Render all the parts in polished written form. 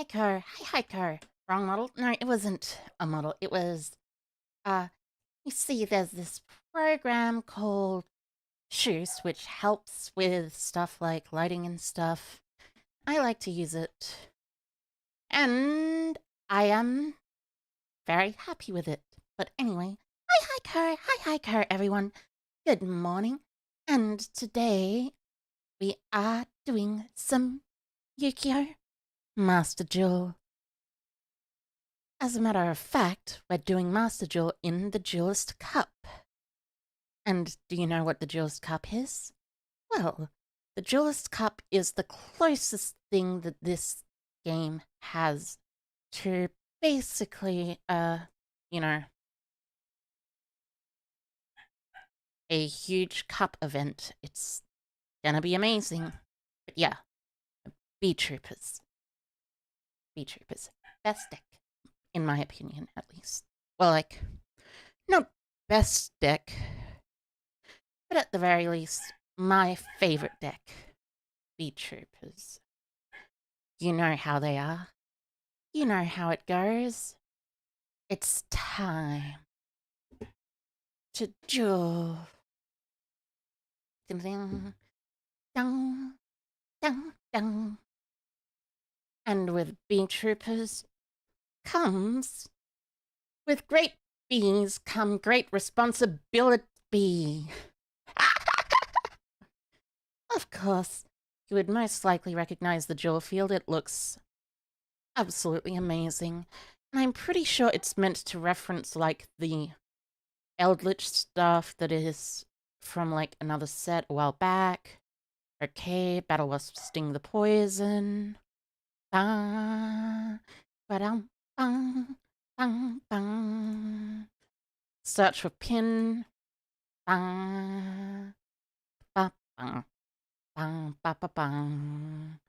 Heiko. Hi, Heiko. Wrong model? No, it wasn't a model. It was, you see, there's this program called Shoes, which helps with stuff like lighting and stuff. I like to use it. And I am very happy with it. But anyway, hi, Heiko, everyone. Good morning. And today, we are doing some Yu-Gi-Oh! Master Duel. As a matter of fact, we're doing Master Duel in the Duelist Cup. And do you know what the Duelist Cup is? Well, the Duelist Cup is the closest thing that this game has to basically, you know, a huge cup event. It's gonna be amazing. But yeah, Beetroopers. Beetroopers. Best deck, in my opinion, at least. Well, like, not best deck, but at the very least, my favorite deck. Beetroopers. You know how they are. You know how it goes. It's time to duel. Ding, ding, ding, ding. And with Beetroopers comes, with great bees come great responsibility. Of course, you would most likely recognize the duel field. It looks absolutely amazing. And I'm pretty sure it's meant to reference, like, the Eldritch stuff that is from, like, another set a while back. Okay, Battle Wasp Sting the Poison. Bang, ba-dum, bang, bang, bang. Search for Pin. Bang, ba, bang, bang, ba, ba, bang.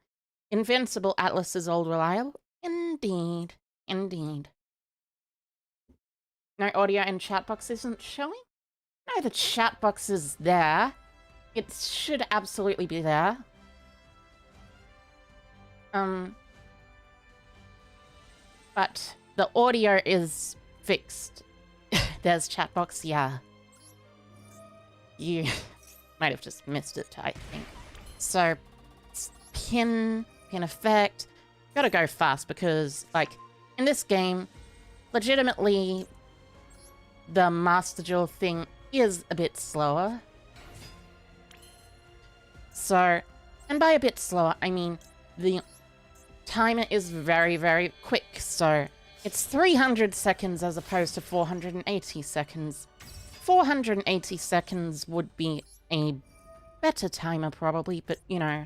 Invincible Atlas is old reliable. Indeed, indeed. No audio and chat box isn't showing? No, the chat box is there. It should absolutely be there. But the audio is fixed. There's chat box, yeah. You might have just missed it, I think. So, pin effect. Gotta go fast because, like, in this game, legitimately, the Master Duel thing is a bit slower. So, and by a bit slower, I mean the timer is very, very quick. So, it's 300 seconds as opposed to 480 seconds. 480 seconds would be a better timer, probably, but, you know.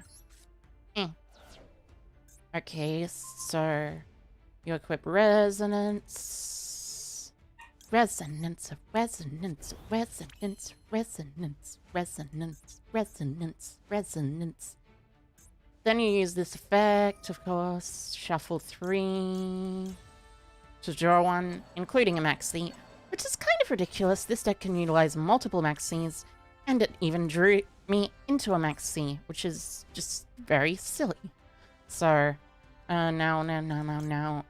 Okay, so you equip Resonance. Resonance, resonance, resonance, resonance, resonance, resonance, resonance. Then you use this effect, of course. Shuffle 3 to draw 1, including a maxi, which is kind of ridiculous. This deck can utilize multiple maxis, and it even drew me into a maxi, which is just very silly. So, no.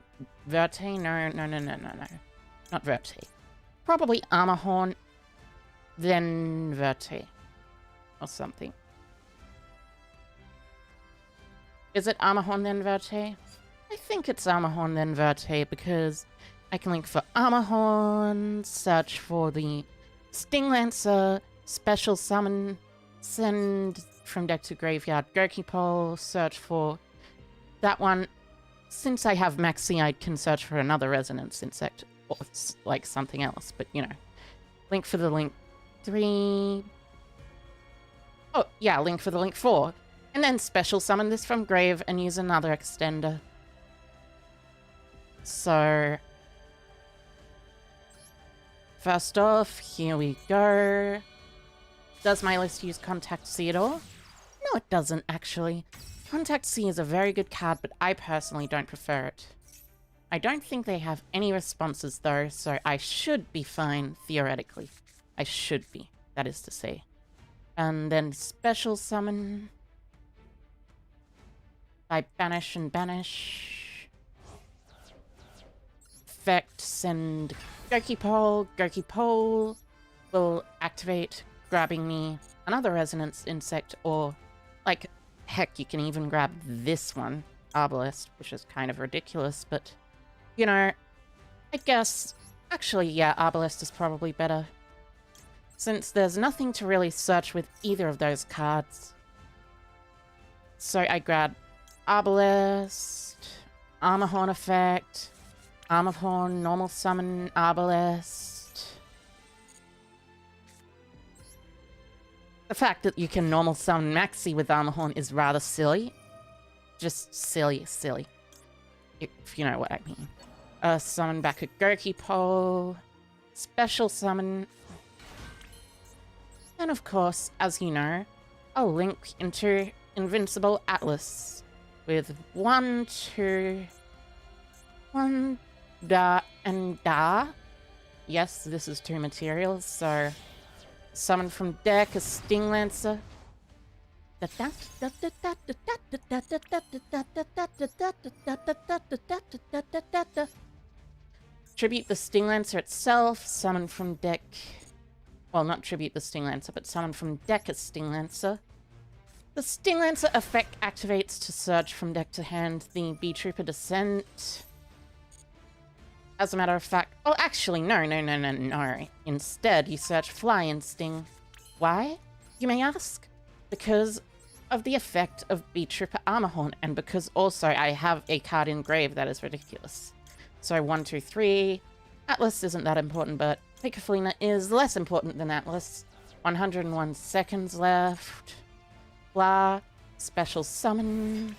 Verte? No. Not Verte. Probably Armor Horn, then Verte. Or something. Is it Armor Horn, then Verte? I think it's Armor Horn, then Verte, because I can link for Armor Horn, search for the Sting Lancer, special summon, send from deck to graveyard Goki Pole, search for that one. Since I have Maxi, I can search for another Resonance Insect, or like something else, but you know. Link for the Link 3. Oh, yeah, link for the Link 4. And then special summon this from grave and use another extender. So, first off, here we go. Does my list use Contact C at all? No, it doesn't, actually. Contact C is a very good card, but I personally don't prefer it. I don't think they have any responses, though, so I should be fine, theoretically. I should be, that is to say. And then special summon. By banish and banish. effect, send Goki Pole. Goki Pole will activate, grabbing me another Resonance Insect, or, like, heck, you can even grab this one, Arbalest, which is kind of ridiculous, but, you know, I guess, actually, yeah, Arbalest is probably better, since there's nothing to really search with either of those cards. So I grab Arbalest, Armor Horn effect, Armor Horn, normal summon Arbalest. The fact that you can normal summon Maxi with Armor Horn is rather silly. Just silly. If you know what I mean. Summon back a Goki Pole. Special summon. And of course, as you know, I'll link into Invincible Atlas with 1, 2, 1, da, and da. Yes, this is 2 materials, so summon from deck a Sting Lancer. Tribute the Sting Lancer itself, summon from deck. Well, not tribute the Sting Lancer, but summon from deck a Sting Lancer. The Sting Lancer effect activates to search from deck to hand the Beetrooper Descent. As a matter of fact, oh, actually, no. Instead, you search Fly and Sting. Why, you may ask? Because of the effect of Beetrooper Armor Horn, and because also I have a card in grave that is ridiculous. So 1, 2, 3. Atlas isn't that important, but Picofalina is less important than Atlas. 101 seconds left. Blah. Special summon.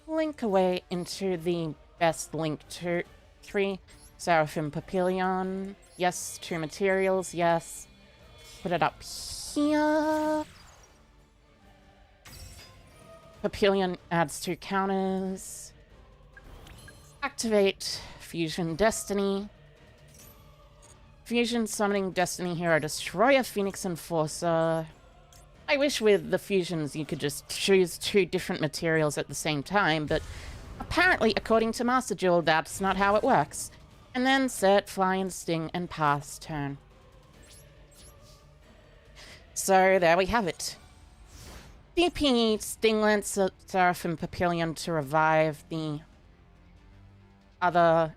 Link away into the best link 2, 3. Seraphim Papillion. Yes, 2 materials, yes. Put it up here. Papillion adds 2 counters. Activate Fusion Destiny. Fusion summoning Destiny Hero Destroyer, Phoenix Enforcer. I wish with the fusions you could just choose 2 different materials at the same time, but apparently, according to Master Duel, that's not how it works. And then set, Fly, and Sting, and pass turn. So there we have it. DP Sting Lancer, Seraphim Papillion to revive the other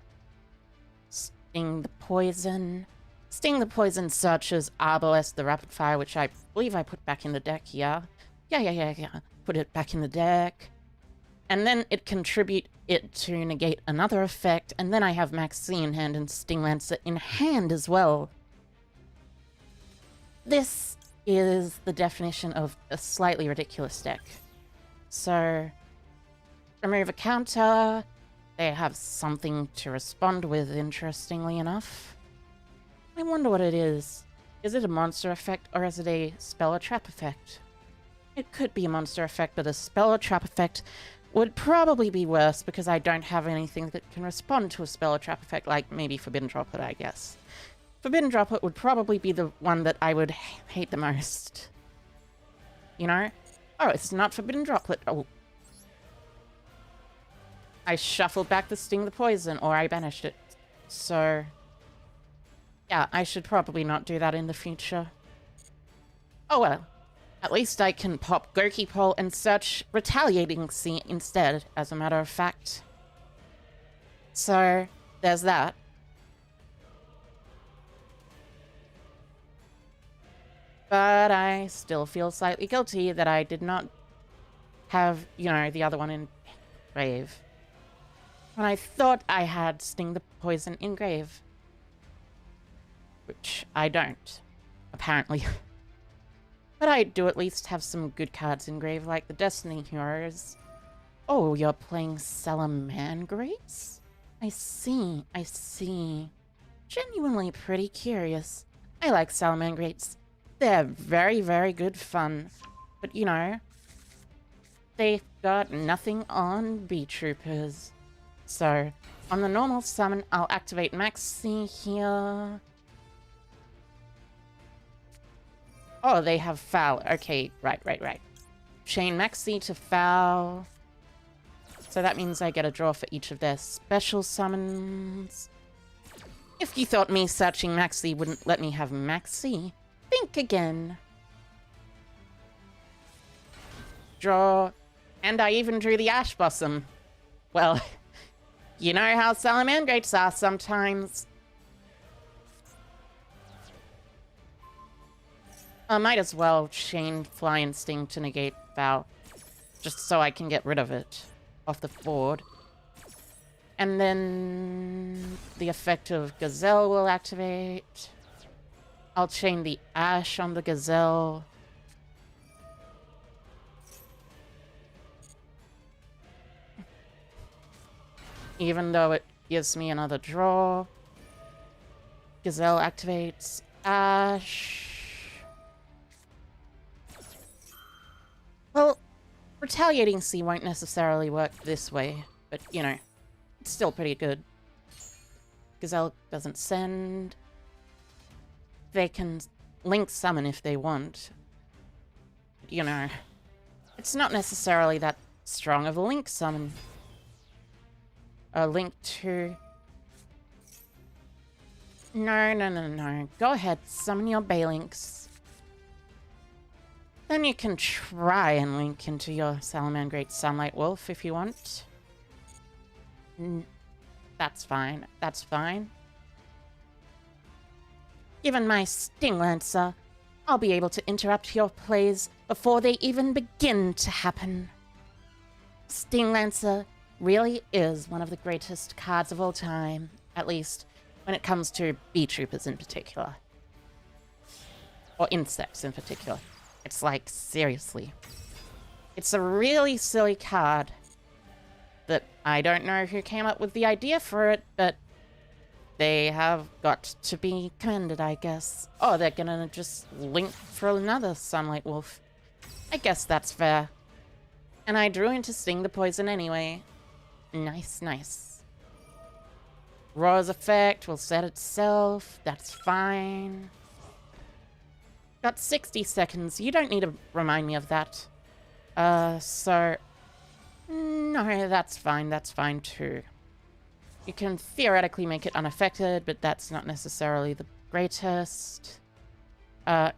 Sting the Poison. Sting the Poison searches Arbalest the Rapid Fire, which I believe I put back in the deck, yeah? Yeah. Put it back in the deck. And then it contribute it to negate another effect, and then I have Maxi in hand and Sting Lancer in hand as well. This is the definition of a slightly ridiculous deck. So, remove a counter. They have something to respond with, interestingly enough. I wonder what it is. Is it a monster effect, or is it a spell or trap effect? It could be a monster effect, but a spell or trap effect would probably be worse because I don't have anything that can respond to a spell or trap effect, like maybe Forbidden Droplet, I guess. Forbidden Droplet would probably be the one that I would hate the most. You know? Oh, it's not Forbidden Droplet. Oh. I shuffled back the Sting the Poison, or I banished it. So, yeah, I should probably not do that in the future. Oh well. At least I can pop Goki Pole and search Retaliating Sea instead, as a matter of fact. So, there's that. But I still feel slightly guilty that I did not have, you know, the other one in grave. When I thought I had Sting the Poison in grave. Which I don't, apparently. But I do at least have some good cards in grave, like the Destiny Heroes. Oh, you're playing Salamangreats? I see. Genuinely pretty curious. I like Salamangreats. They're very, very good fun. But, you know, they've got nothing on Beetroopers. So, on the normal summon, I'll activate Maxi here. Oh, they have Foul. Okay, right. Chain Maxi to Foul. So that means I get a draw for each of their special summons. If you thought me searching Maxi wouldn't let me have Maxi, think again. Draw. And I even drew the Ash Blossom. Well, you know how Salamangreats are sometimes. I might as well chain Fly Instinct to negate Vow, just so I can get rid of it off the board. And then the effect of Gazelle will activate. I'll chain the Ash on the Gazelle. Even though it gives me another draw. Gazelle activates Ash. Well, Retaliating Sea won't necessarily work this way, but, you know, it's still pretty good. Gazelle doesn't send. They can link summon if they want. You know, it's not necessarily that strong of a link summon. A link to... No. Go ahead, summon your Balinks. Then you can try and link into your Salamangreat Sunlight Wolf if you want. That's fine. That's fine. Given my Sting Lancer, I'll be able to interrupt your plays before they even begin to happen. Sting Lancer really is one of the greatest cards of all time, at least when it comes to Beetroopers in particular. Or insects in particular. It's like, seriously. It's a really silly card that I don't know who came up with the idea for it, but they have got to be commended, I guess. Oh, they're gonna just link for another Sunlight Wolf. I guess that's fair. And I drew into Sting the Poison anyway. Nice. Roar's effect will set itself. That's fine. Got 60 seconds. You don't need to remind me of that. So... No, that's fine. That's fine too. You can theoretically make it unaffected, but that's not necessarily the greatest. Then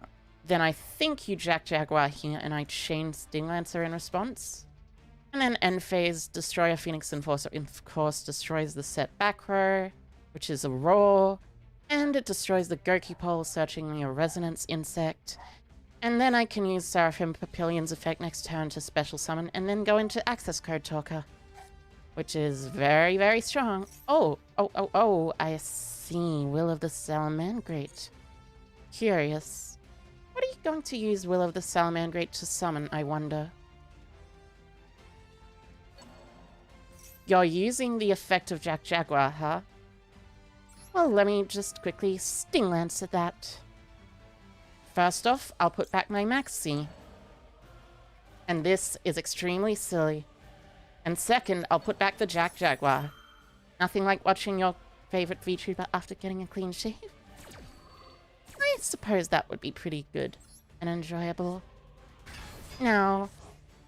I think you Jack Jaguar here, and I chain Sting Lancer in response. And then end phase, destroy a Phoenix Enforcer, of course, destroys the set back row, which is a roar. And it destroys the Goki Pole, searching your Resonance Insect. And then I can use Seraphim Papillion's effect next turn to special summon, and then go into Access Code Talker. Which is very strong. Oh, I see. Will of the Salamangreat. Curious. What are you going to use Will of the Salamangreat to summon, I wonder? You're using the effect of Jack Jaguar, huh? Well, let me just quickly Sting Lance at that. First off, I'll put back my Maxi. And this is extremely silly. And second, I'll put back the Jack Jaguar. Nothing like watching your favorite Vtuber after getting a clean shave. I suppose that would be pretty good and enjoyable. Now,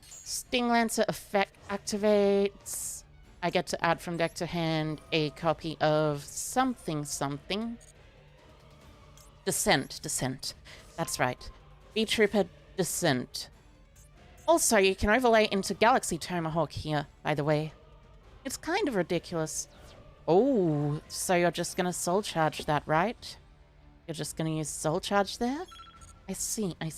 Sting Lancer effect activates. I get to add from deck to hand a copy of something. Descent. That's right. Beetrooper Descent. Also, you can overlay into Galaxy Tomahawk here, by the way. It's kind of ridiculous. Oh, so you're just gonna Soul Charge that, right? You're just gonna use Soul Charge there? I see. I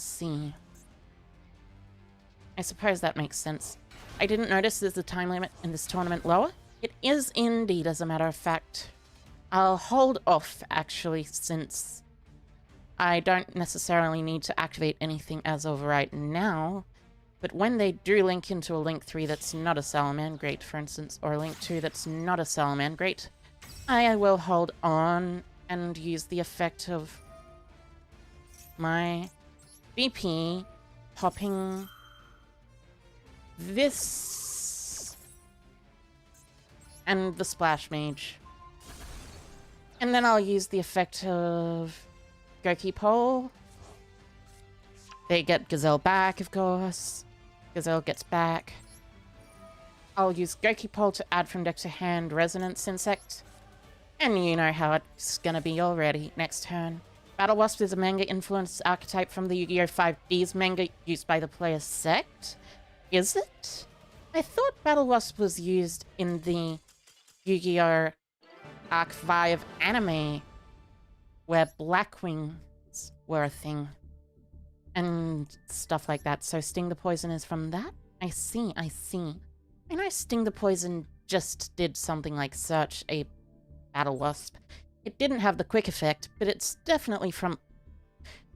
suppose that makes sense. I didn't notice there's a time limit in this tournament lower. It is indeed, as a matter of fact. I'll hold off, actually, since I don't necessarily need to activate anything as of right now. But when they do link into a Link 3 that's not a Salamangreat, for instance, or a Link 2 that's not a Salamangreat, I will hold on and use the effect of my BP popping this and the Splash Mage. And then I'll use the effect of Goki Pole. They get Gazelle back, of course. Gazelle gets back. I'll use Goki Pole to add from deck to hand Resonance Insect. And you know how it's gonna be already. Next turn. Battle Wasp is a manga-influenced archetype from the Yu-Gi-Oh! 5D's manga used by the player's sect. Is it? I thought Battle Wasp was used in the Yu-Gi-Oh! Arc 5 anime, where Blackwings were a thing. And stuff like that. So Sting the Poison is from that? I see, I see. I know Sting the Poison just did something like Search a Battle Wasp. It didn't have the quick effect, but it's definitely from...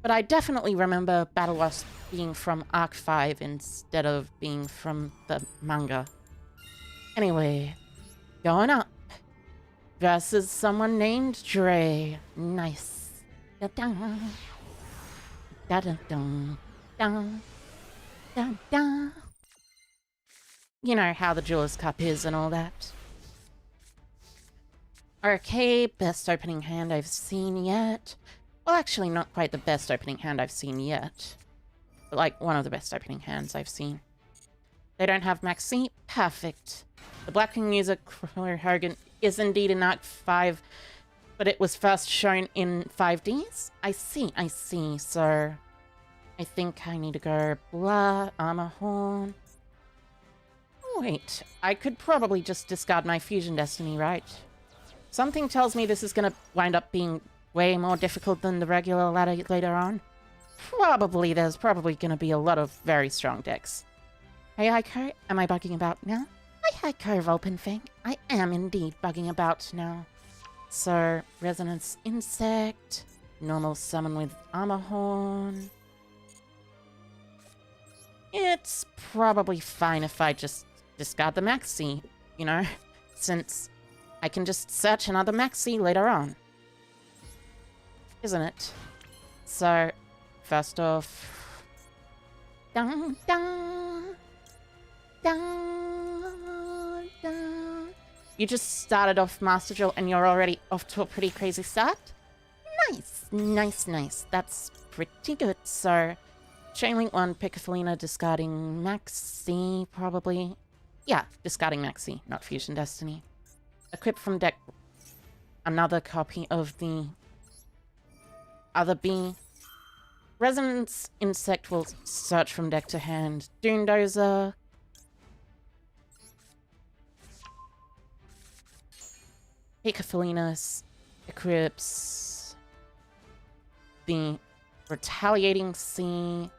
But I definitely remember Battle Wasp being from Arc 5 instead of being from the manga. Anyway, going up. Versus someone named Dre. Nice. Da-da. Da-da-dum. Da. Da-da. You know how the Duelist Cup is and all that. Okay, best opening hand I've seen yet. Well, actually, not quite the best opening hand I've seen yet. But, like, one of the best opening hands I've seen. They don't have Maxi? Perfect. The Blackwing user, Claire Hogan, is indeed in Arc 5, but it was first shown in 5Ds? I see, I see. So, I think I need to go blah, Armor Horn. Wait, I could probably just discard my Fusion Destiny, right? Something tells me this is going to wind up being way more difficult than the regular ladder later on. Probably, there's probably going to be a lot of very strong decks. Hey, Heiko, am I bugging about now? Hi, Heiko Vulpinfang. I am indeed bugging about now. So, Resonance Insect, normal summon with Armor Horn. It's probably fine if I just discard the Maxi, you know, since I can just search another Maxi later on. Isn't it? So, first off... Dun, dun, dun, dun. You just started off Master Duel and you're already off to a pretty crazy start? Nice, nice, nice. That's pretty good. So, Chainlink 1, Picafolina, discarding Maxi, probably. Yeah, discarding Maxi, not Fusion Destiny. Equip from deck another copy of the other B. Resonance Insect will search from deck to hand. Doondozer. Picafolina equips the Retaliating Sea.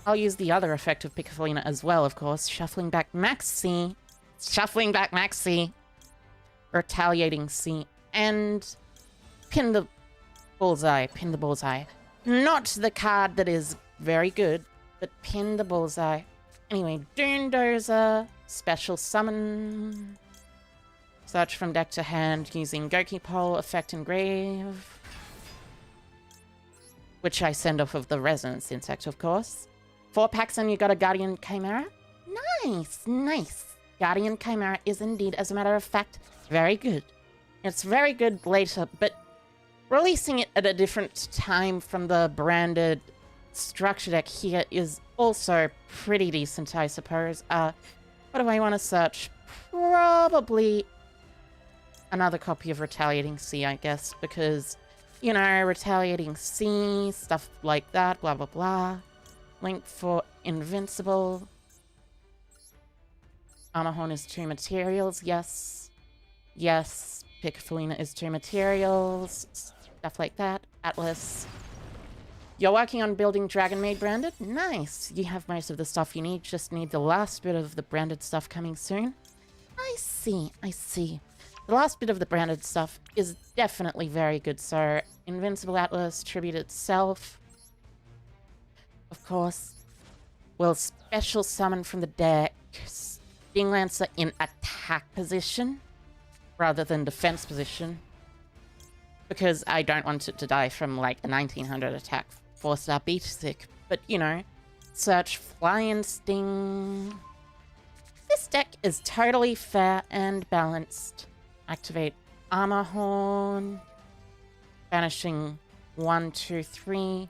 I'll use the other effect of Picafolina as well, of course. Shuffling back Maxi. Shuffling back Maxi. Retaliating Sea. And pin the bullseye. Pin the bullseye. Not the card that is very good, but pin the bullseye. Anyway, Doondozer. Special summon. Search from deck to hand using Goki Pole, Effect Engrave. Which I send off of the Resonance Insect, of course. 4 packs and you got a Guardian Chimera. Nice, nice. Guardian Chimera is indeed, as a matter of fact, very good. It's very good later, but releasing it at a different time from the branded structure deck here is also pretty decent, I suppose. What do I want to search? Probably another copy of Retaliating Sea, I guess, because, you know, Retaliating Sea, stuff like that, blah, blah, blah. Link for Invincible. Armor Horn is 2 materials, yes. Yes, Picafolina is 2 materials, stuff like that. Atlas. You're working on building Dragon Maid branded? Nice! You have most of the stuff you need, just need the last bit of the branded stuff coming soon. I see, I see. The last bit of the branded stuff is definitely very good, so Invincible Atlas, Tribute itself. Of course. Will special summon from the deck Sting Lancer in attack position rather than defense position. Because I don't want it to die from like a 1900 attack 4-star beat sick. But you know, search Fly and Sting. This deck is totally fair and balanced. Activate Armor Horn. Banishing 1, 2, 3.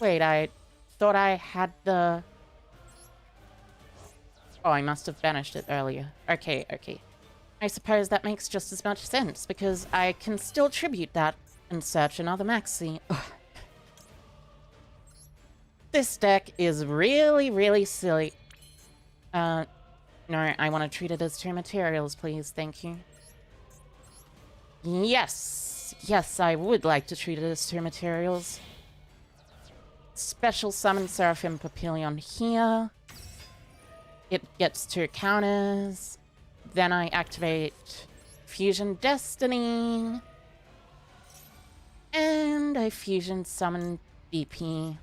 Wait, I thought I had the... Oh, I must have banished it earlier. Okay, okay. I suppose that makes just as much sense, because I can still tribute that and search another maxi. Ugh. This deck is really, really silly. No, I want to treat it as 2 materials, please. Thank you. Yes! Yes, I would like to treat it as 2 materials. Special summon Seraphim Papillion here. It gets 2 counters. Then I activate Fusion Destiny. And I Fusion Summon DP.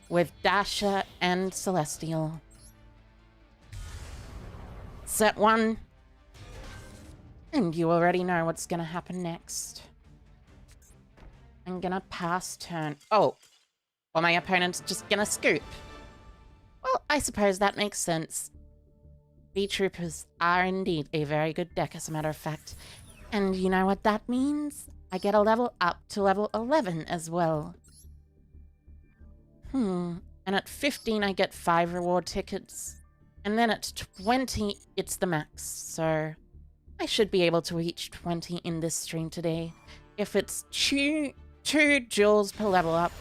With Dasher and Celestial. Set 1. And you already know what's gonna happen next. I'm gonna pass turn. Oh. Well, my opponent's just gonna scoop. Well, I suppose that makes sense. Beetroopers are indeed a very good deck, as a matter of fact. And you know what that means? I get a level up to level 11 as well. And at 15 I get 5 reward tickets. And then at 20 it's the max, so I should be able to reach 20 in this stream today. If it's two jewels per level up.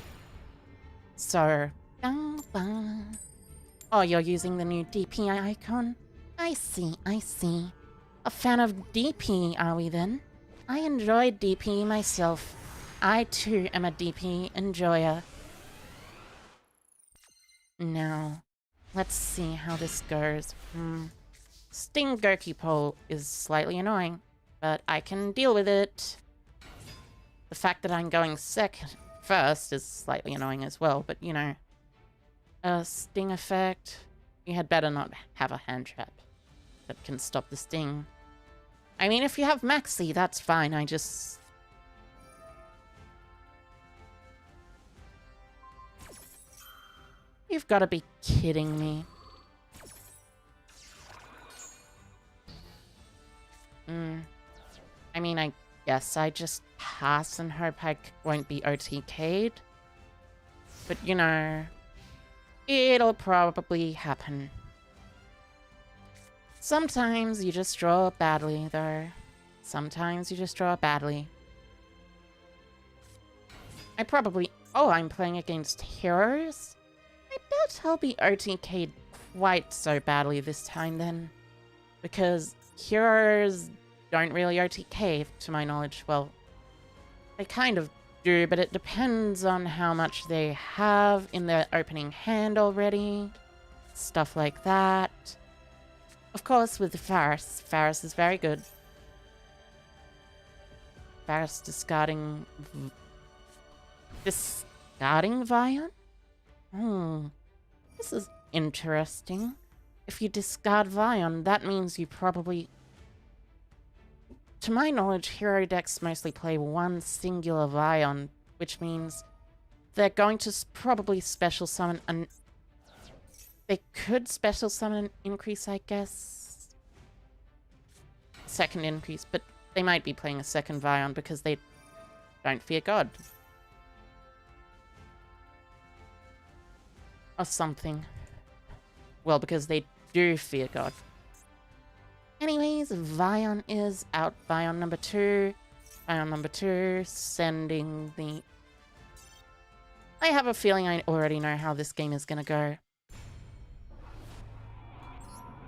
So, oh, you're using the new DP icon? I see, I see. A fan of DP, are we then? I enjoy DP myself. I too am a DP enjoyer. Now, let's see how this goes. Sting Goku Pole is slightly annoying, but I can deal with it. The fact that I'm going first is slightly annoying as well, but you know. A sting effect. You had better not have a hand trap that can stop the sting. I mean, if you have Maxi, that's fine. I just... You've got to be kidding me. I mean, I guess I just pass and hope I won't be OTK'd. But, you know, it'll probably happen. Sometimes you just draw badly, though. Sometimes you just draw badly. I probably... Oh, I'm playing against heroes? I bet I'll be OTK'd quite so badly this time, then. Because heroes don't really OTK, to my knowledge. Well, they kind of do, but it depends on how much they have in their opening hand already. Stuff like that. Of course, with Faris. Faris is very good. Faris discarding... Discarding Vion? This is interesting. If you discard Vion, that means you probably... To my knowledge, hero decks mostly play one singular Vion, which means they're going to probably special summon an... They could special summon an increase, I guess. Second increase, but they might be playing a second Vion because they don't fear God. Or something. Well, because they do fear God. Anyways, Vion is out. Vion number 2. Vion number 2, sending the... I have a feeling I already know how this game is gonna go.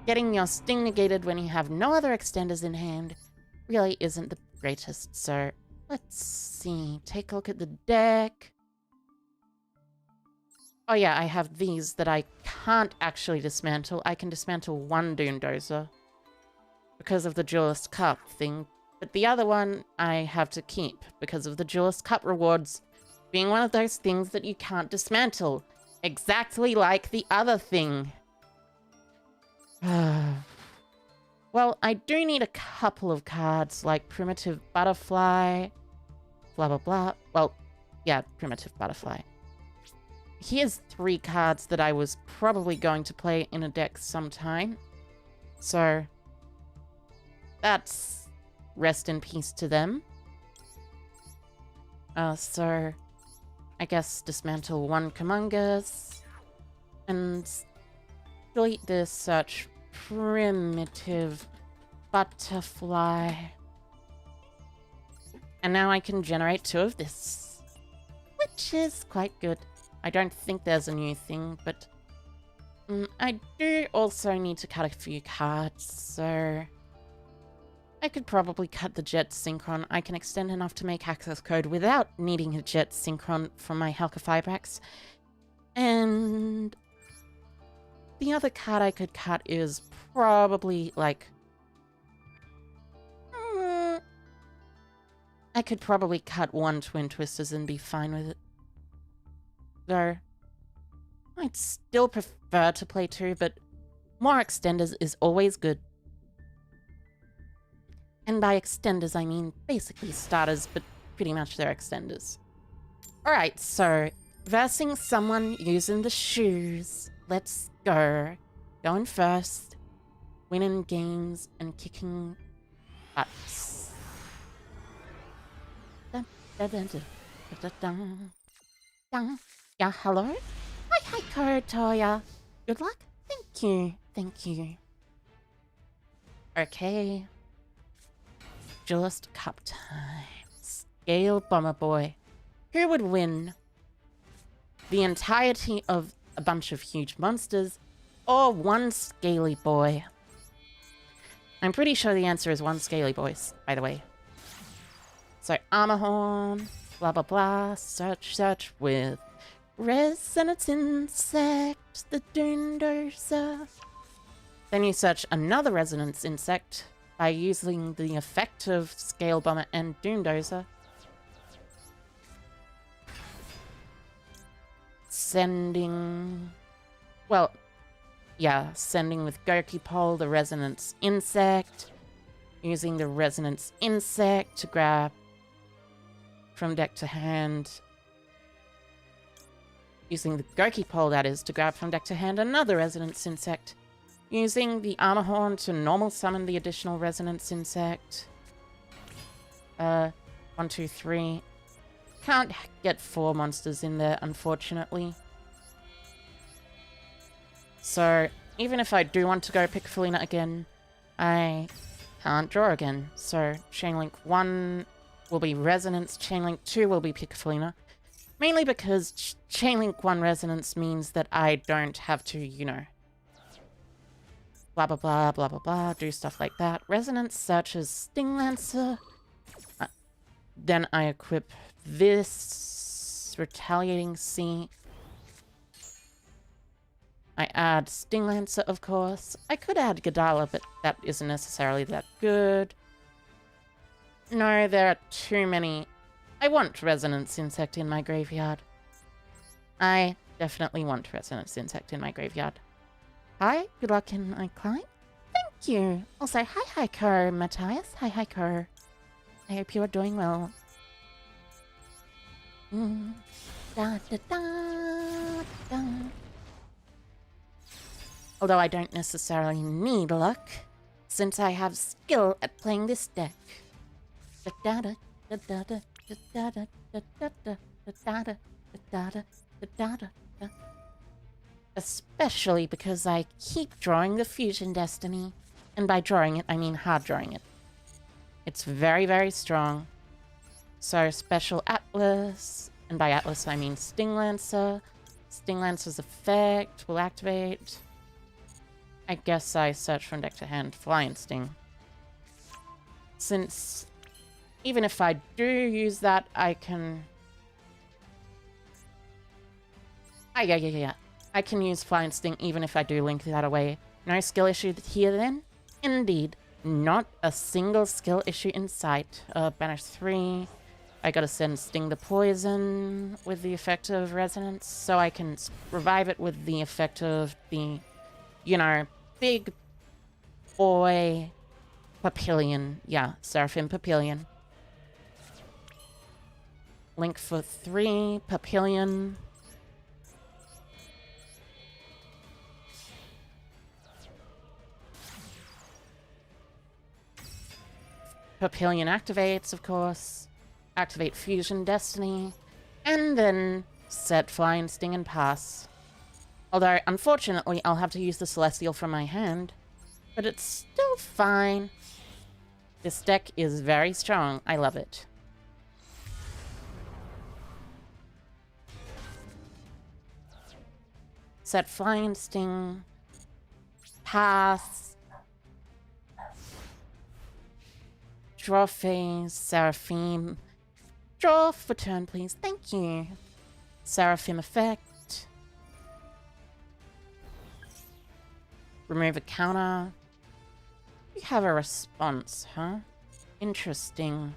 Getting your sting negated when you have no other extenders in hand really isn't the greatest, so let's see. Take a look at the deck. Oh yeah, I have these that I can't actually dismantle. I can dismantle one Doomdozer because of the Duelist Cup thing, but the other one I have to keep because of the Duelist Cup rewards being one of those things that you can't dismantle. Exactly like the other thing. Well, I do need a couple of cards, like Primitive Butterfly, blah blah blah. Well, yeah, Primitive Butterfly. Here's 3 cards that I was probably going to play in a deck sometime. So, that's rest in peace to them. So, I guess dismantle one Kumungus and delete the search primitive butterfly. And now I can generate 2 of this, which is quite good. I don't think there's a new thing, but I do also need to cut a few cards, so I could probably cut the jet synchron. I can extend enough to make access code without needing a jet synchron from my Helka Fibrax. And the other card I could cut is probably like... I could probably cut 1 Twin Twisters and be fine with it. Though, I'd still prefer to play 2, but more extenders is always good. And by extenders, I mean basically starters, but pretty much they're extenders. Alright, so, versing someone using the shoes. Let's go. Going first. Winning games and kicking butts. Yeah, hello? Hi, Toya. Good luck? Thank you. Thank you. Okay. Duelist Cup time. Scale Bomber Boy. Who would win? The entirety of a bunch of huge monsters, or one scaly boy? I'm pretty sure the answer is one scaly boy, by the way. So, Armor Horn, blah blah blah, search with Resonance Insect, the Doondozer. Then you search another Resonance Insect by using the effect of Scale Bomber and Doondozer. Sending... well, yeah, sending with Goki Pole, the Resonance Insect. Using the Resonance Insect to grab from deck to hand. Using the Goki Pole, that is, to grab from deck to hand another Resonance Insect. Using the Armor Horn to normal summon the additional Resonance Insect. 1, 2, 3. Can't get 4 monsters in there, unfortunately. So, even if I do want to go pick Felina again, I can't draw again. So, Chainlink 1 will be Resonance, Chainlink 2 will be Picafolina. Mainly because Chainlink 1 Resonance means that I don't have to, you know, blah blah blah blah blah blah, do stuff like that. Resonance searches Sting Lancer. Then I equip this Retaliating Sea. I add Sting Lancer, of course. I could add Gadala, but that isn't necessarily that good. No, there are too many. I want Resonance Insect in my graveyard. I definitely want Resonance Insect in my graveyard. Hi, good luck in my climb. Thank you. Also, hi, Kerr, Matthias. Hi, Kerr. I hope you are doing well. Da, da, da, da. Although I don't necessarily need luck, since I have skill at playing this deck. Especially because I keep drawing the Fusion Destiny. And by drawing it, I mean hard drawing it. It's very, very strong. So, Special Atlas, and by Atlas I mean Sting Lancer. Sting Lancer's effect will activate. I guess I search from deck to hand, Flying Sting. Since, even if I do use that, I can... yeah. I can use Flying Sting even if I do link that away. No skill issue here then? Indeed. Not a single skill issue in sight. Banish 3. I gotta send Sting the Poison with the effect of Resonance, so I can revive it with the effect of the, you know, big boy Papillion. Yeah, Seraphim Papillion. Link for 3, Papillion. Papillion activates, of course. Activate Fusion Destiny. And then set Flying Sting and pass. Although, unfortunately, I'll have to use the Celestial from my hand. but it's still fine. This deck is very strong. I love it. Set Flying Sting. Pass. Draw phase. Seraphim. Draw for turn, please. Thank you. Seraphim effect. Remove a counter. We have a response, huh? Interesting.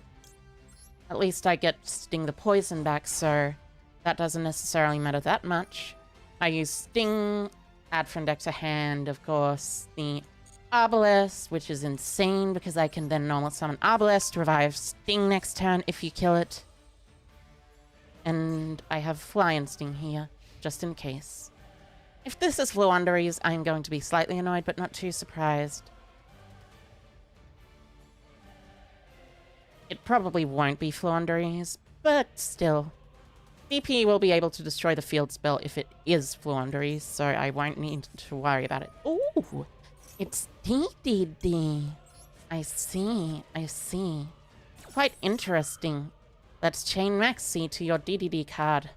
At least I get Sting the Poison back, so that doesn't necessarily matter that much. I use Sting, add from deck to hand, of course, the Arbalest, which is insane because I can then normal summon Arbalest to revive Sting next turn if you kill it. And I have Flying Sting here, just in case. If this is Floowandereeze, I'm going to be slightly annoyed, but not too surprised. It probably won't be Floowandereeze, but still. DP will be able to destroy the field spell if it is Floowandereeze, so I won't need to worry about it. Ooh, it's DDD. I see, I see. Quite interesting. Let's chain Maxi to your DDD card.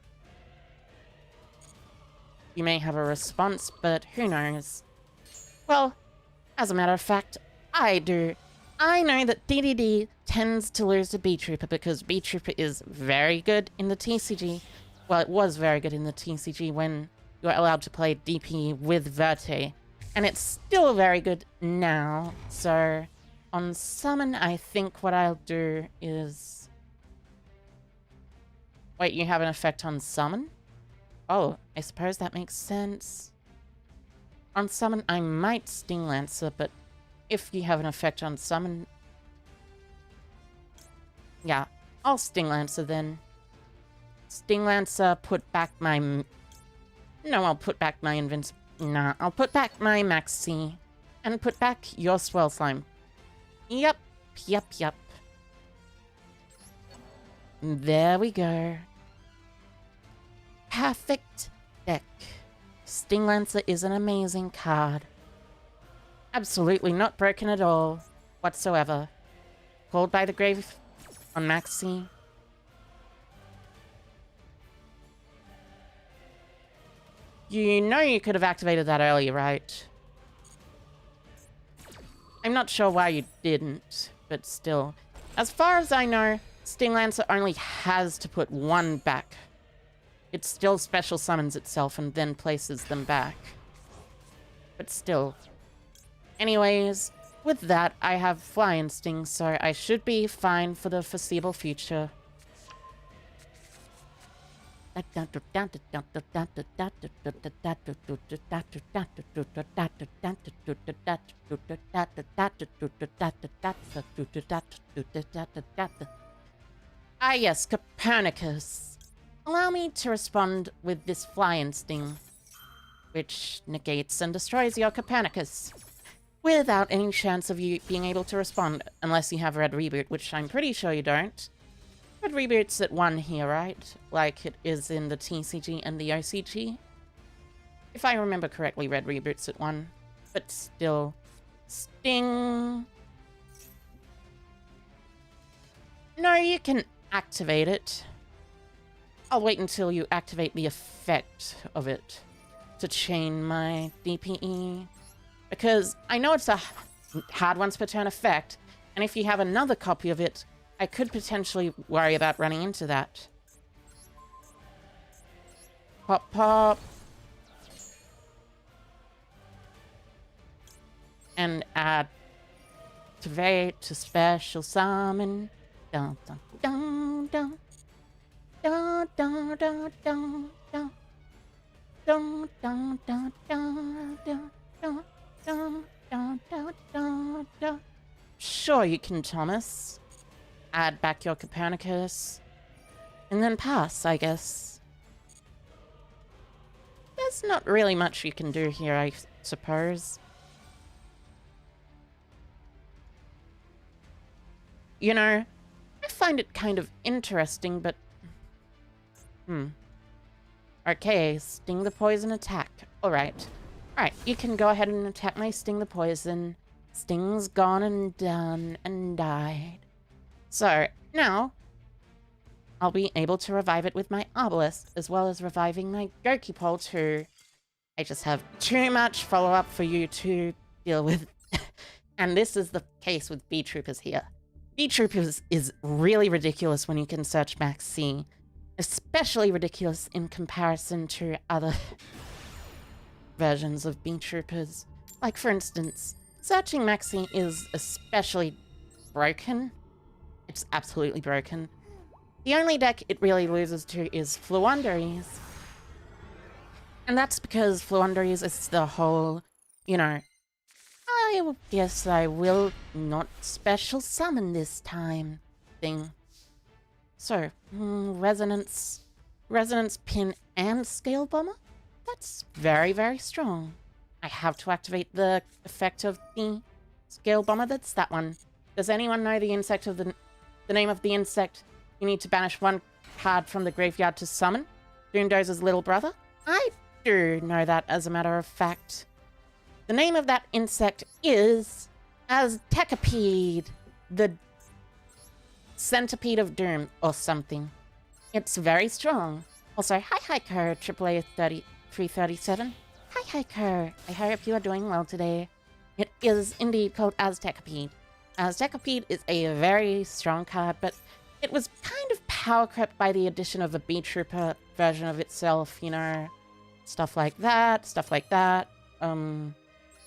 You may have a response, but who knows? Well, as a matter of fact, I do. I know that DDD tends to lose to Beetrooper because Beetrooper is very good in the TCG. Well, it was very good in the TCG when you were allowed to play DP with Verte. And it's still very good now. So, on Summon, I think what I'll do is... Wait, you have an effect on Summon? Oh, I suppose that makes sense. On Summon, I might Sting Lancer, but if you have an effect on Summon... Yeah, I'll Sting Lancer then. Sting Lancer, put back my... No, I'll put back my Nah, I'll put back my Maxi. And put back your Swell Slime. Yep, yep, yep. There we go. Perfect deck. Sting Lancer is an amazing card. Absolutely not broken at all, whatsoever. Called by the grave on Maxi. You know you could have activated that earlier, right? I'm not sure why you didn't, but still. As far as I know, Sting Lancer only has to put one back. It still special summons itself and then places them back. But still. Anyways, with that, I have Flying Sting, so I should be fine for the foreseeable future. Ah yes, Copernicus. Allow me to respond with this Flying Sting, which negates and destroys your Copernicus, without any chance of you being able to respond, unless you have Red Reboot, which I'm pretty sure you don't. Red Reboot's at 1 here, right? Like it is in the TCG and the OCG? If I remember correctly, Red Reboot's at 1. But still. Sting. No, you can activate it. I'll wait until you activate the effect of it to chain my DPE. Because I know it's a hard once per turn effect, and if you have another copy of it, I could potentially worry about running into that. Pop, pop. And activate to special summon. Dun, dun, dun, dun. Dun, dun, dun, dun, dun. Dun, dun, dun, dun, dun, dun, dun, dun, dun, dun, dun. Sure you can, Thomas. Add back your Copernicus. And then pass, I guess. There's not really much you can do here, I suppose. You know, I find it kind of interesting, but... Okay, Sting the Poison attack. Alright. Alright, you can go ahead and attack my Sting the Poison. Sting's gone and done and died. So, now, I'll be able to revive it with my Obelisk, as well as reviving my Gokipole too. I just have too much follow-up for you to deal with. And this is the case with Beetroopers here. Beetroopers is really ridiculous when you can search Max C. Especially ridiculous in comparison to other versions of Beetroopers. Like, for instance, searching Max C is especially broken. It's absolutely broken. The only deck it really loses to is Fluunderies. And that's because Fluunderies is the whole, you know, I guess I will not special summon this time thing. So, Resonance, Pin, and Scale Bomber? That's very, very strong. I have to activate the effect of the Scale Bomber. That's that one. Does anyone know the insect of the name of the insect? You need to banish one card from the graveyard to summon. Doomdoze's little brother? I do know that, as a matter of fact. The name of that insect is Aztecapede, the Centipede of Doom, or something. It's very strong. Also, hi Kerr, AAA 337. Hi Kerr, I hope you are doing well today. It is indeed called Aztecapede. Aztecapede is a very strong card, but it was kind of power crept by the addition of a Beetrooper version of itself, you know. Stuff like that.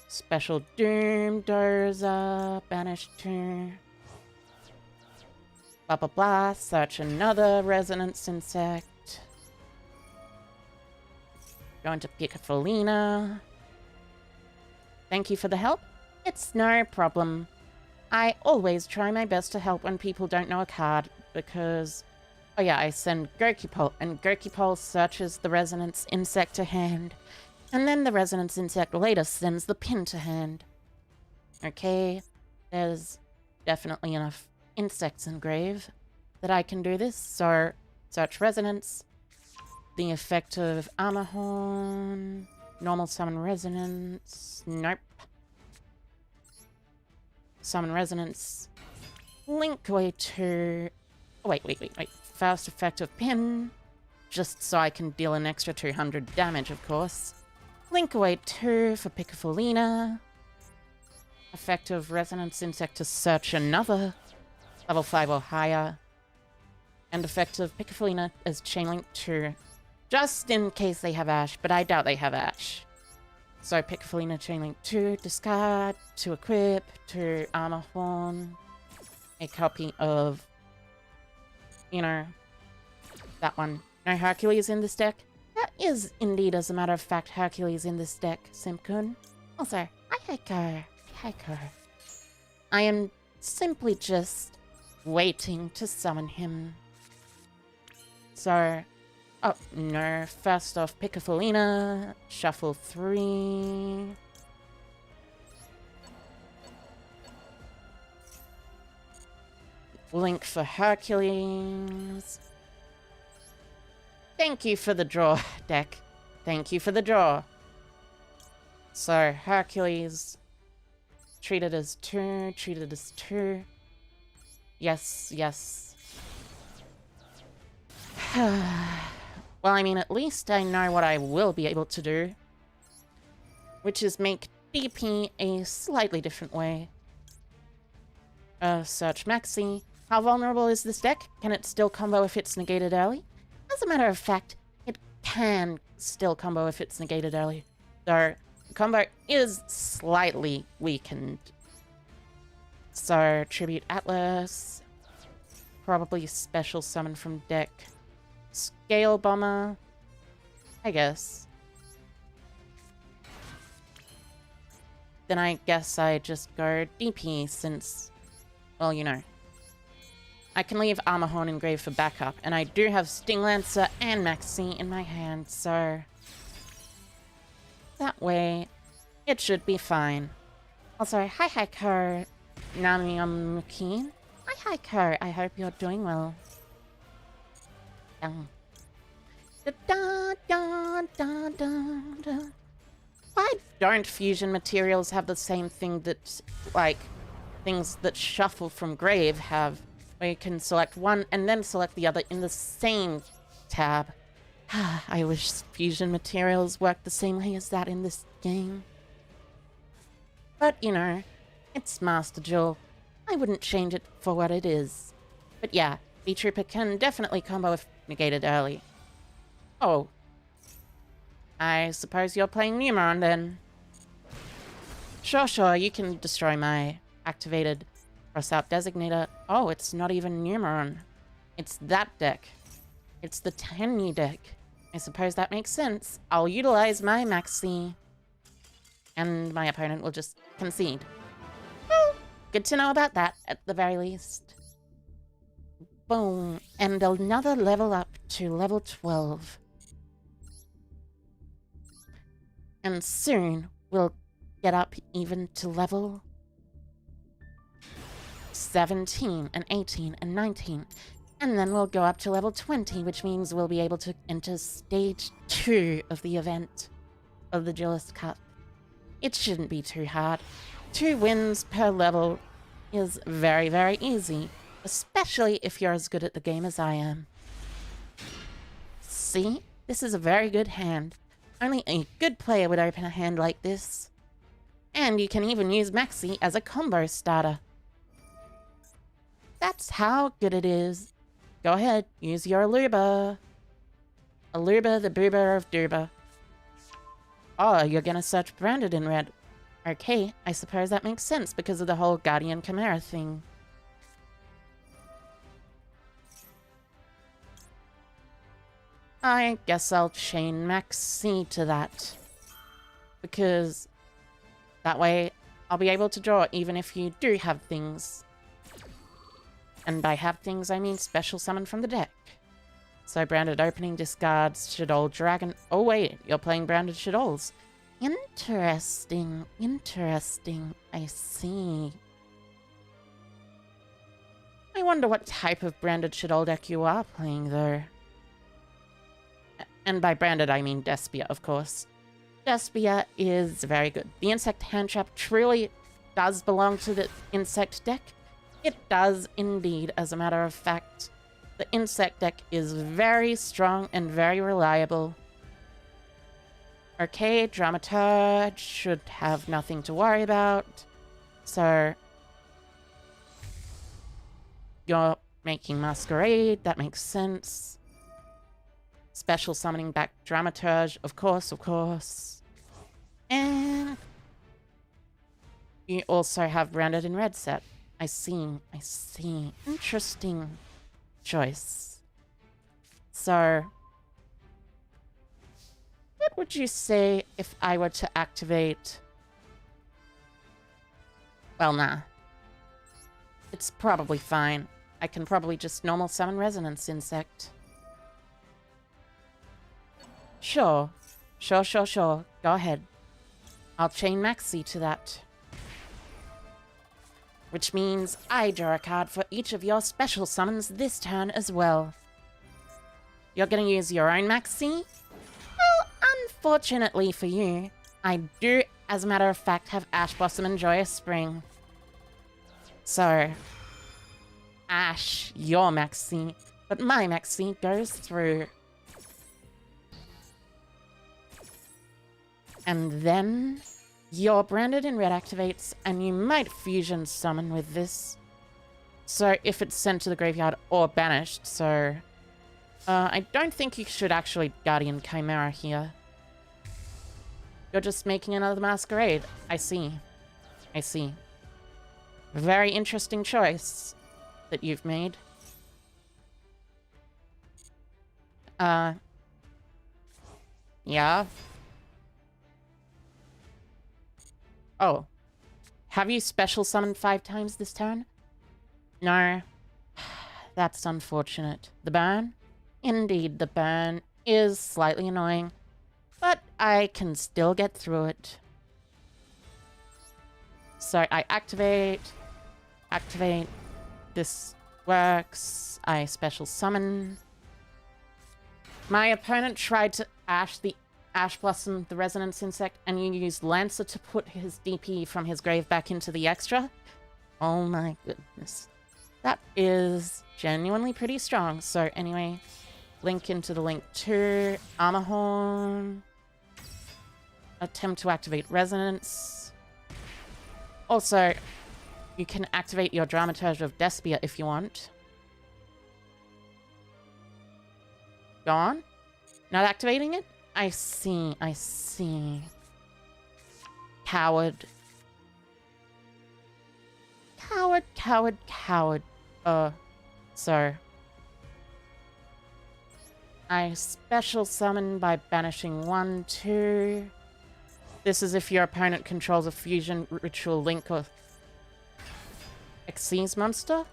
Special Doom, Dozer, Banish 2. Blah blah blah, search another Resonance Insect. Go into Piccofolina. Thank you for the help. It's no problem. I always try my best to help when people don't know a card, because... Oh yeah, I send Gokipole, and Gokipole searches the Resonance Insect to hand. And then the Resonance Insect later sends the pin to hand. Okay, there's definitely enough insects in grave that I can do this. So, search Resonance, the effect of Armor Horn, normal summon Resonance, nope. Summon Resonance, link away to... Oh, wait. First effect of pin, just so I can deal an extra 200 damage, of course. Link away 2 for Piccofolina. Effect of Resonance Insect to search another level 5 or higher. And effect of Piccofolina as Chainlink 2, just in case they have Ash, but I doubt they have Ash. So Piccofolina Chainlink 2, discard, to equip, to Armor Horn, a copy of, you know, that one. No Hercules in this deck? That is indeed, as a matter of fact, Hercules in this deck, Simpkun. Also, hi Hiker. I am simply just waiting to summon him. So, oh no, first off Piccofolina, shuffle 3. Link for Hercules. Thank you for the draw, deck. Thank you for the draw. So, Hercules. Treated as 2, treated as 2. Yes. Well, I mean, at least I know what I will be able to do. Which is make DP a slightly different way. Search Maxi. How vulnerable is this deck? Can it still combo if it's negated early? As a matter of fact, it can still combo if it's negated early. Though, the combo is slightly weakened. So, Tribute Atlas. Probably special summon from deck. Scale Bomber. I guess. Then I guess I just go DP since, well, you know. I can leave Armor Horn engraved for backup, and I do have Sting Lancer and Maxi in my hand, so... That way, it should be fine. Also, hi Kerr, Namiamukin. Hi Kerr, I hope you're doing well. Dun. Da da da da da da. Why don't fusion materials have the same thing that, like, things that shuffle from grave have, where you can select one and then select the other in the same tab. I wish fusion materials worked the same way as that in this game. But, you know, it's Master Duel. I wouldn't change it for what it is. But yeah, Beetrooper can definitely combo if negated early. Oh. I suppose you're playing Numeron then. Sure, you can destroy my activated cross-out designator. Oh, it's not even Numeron. It's that deck. It's the 10 deck. I suppose that makes sense. I'll utilize my Maxi. And my opponent will just concede. Well, good to know about that, at the very least. Boom. And another level up to level 12. And soon, we'll get up even to level 17 and 18 and 19. And then we'll go up to level 20, which means we'll be able to enter stage 2 of the event of the Duelist Cup. It shouldn't be too hard. 2 wins per level is very, very easy, especially if you're as good at the game as I am. See? This is a very good hand. Only a good player would open a hand like this. And you can even use Maxi as a combo starter. That's how good it is. Go ahead, use your Aluba. Aluba, the boober of Duba. Oh, you're gonna search branded in red. Okay, I suppose that makes sense because of the whole Guardian Chimera thing. I guess I'll chain Maxi to that. Because that way I'll be able to draw even if you do have things. And by have things, I mean special summon from the deck. So branded opening discards Shadol Dragon. Oh wait, you're playing branded Shadols. Interesting, interesting. I see. I wonder what type of branded Shadol deck you are playing though. And by branded, I mean Despia, of course. Despia is very good. The Insect Hand Trap truly does belong to the Insect deck. It does indeed, as a matter of fact. The Insect deck is very strong and very reliable. Okay, Dramaturge should have nothing to worry about. So, you're making Masquerade, that makes sense. Special summoning back Dramaturge, of course. And you also have branded in red set. I see. Interesting choice. So, what would you say if I were to activate... Well, nah. It's probably fine. I can probably just normal summon Resonance Insect. Sure. Go ahead. I'll chain Maxi to that. Which means I draw a card for each of your special summons this turn as well. You're gonna use your own Maxi? Well, unfortunately for you, I do, as a matter of fact, have Ash Blossom and Joyous Spring. So, Ash, your Maxi, but my Maxi goes through. And then your branded in red activates, and you might fusion summon with this. So if it's sent to the graveyard or banished, so... I don't think you should actually Guardian Chimera here. You're just making another Masquerade. I see. Very interesting choice that you've made. Yeah? Oh. Have you special summoned 5 times this turn? No. That's unfortunate. The burn? Indeed, the burn is slightly annoying, but I can still get through it. So I activate. This works. I special summon. My opponent tried to Ash the Ash Blossom, the Resonance Insect, and you use Lancer to put his DP from his grave back into the extra. Oh my goodness. That is genuinely pretty strong. So anyway, link into the link 2. Armor Horn. Attempt to activate Resonance. Also, you can activate your Dramaturge of Despia if you want. Go on. Not activating it? I see, I see. Coward. Coward, coward, coward. So. I special summon by banishing 1, 2. This is if your opponent controls a fusion, ritual, link, or Xyz monster.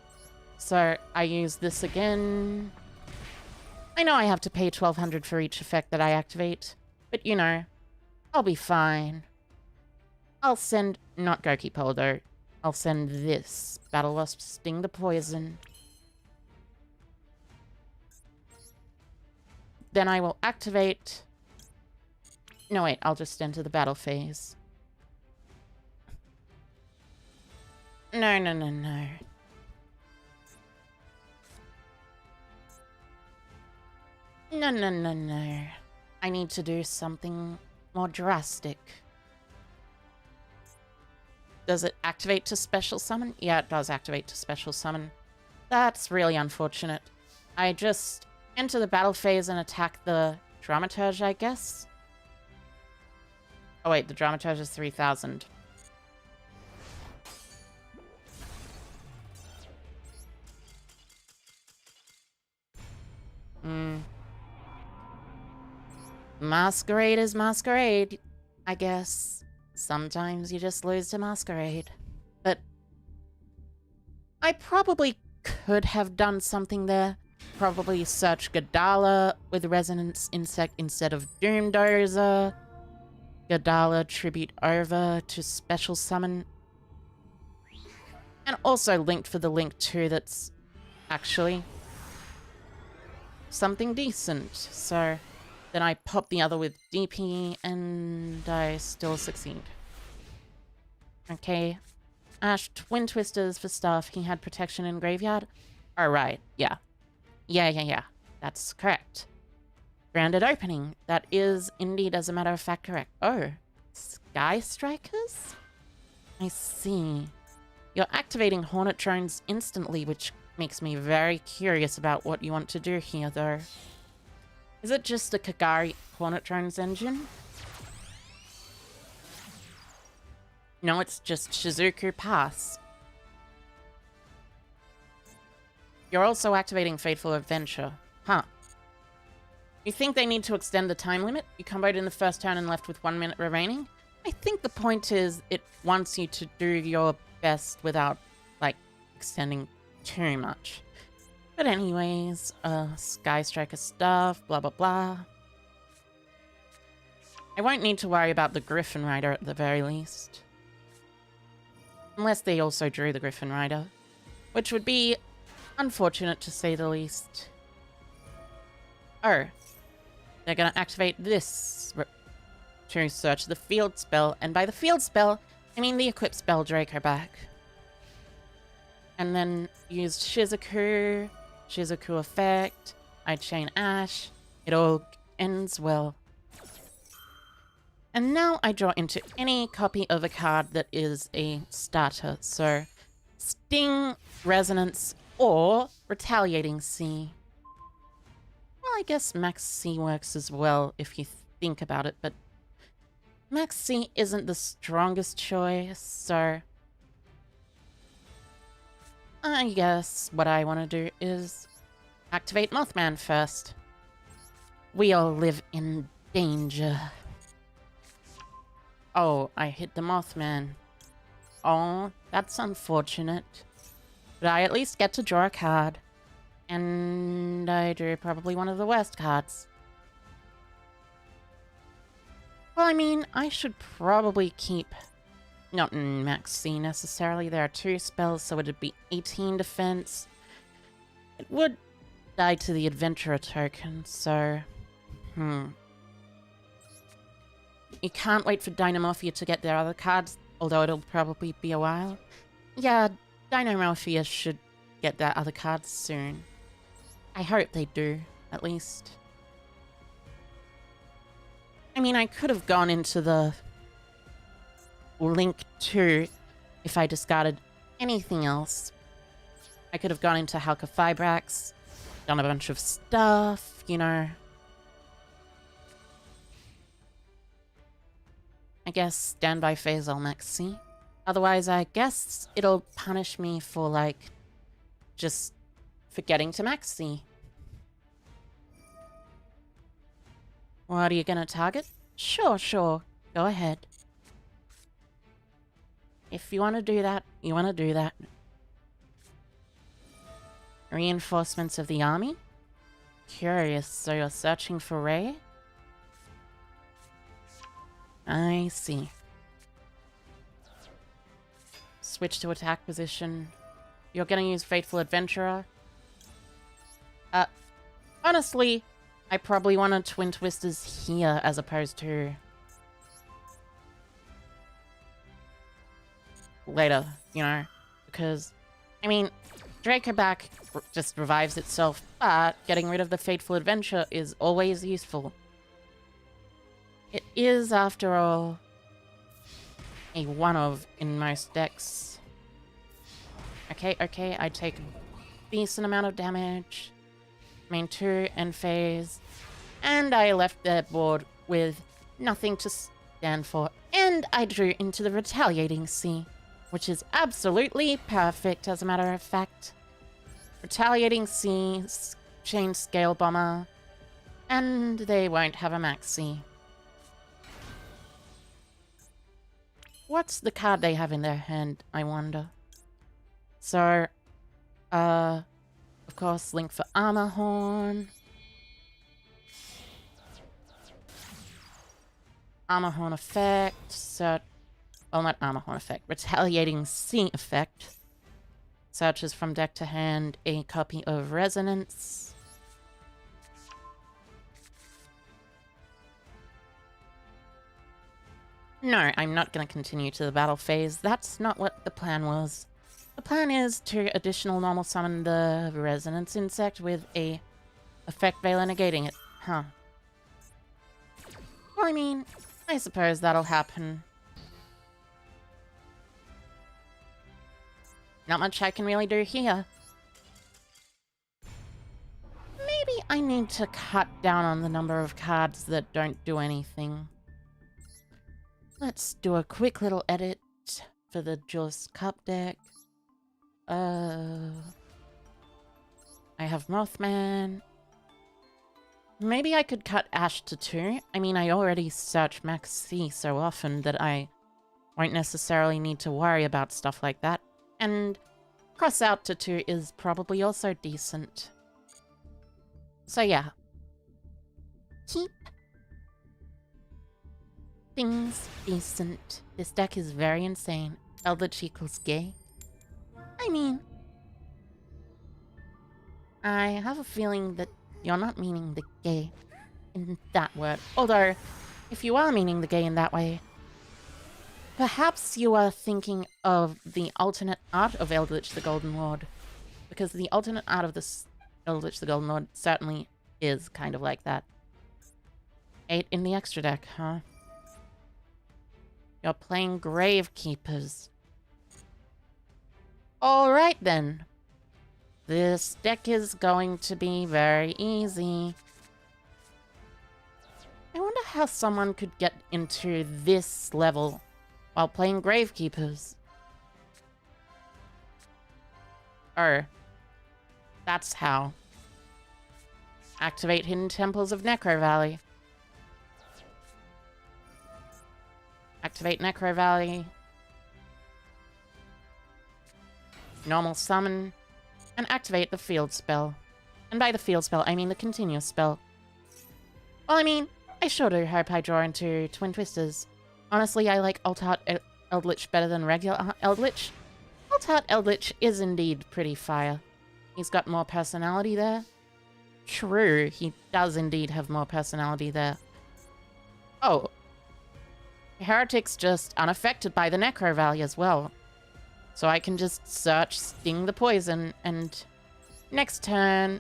So I use this again. I know I have to pay 1200 for each effect that I activate, but you know, I'll be fine. I'll send, not Goki Pole though, I'll send this. Battle Wasp, Sting the Poison. Then I will activate... No wait, I'll just enter the battle phase. No, no, no, no. No, no, no, no. I need to do something more drastic. Does it activate to special summon? Yeah, it does activate to special summon. That's really unfortunate. I just enter the battle phase and attack the Dramaturge, I guess? Oh wait, the Dramaturge is 3000. Masquerade is masquerade, I guess. Sometimes you just lose to Masquerade. But I probably could have done something there. Probably search Gadala with Resonance Insect instead of Doomdozer. Gadala tribute over to special summon. And also linked for the link 2 that's actually something decent. So then I pop the other with DP and I still succeed. Okay. Ash Twin Twisters for stuff. He had protection in graveyard. Alright, yeah. Yeah. That's correct. Grounded opening. That is indeed, as a matter of fact, correct. Oh, Sky Strikers? I see. You're activating Hornet Drones instantly, which makes me very curious about what you want to do here, though. Is it just a Kagari Hornet Drones engine? No, it's just Shizuku Pass. You're also activating Fateful Adventure. Huh. You think they need to extend the time limit? You comboed in the first turn and left with 1 minute remaining? I think the point is it wants you to do your best without, like, extending too much. But anyways, Sky Striker stuff, blah blah blah. I won't need to worry about the Griffin Rider at the very least. Unless they also drew the Griffin Rider. Which would be unfortunate to say the least. Oh. They're gonna activate this to search the field spell. And by the field spell, I mean the equip spell Draco back. And then used Shizuku effect, I chain Ash, it all ends well. And now I draw into any copy of a card that is a starter, so Sting, Resonance, or Retaliating C. Well, I guess Max C works as well if you think about it, but Max C isn't the strongest choice, so I guess what I want to do is activate Mothman first. We all live in danger. Oh, I hit the Mothman. Oh, that's unfortunate. But I at least get to draw a card. And I drew probably one of the worst cards. Well, I mean, I should probably keep... Not in Max C necessarily. There are 2 spells, so it'd be 18 defense. It would die to the Adventurer token, so... You can't wait for Dynamorphia to get their other cards, although it'll probably be a while. Yeah, Dynamorphia should get their other cards soon. I hope they do, at least. I mean, I could have gone into the Link 2 if I discarded anything else. I could have gone into Halka Fibrax, done a bunch of stuff, you know. I guess standby phase I'll maxi. Otherwise, I guess it'll punish me for, like, just forgetting to maxi. What are you gonna target? Sure. Go ahead. If you want to do that, you want to do that. Reinforcements of the army? Curious, so you're searching for Ray? I see. Switch to attack position. You're gonna use Fateful Adventurer? Honestly, I probably want to Twin Twisters here as opposed to later, you know, because, I mean, Dracoback just revives itself, but getting rid of the Fateful Adventure is always useful. It is, after all, a one-of in most decks. Okay, I take a decent amount of damage. Main 2, end phase. And I left their board with nothing to stand for. And I drew into the Retaliating Sea, which is absolutely perfect, as a matter of fact. Retaliating Sea, Chain Scale Bomber, and they won't have a maxi. What's the card they have in their hand, I wonder? So, of course, Link for Armor Horn. Armor Horn effect, well, not Armor Horn effect, Retaliating Sea effect. Searches from deck to hand a copy of Resonance. No, I'm not going to continue to the battle phase. That's not what the plan was. The plan is to additional normal summon the Resonance Insect with a effect Veiler negating it. Huh. Well, I mean, I suppose that'll happen. Not much I can really do here. Maybe I need to cut down on the number of cards that don't do anything. Let's do a quick little edit for the Duelist Cup deck. I have Mothman. Maybe I could cut Ash to 2. I mean, I already search Max C so often that I won't necessarily need to worry about stuff like that. And cross out to 2 is probably also decent. So yeah. Keep things decent. This deck is very insane. Eldritch equals gay. I mean, I have a feeling that you're not meaning the gay in that word. Although, if you are meaning the gay in that way, perhaps you are thinking of the alternate art of Eldritch the Golden Lord. Because the alternate art of this Eldritch the Golden Lord certainly is kind of like that. 8 in the extra deck, huh? You're playing Gravekeepers. Alright then. This deck is going to be very easy. I wonder how someone could get into this level while playing Gravekeepers. Oh. That's how. Activate Hidden Temples of Necro Valley. Activate Necro Valley. Normal summon. And activate the field spell. And by the field spell, I mean the continuous spell. Well, I mean, I sure do hope I draw into Twin Twisters. Honestly, I like Alt-Art Eldritch better than regular Eldritch. Alt-Art Eldritch is indeed pretty fire. He's got more personality there. True, he does indeed have more personality there. Oh. Heretic's just unaffected by the Necro Valley as well. So I can just search Sting the Poison, and next turn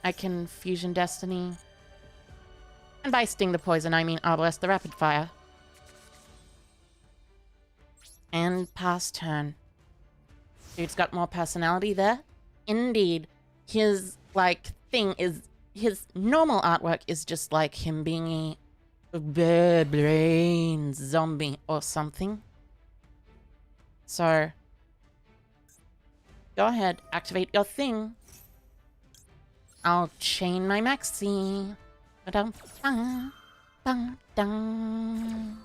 I can Fusion Destiny. And by Sting the Poison, I mean Arbalest the Rapid Fire. And pass turn. Dude's got more personality there. Indeed. His, like, thing is... His normal artwork is just like him being a brain zombie or something. So... Go ahead, activate your thing. I'll chain my maxi. Ba-dum, ba-dum.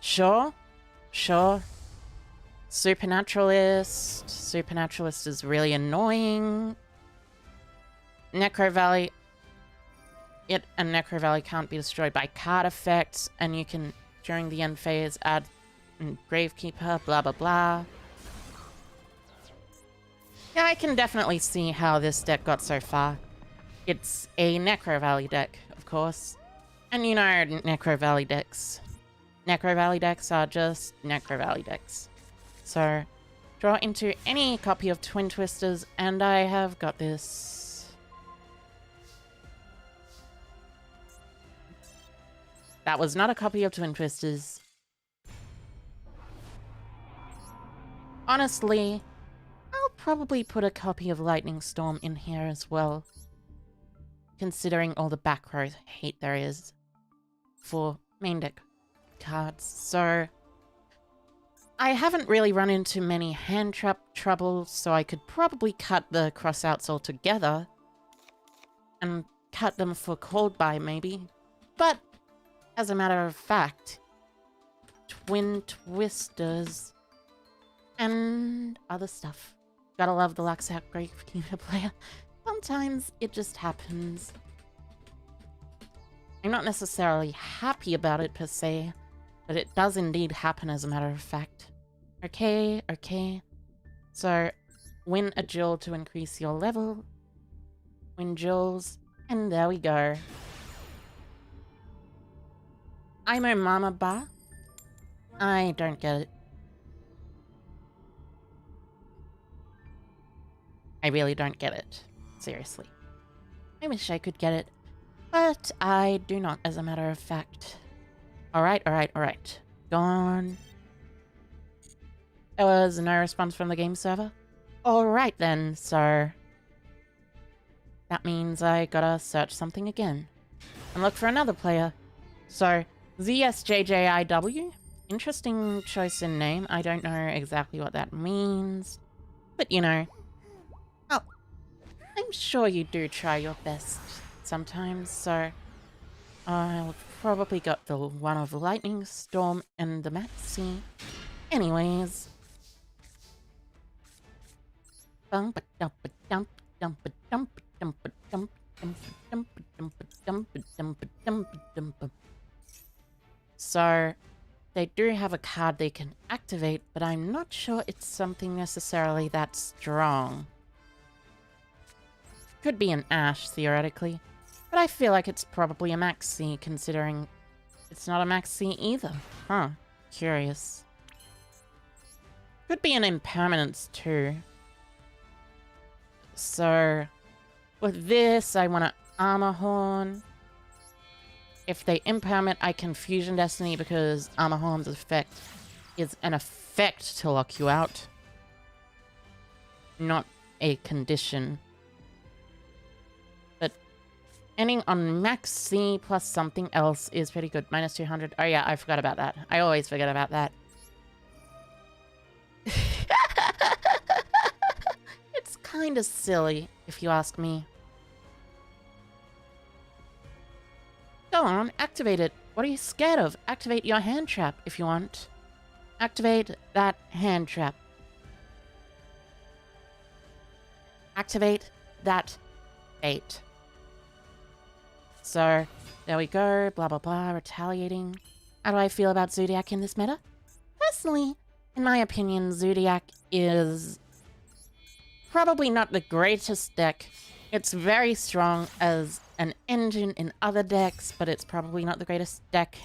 Sure. Supernaturalist. Supernaturalist is really annoying. Necro Valley. It and Necro Valley can't be destroyed by card effects, and you can, during the end phase, add Gravekeeper, blah blah blah. Yeah, I can definitely see how this deck got so far. It's a Necro Valley deck, of course. And you know Necro Valley decks. Necro Valley decks are just Necro Valley decks. So, draw into any copy of Twin Twisters, and I have got this. That was not a copy of Twin Twisters. Honestly, I'll probably put a copy of Lightning Storm in here as well. Considering all the back row hate there is for main deck cards. So, I haven't really run into many hand trap troubles, so I could probably cut the crossouts altogether. And cut them for Cold Buy, maybe. But, as a matter of fact, Twin Twisters and other stuff. Gotta love the Luxout Gravekeeper player. Sometimes it just happens. I'm not necessarily happy about it per se, but it does indeed happen as a matter of fact. Okay. So, win a duel to increase your level. Win duels, and there we go. I'm a Mama Ba. I don't get it. I really don't get it. Seriously. I wish I could get it. But I do not, as a matter of fact. Alright. Gone. There was no response from the game server? Alright then, so... that means I gotta search something again. And look for another player. So, ZSJJIW? Interesting choice in name. I don't know exactly what that means. But you know. Oh, I'm sure you do try your best sometimes, so... I'll probably got the one of Lightning Storm and the Maxi. Anyways. So, they do have a card they can activate, but I'm not sure it's something necessarily that strong. Could be an Ash, theoretically. But I feel like it's probably a Maxi, considering it's not a Maxi either. Huh. Curious. Could be an Impermanence, too. So, with this, I want to Armor Horn. If they impermanent, I can Fusion Destiny because Armor Horn's effect is an effect to lock you out. Not a condition. But ending on Maxi plus something else is pretty good. Minus 200. Oh yeah, I forgot about that. I always forget about that. It's kind of silly, if you ask me. Go on, activate it. What are you scared of? Activate your hand trap if you want. Activate that hand trap. Activate that bait. So, there we go. Blah, blah, blah. Retaliating. How do I feel about Zodiac in this meta? Personally, in my opinion, Zodiac is probably not the greatest deck. It's very strong as an engine in other decks, but it's probably not the greatest deck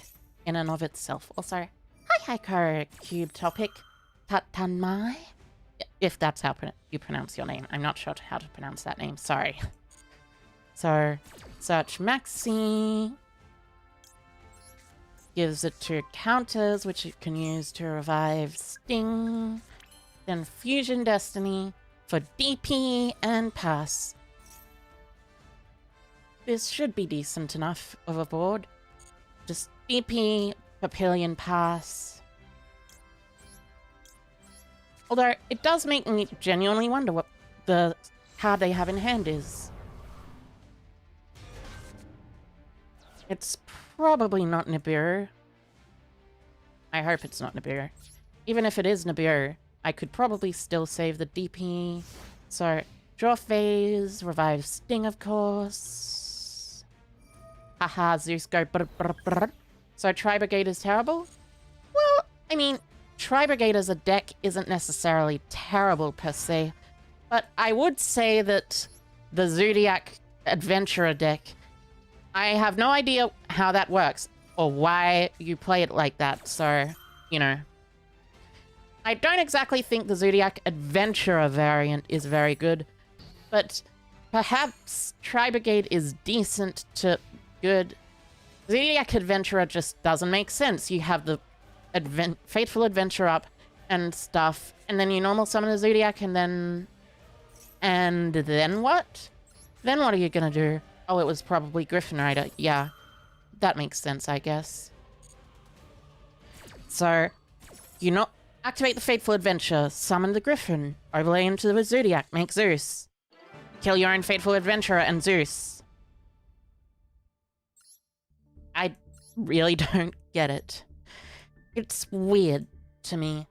in and of itself. Also, hi Hiker Cube Topic Tatanmai, if that's how you pronounce your name. I'm not sure how to pronounce that name, sorry. So, search Maxi. Gives it 2 counters, which it can use to revive Sting. Then Fusion Destiny for DP and pass. This should be decent enough of a board. Just DP, Papillion, pass. Although, it does make me genuinely wonder what the card they have in hand is. It's probably not Nibiru. I hope it's not Nibiru. Even if it is Nibiru, I could probably still save the DP. So, draw phase, revive Sting, of course. Haha, Zeus go brr brr brr. So, Tri-Brigade is terrible? Well, I mean, Tri-Brigade as a deck isn't necessarily terrible per se, but I would say that the Zodiac Adventurer deck, I have no idea how that works or why you play it like that, so, you know. I don't exactly think the Zodiac Adventurer variant is very good, but perhaps Tri-Brigade is decent to good. Zodiac Adventurer just doesn't make sense. You have the Fateful Adventure up and stuff, and then you normal summon a Zodiac, and then what? Then what are you gonna do? Oh, it was probably Griffin Rider. Yeah, that makes sense, I guess. So, you not activate the Fateful Adventure, summon the Griffin, overlay into the Zodiac, make Zeus. Kill your own Fateful Adventurer and Zeus. I really don't get it. It's weird to me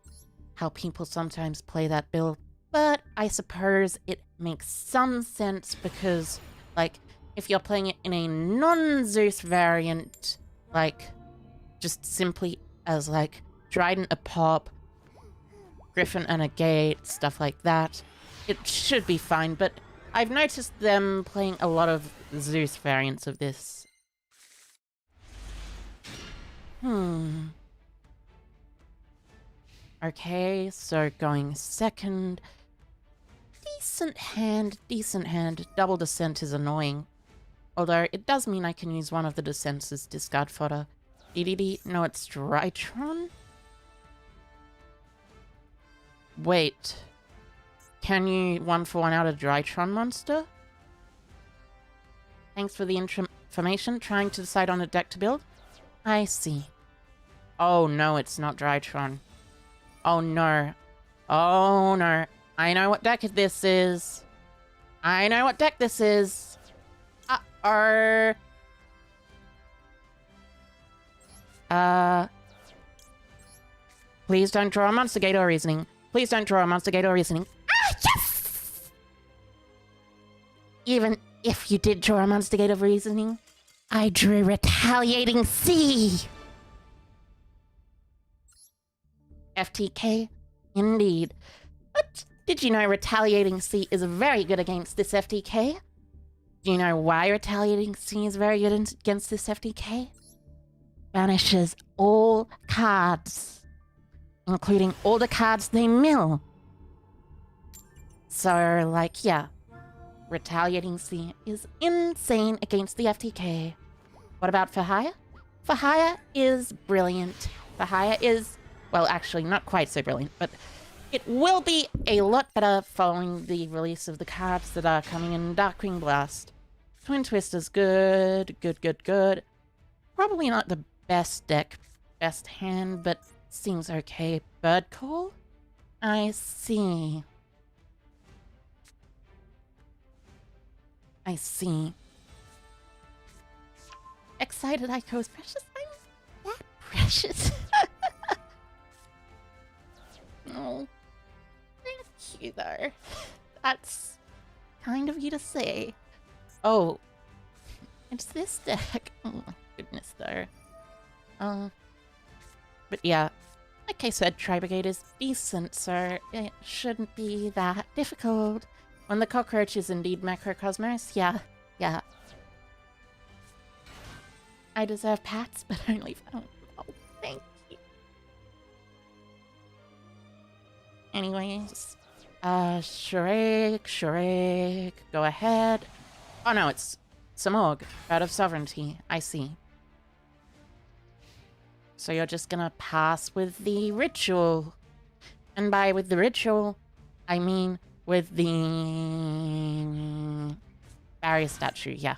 how people sometimes play that build, but I suppose it makes some sense because, like, if you're playing it in a non-Zeus variant, like, just simply as, like, Trident a pop, Griffin and a gate, stuff like that, it should be fine, but I've noticed them playing a lot of Zeus variants of this. Okay, so going second. Decent hand, decent hand. Double Descent is annoying. Although, it does mean I can use one of the Descents as discard fodder. DDD, no, it's Drytron? Wait. Can you 1-for-1 out a Drytron monster? Thanks for the information. Trying to decide on a deck to build? I see. Oh no, it's not Drytron. Oh no. Oh no. I know what deck this is. I know what deck this is. Please don't draw a Monster Gate or Reasoning. Please don't draw a Monster Gate or Reasoning. Ah, yes! Even if you did draw a Monster Gate of Reasoning, I drew Retaliating Sea! FTK? Indeed. But did you know Retaliating Sea is very good against this FTK? Do you know why Retaliating Sea is very good against this FTK? Banishes all cards, including all the cards they mill. So, like, yeah. Retaliating Sea is insane against the FTK. What about For Hire? For Hire is brilliant. For Hire is, well, actually, not quite so brilliant, but it will be a lot better following the release of the cards that are coming in Darkwing Blast. Twin Twist is good, good. Probably not the best deck, best hand, but seems okay. Bird Call? I see. I see. Excited Ico is precious? I'm that precious. Oh, thank you though. That's kind of you to say. Oh, it's this deck. Oh my goodness though. But yeah, Like I said, Tri-Brigade is decent, so it shouldn't be that difficult. When the cockroach is indeed Macrocosmos, yeah, yeah. I deserve pats, but only for... Oh, thank you. Anyways, Shrek, go ahead. Oh no, it's Samorg, out of Sovereignty, I see. So you're just gonna pass with the ritual. And by with the ritual, I mean with the barrier statue, yeah.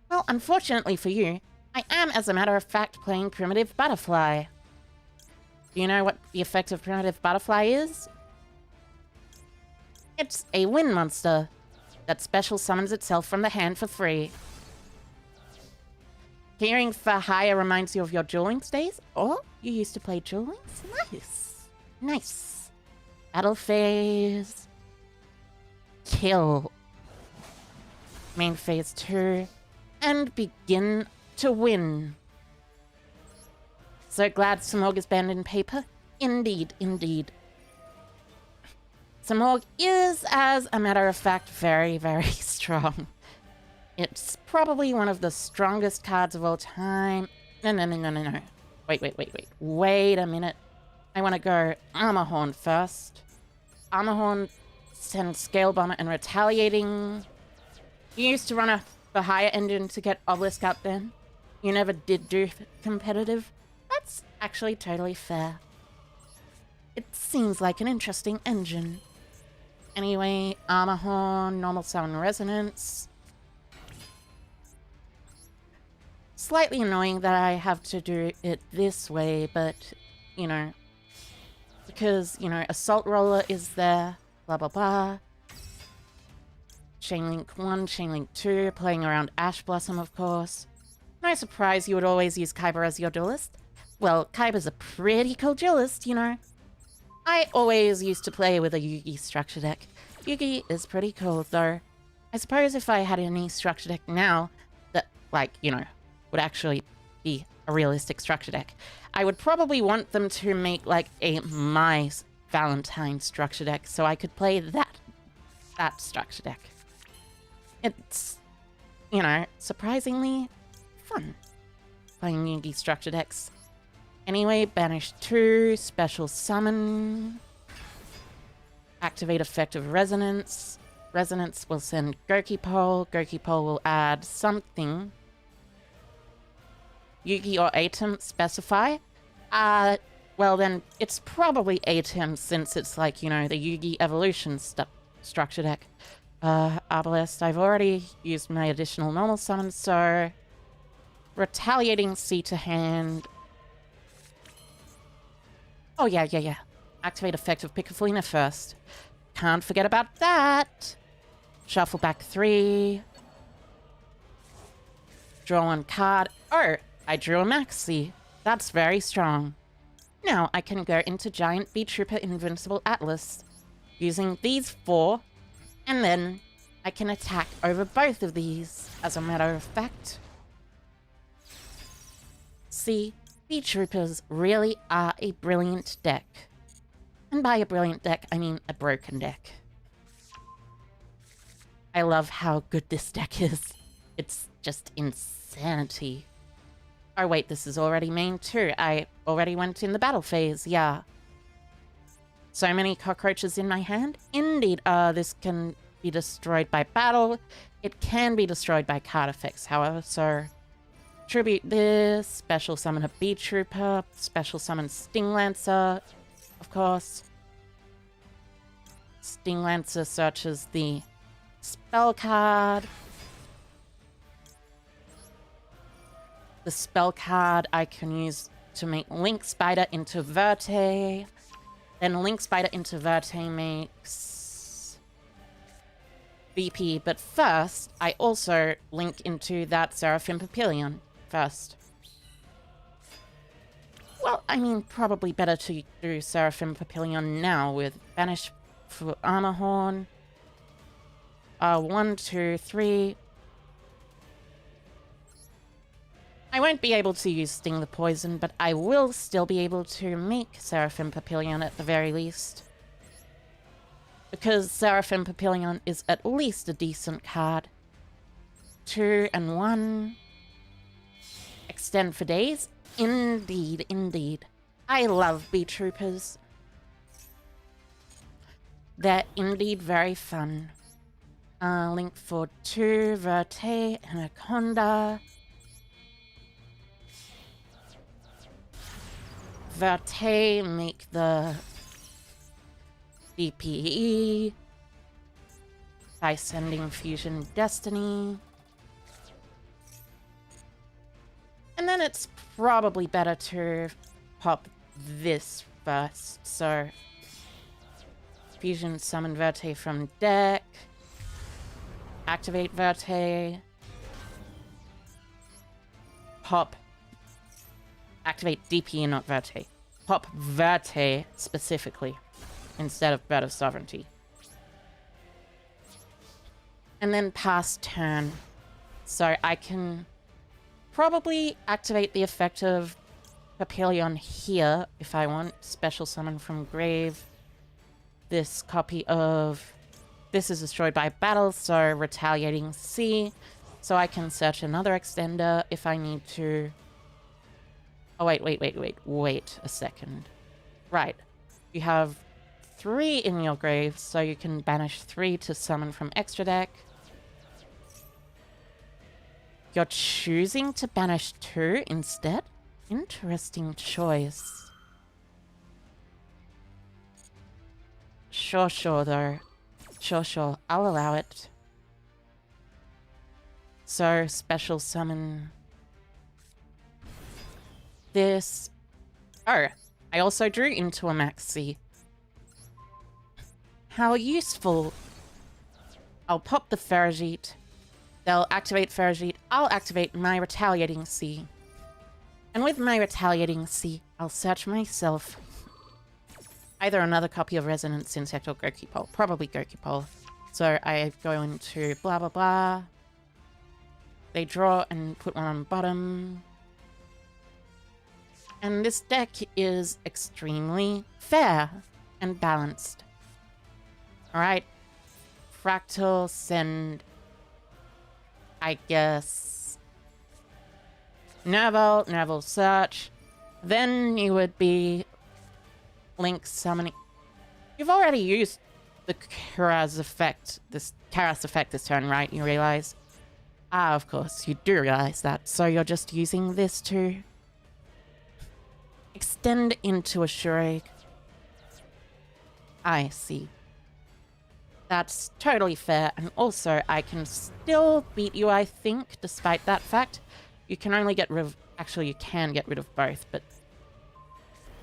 Well, unfortunately for you, I am, as a matter of fact, playing Primitive Butterfly. Do you know what the effect of Primitive Butterfly is? It's a wind monster that special summons itself from the hand for free. Hearing for hire reminds you of your dueling days? Oh, you used to play dueling? Nice. Nice. Battle phase. Kill. Main phase 2. And begin to win. So glad Samorg is banned in paper? Indeed, indeed. Samorg is, as a matter of fact, very, very strong. It's probably one of the strongest cards of all time. No. Wait a minute. I want to go Armorhorn first. Armorhorn sends Scale Bomber and Retaliating. You used to run a higher engine to get Obelisk out then. You never did do competitive. That's actually totally fair. It seems like an interesting engine. Anyway, Armorhorn, Normal Summon Resonance. Slightly annoying that I have to do it this way, but, you know, because, you know, Assault Roller is there, blah blah blah. Chainlink 1, Chainlink 2, playing around Ash Blossom, of course. No surprise you would always use Kyber as your duelist. Well, Kyber's a pretty cool duelist, you know. I always used to play with a Yugi structure deck. Yugi is pretty cool, though. I suppose if I had any structure deck now that, like, you know, would actually be a realistic structure deck, I would probably want them to make, like, a My Valentine structure deck so I could play that structure deck. It's, you know, surprisingly fun playing Yugi structure decks. Anyway, Banish 2, Special Summon. Activate Effect of Resonance. Resonance will send Gokipole. Gokipole will add something. Yugi or Atem, specify. Well then, it's probably Atem since it's like, you know, the Yugi Evolution structure deck. Arbalest, I've already used my additional normal summon, so... Retaliating C to hand. Oh, yeah. Activate Effect of Piccofolina first. Can't forget about that. Shuffle back 3. Draw 1 card. Oh, I drew a Maxi. That's very strong. Now I can go into Giant Beetrooper Invincible Atlas, using these 4, and then I can attack over both of these, as a matter of fact. See, Beetroopers really are a brilliant deck. And by a brilliant deck, I mean a broken deck. I love how good this deck is. It's just insanity. Oh wait, this is already main 2. I already went in the battle phase, yeah. So many cockroaches in my hand? Indeed, this can be destroyed by battle. It can be destroyed by card effects, however, so... Tribute this, special summon a Beetrooper, special summon Sting Lancer, of course. Sting Lancer searches the spell card. The spell card I can use to make Link Spider into Verte. Then Link Spider into Verte makes BP, but first I also link into that Seraphim Papillion first. Well, I mean, probably better to do Seraphim Papillion now with Banish for Armorhorn. 1, 2, 3. I won't be able to use Sting the Poison, but I will still be able to make Seraphim Papillon at the very least. Because Seraphim Papillon is at least a decent card. 2 and 1. Extend for days? Indeed, indeed. I love Beetroopers. They're indeed very fun. Link for 2, Verte, Anaconda. Verte, make the DPE by sending Fusion Destiny. And then it's probably better to pop this first. So, Fusion Summon Verte from deck. Activate Verte. Pop. Activate DP and not Verte. Pop Verte specifically instead of Bird of Sovereignty. And then pass turn. So I can probably activate the effect of Papillon here if I want. Special summon from grave. This copy of this is destroyed by battle, so retaliating C. So I can search another extender if I need to. Oh, wait a second. Right. You have 3 in your grave, so you can banish 3 to summon from extra deck. You're choosing to banish 2 instead? Interesting choice. Sure, though. Sure. I'll allow it. So, special summon this. Oh, I also drew into a maxi. How useful. I'll pop the Ferrigite. They'll activate Ferrigite. I'll activate my Retaliating C. And with my Retaliating C, I'll search myself. Either another copy of Resonance Insect or Gokipole. Probably Gokipole. So I go into blah blah blah. They draw and put one on bottom. And this deck is extremely fair and balanced. Alright. Fractal, send, I guess, Nerval, search. Then you would be Link summoning. You've already used the Karas effect this turn, right? You realize? Ah, of course, you do realize that. So you're just using this to extend into a Shurig. I see. That's totally fair, and also I can still beat you, I think, despite that fact. You can only get rid of... Actually, you can get rid of both, but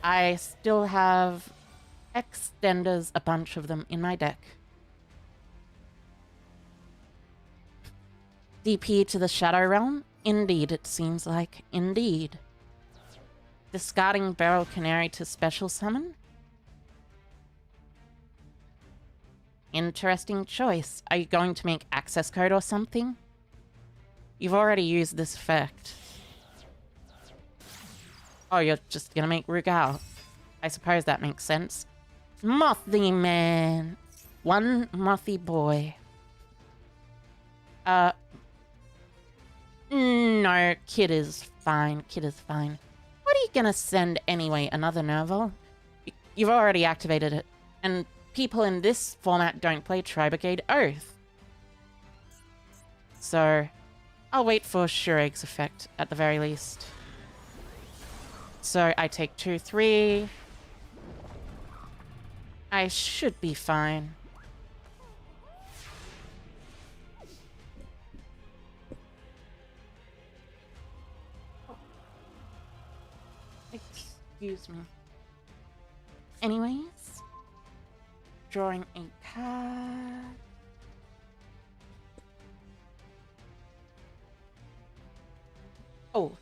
I still have extenders, a bunch of them, in my deck. DP to the Shadow Realm? Indeed, it seems like. Indeed. Discarding Beryl Canary to special summon? Interesting choice. Are you going to make access code or something? You've already used this effect. Oh, you're just gonna make Rugal. I suppose that makes sense. Mothy man. One mothy boy. No, Kid is fine. Kid is fine. What are you gonna send anyway? Another Nerval? You've already activated it. And people in this format don't play Tri-Brigade Oath. So, I'll wait for Shurig's effect at the very least. So, I take 2, 3. I should be fine. Excuse me. Anyways, drawing a card. Oh.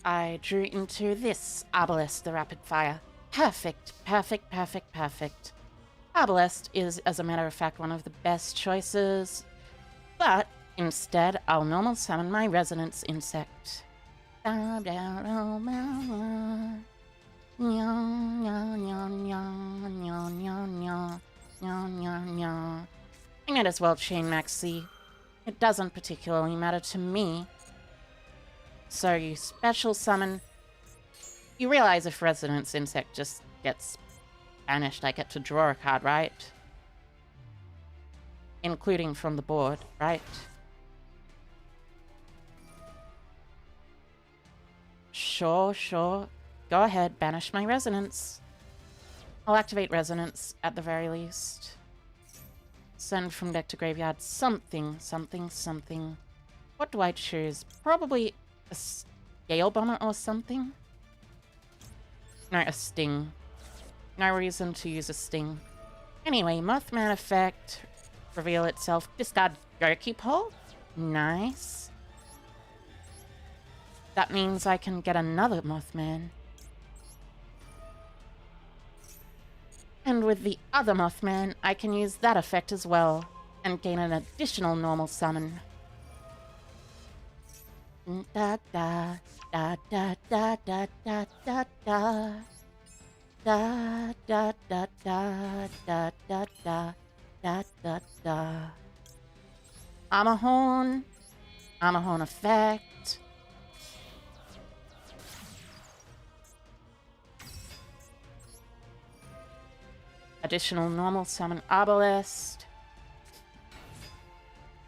I drew into this Arbalest, the Rapid Fire. Perfect. Arbalest is, as a matter of fact, one of the best choices. But Instead, I'll normal summon my resonance insect. I might as well chain Maxi. It doesn't particularly matter to me. So you special summon. You realize if Resonance Insect just gets banished, I get to draw a card, right? Including from the board, right? Sure. Go ahead, banish my Resonance. I'll activate Resonance at the very least. Send from deck to graveyard something. What do I choose? Probably a Scale Bomber or something? No, a Sting. No reason to use a Sting. Anyway, Mothman effect. Reveal itself. Discard Goki Pole. Nice. That means I can get another Mothman. And with the other Mothman, I can use that effect as well, and gain an additional normal summon. Da da da da da da da da da. Da da da da da da da da da da. Armor Horn effect. Additional normal summon Arbalest.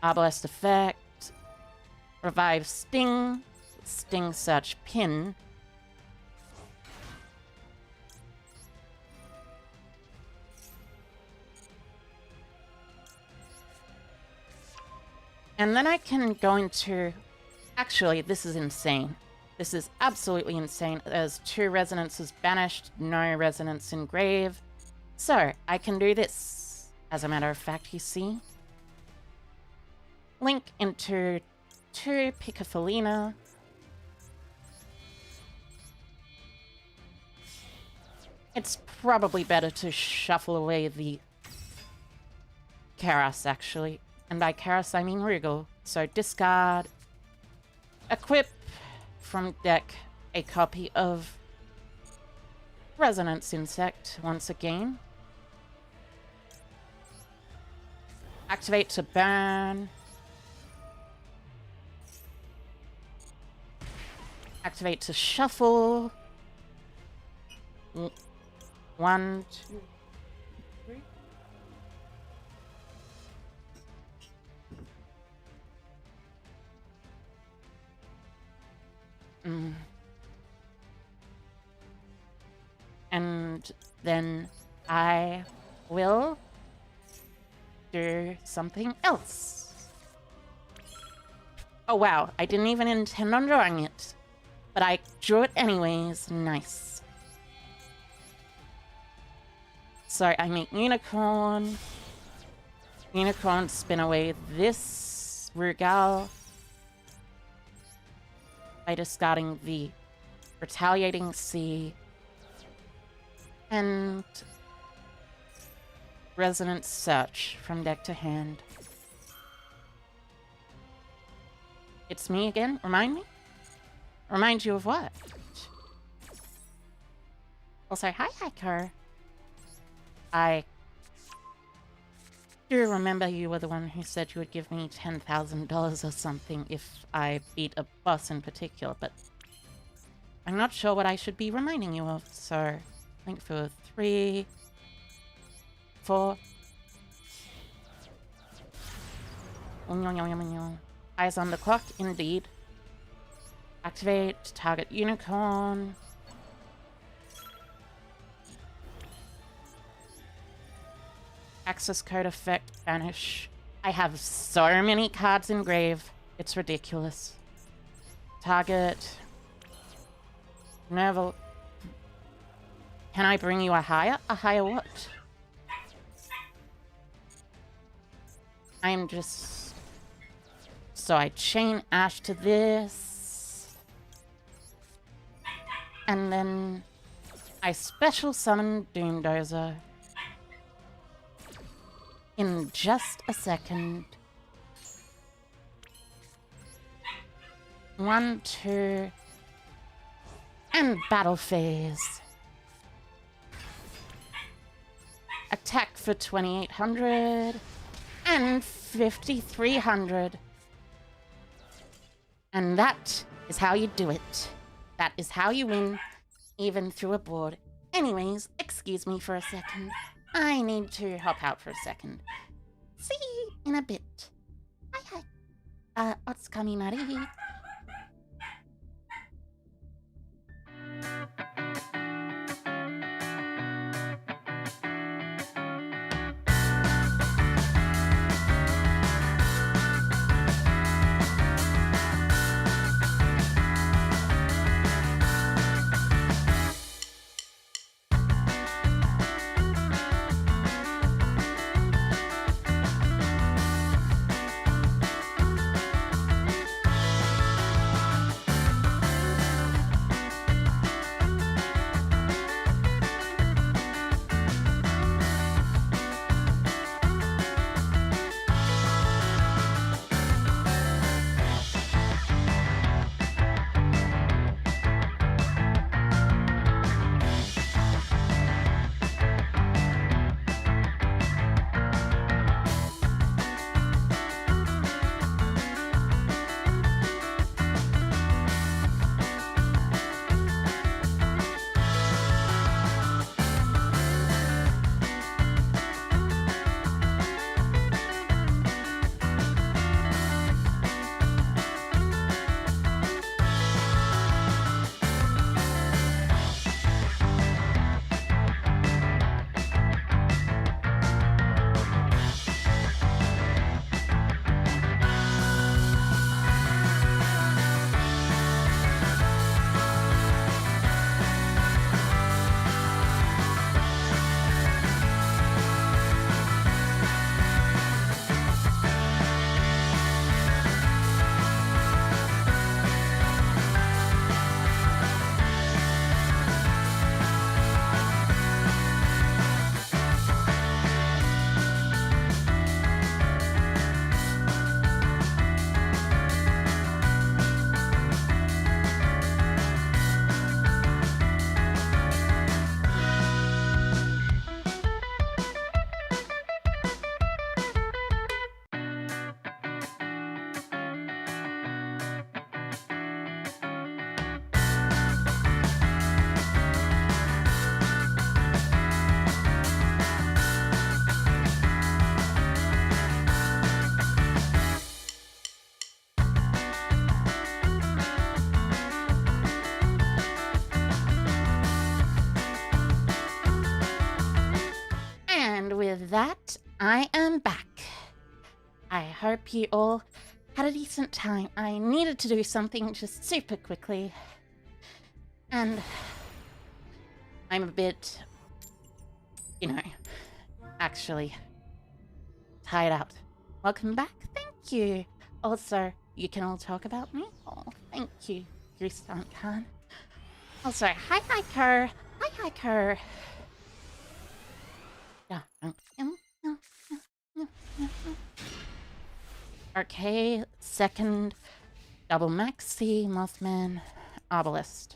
Arbalest effect. Revive Sting. Sting Search Pin. And then I can go into... Actually, this is insane. This is absolutely insane. There's 2 resonances banished, no resonance in grave. So, I can do this, as a matter of fact, you see. Link into 2 Picafolina. It's probably better to shuffle away the Karas, actually. And by Karas, I mean Rugal. So, discard. Equip from deck a copy of Resonance Insect once again. Activate to burn. Activate to shuffle. 1, 2, 3. And then I will do something else. Oh wow, I didn't even intend on drawing it. But I drew it anyways. Nice. So I make Unicorn. Unicorn spin away this Rugal by discarding the Retaliating Sea and Resonance Search from deck to hand. It's me again? Remind me? Remind you of what? Also, hi, Hiker. I do remember you were the one who said you would give me $10,000 or something if I beat a boss in particular, but I'm not sure what I should be reminding you of, so link for 3, 4. Eyes on the clock, indeed. Activate, target Unicorn. Access code effect, banish. I have so many cards in grave. It's ridiculous. Target. Nerval. Can I bring you a higher? A higher what? I'm just... So I chain Ash to this. And then I special summon Doomdozer. In just a second. 1, 2, and battle phase. Attack for 2800 and 5300. And that is how you do it. That is how you win, even through a board. Anyways, excuse me for a second. I need to hop out for a second. See you in a bit. Hi. What's coming out of here? With that, I am back. I hope you all had a decent time. I needed to do something just super quickly. And I'm a bit, actually tired out. Welcome back. Thank you. Also, you can all talk about me. Oh, thank you, Stunt Khan. Also, hi, Hiker. Hi, Hiker. Okay, second, double maxi, Mothman, obelisk.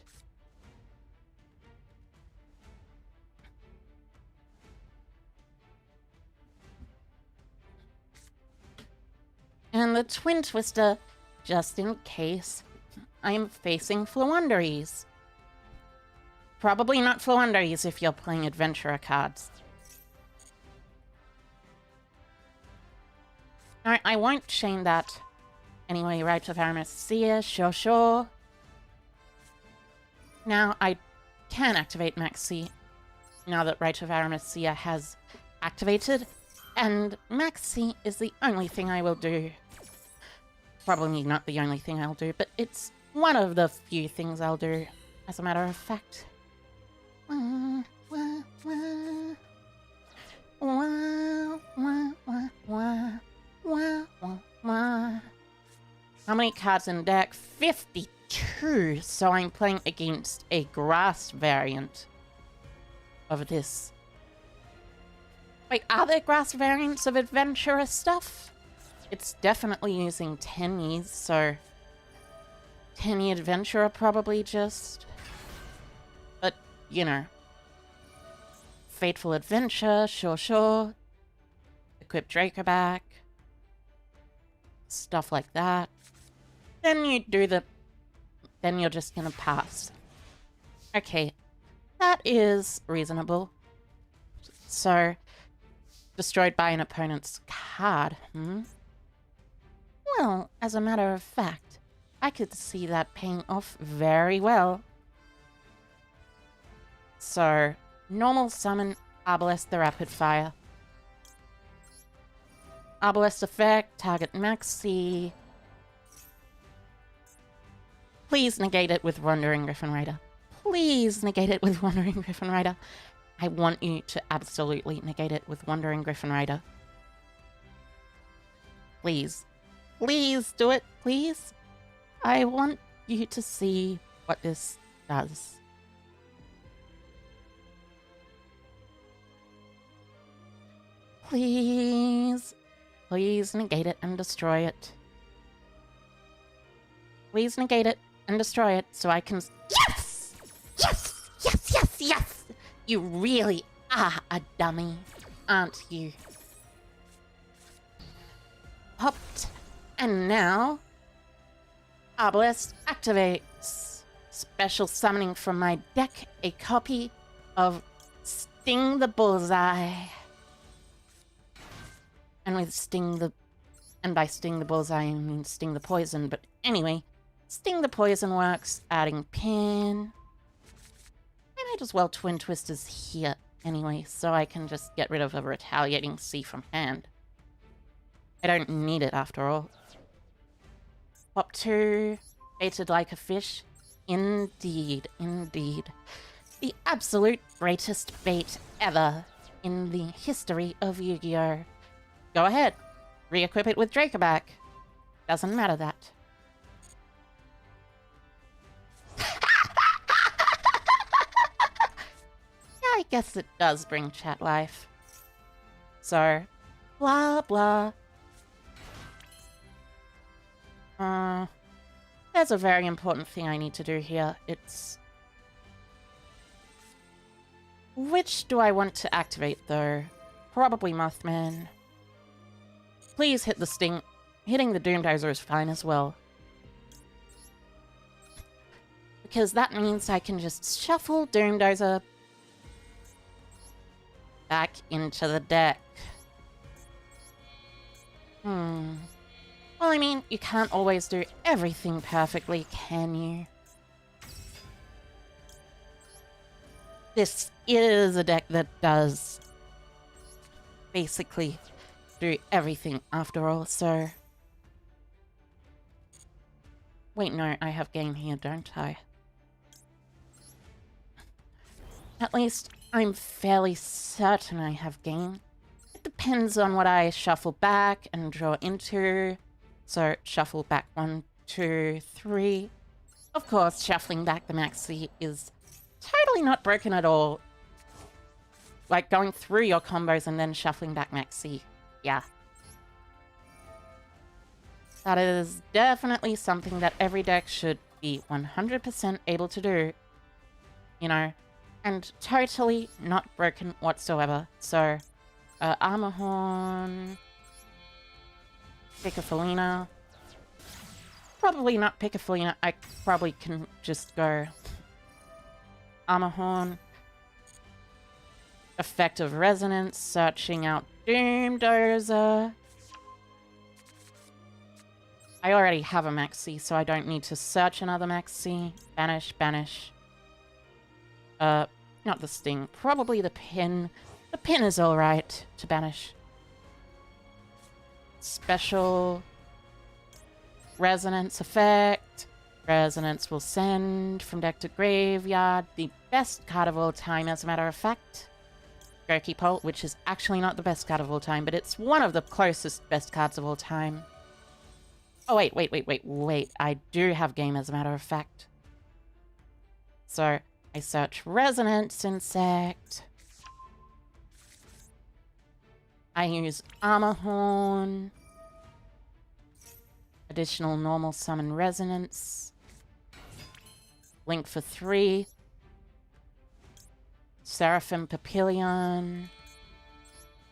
And the twin twister, just in case I'm facing Floowanderees. Probably not Floowanderees if you're playing adventurer cards. Alright, I won't chain that. Anyway, right of Aramecia, sure. Now I can activate Maxi, now that Right of Aramecia has activated, and Maxi is the only thing I will do. Probably not the only thing I'll do, but it's one of the few things I'll do, as a matter of fact. How many cards in deck? 52! So I'm playing against a grass variant of this. Wait, are there grass variants of adventurer stuff? It's definitely using tennies, so Penny Adventurer probably just. But, you know. Fateful Adventure, sure. Equip Dracoback. Stuff like that. Then you do the... Then you're just gonna pass. Okay. That is reasonable. So, destroyed by an opponent's card, Well, as a matter of fact, I could see that paying off very well. So, normal summon Arbalest the Rapid Fire. Arbalest effect, target Maxi. Please negate it with Wandering Griffin Rider. Please negate it with Wandering Griffin Rider. I want you to absolutely negate it with Wandering Griffin Rider. Please. Please do it, please. I want you to see what this does. Please. Please negate it and destroy it. Please negate it and destroy it so I can... Yes! Yes! Yes, yes, yes! You really are a dummy, aren't you? Popped. And now... Arbalest activates. Special summoning from my deck, a copy of Sting the Bullseye. And with Sting the... And by Sting the Bullseye, I mean Sting the Poison. But anyway, Sting the Poison works, adding pin. I might as well Twin Twisters here anyway, so I can just get rid of a Retaliating Sea from hand. I don't need it after all. Pop 2, baited like a fish. Indeed, indeed. The absolute greatest bait ever in the history of Yu-Gi-Oh! Go ahead, re-equip it with Dracoback. Doesn't matter that. Yeah, I guess it does bring chat life. So, blah blah. There's a very important thing I need to do here. It's... Which do I want to activate, though? Probably Mothman. Please hit the Sting. Hitting the Doomdozer is fine as well. Because that means I can just shuffle Doomdozer back into the deck. Well, I mean, you can't always do everything perfectly, can you? This is a deck that does basically do everything after all, so... Wait, no, I have game here, don't I? At least, I'm fairly certain I have game. It depends on what I shuffle back and draw into. So, shuffle back 1, 2, 3. Of course, shuffling back the Maxi is totally not broken at all. Like, going through your combos and then shuffling back Maxi. Yeah. That is definitely something that every deck should be 100% able to do. You know? And totally not broken whatsoever. So, Armor Horn... Picafolina. Probably not Picafolina. I probably can just go Armor Horn. Effective Resonance. Searching out Doomdozer. I already have a Maxi, so I don't need to search another Maxi. Banish, banish. Not the Sting. Probably the Pin. The Pin is alright to banish. Special Resonance effect. Resonance will send from deck to graveyard. The best card of all time, as a matter of fact. Gurky Pole, which is actually not the best card of all time, but it's one of the closest best cards of all time. Oh, wait. I do have game, as a matter of fact. So, I search Resonance Insect. I use Armor Horn. Additional normal summon Resonance. Link for 3. Seraphim Papillion.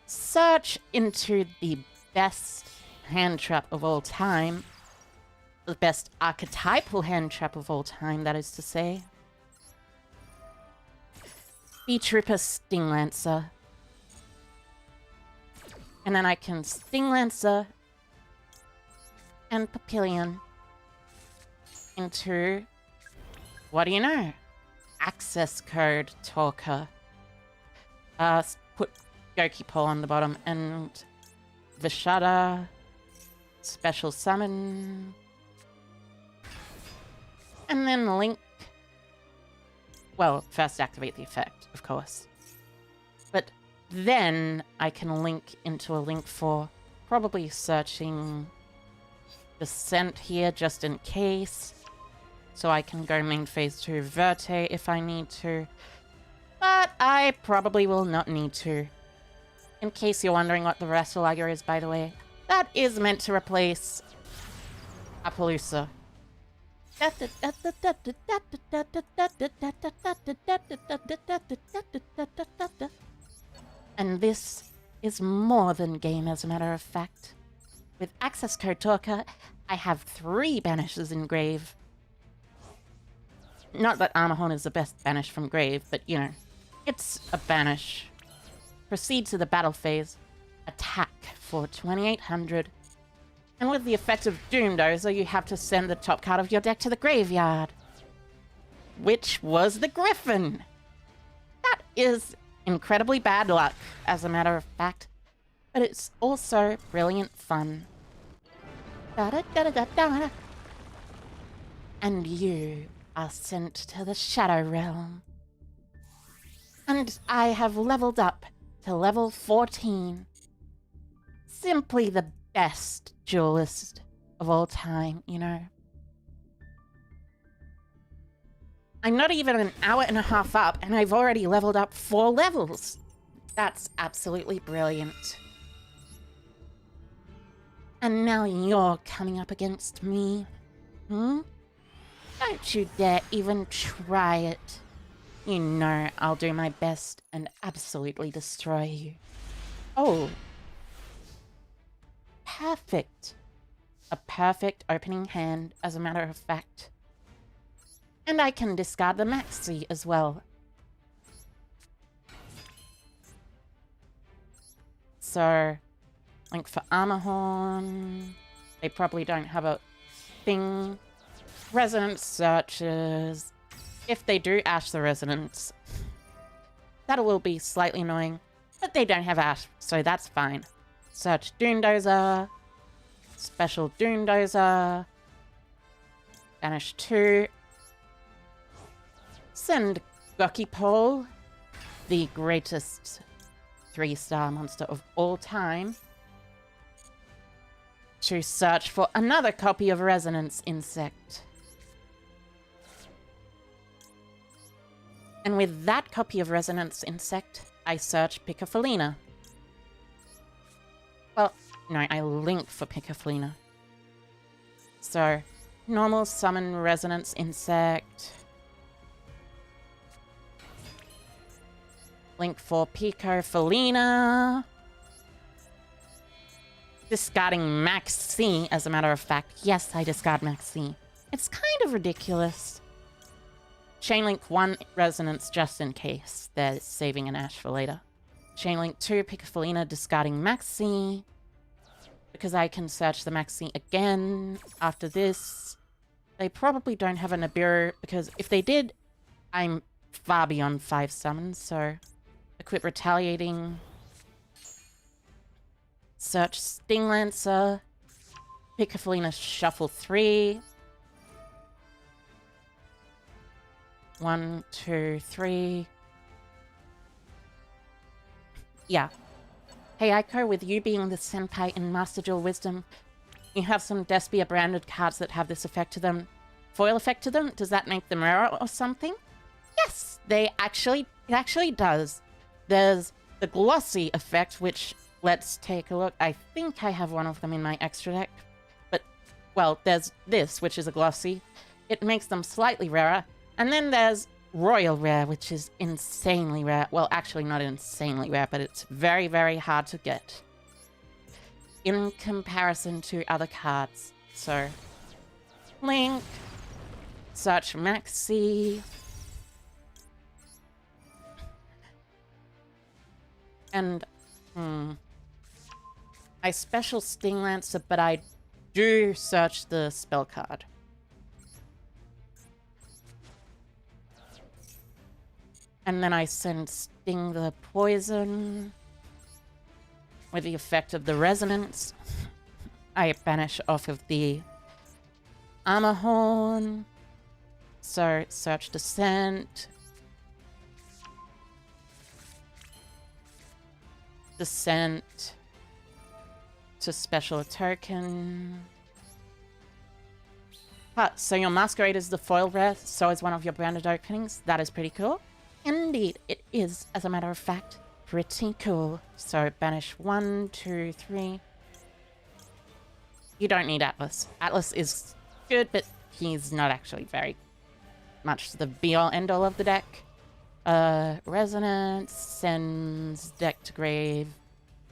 Search into the best hand trap of all time. The best archetypal hand trap of all time, that is to say. Beetrooper Sting Lancer. And then I can Sting Lancer and Papillion into, what do you know? Access code talker. Put Gokipole on the bottom and Vishada. Special summon. And then Link. Well, first activate the effect, of course. But then I can link into a link for probably searching Descent here just in case. So I can go main phase 2 Verte if I need to. But I probably will not need to. In case you're wondering what the Wrestle is, by the way, that is meant to replace Appaloosa. And this is more than game, as a matter of fact. With Access Code Talker, I have 3 banishes in Grave. Not that Armorhorn is the best banish from Grave, but, you know, it's a banish. Proceed to the battle phase. Attack for 2800. And with the effect of Doomdozer, you have to send the top card of your deck to the graveyard. Which was the Griffin. That is incredibly bad luck, as a matter of fact. But it's also brilliant fun. Da-da-da-da-da-da. And you are sent to the Shadow Realm. And I have leveled up to level 14. Simply the best duelist of all time, you know. I'm not even an hour and a half up, and I've already leveled up 4 levels. That's absolutely brilliant. And now you're coming up against me. Hmm? Don't you dare even try it. You know I'll do my best and absolutely destroy you. Oh. Perfect. A perfect opening hand, as a matter of fact. And I can discard the Maxi as well. So, Link for Armorhorn. They probably don't have a thing. Resonance Searches. If they do Ash the Resonance, that will be slightly annoying. But they don't have Ash, so that's fine. Search Doomdozer. Special Doomdozer. Banish 2. Send Gokipole, the greatest 3-star monster of all time, to search for another copy of Resonance Insect. And with that copy of Resonance Insect, I search Piccofelina. Well, no, I link for Piccofelina. So, normal summon Resonance Insect. Link for Piccofelina. Discarding Max C, as a matter of fact. Yes, I discard Max C. It's kind of ridiculous. Chainlink 1 Resonance just in case. They're saving an Ash for later. Chainlink 2 Piccofelina, discarding Max C. Because I can search the Max C again after this. They probably don't have a Nibiru, because if they did, I'm far beyond 5 summons, so... Equip Retaliating. Search Sting Lancer. Piccofelina Shuffle 3. 1, 2, 3. Yeah. Hey Aiko, with you being the senpai in Master Duel Wisdom, you have some Despia branded cards that have this effect to them. Foil effect to them? Does that make them rare or something? Yes! It actually does. There's the Glossy effect, which, let's take a look. I think I have one of them in my extra deck. But, well, there's this, which is a Glossy. It makes them slightly rarer. And then there's Royal Rare, which is insanely rare. Well, actually not insanely rare, but it's very, very hard to get in comparison to other cards. So, Link, search Maxi, and I special Sting Lancer, but I do search the spell card. And then I send Sting the Poison with the effect of the Resonance. I banish off of the Armor Horn. So, search Descent. Descent to special a token. So your Masquerade is the foil rare, so is one of your branded openings. That is pretty cool. Indeed, it is, as a matter of fact, pretty cool. So banish 1, 2, 3. You don't need Atlas. Atlas is good, but he's not actually very much the be-all end-all of the deck. Resonance sends deck to grave.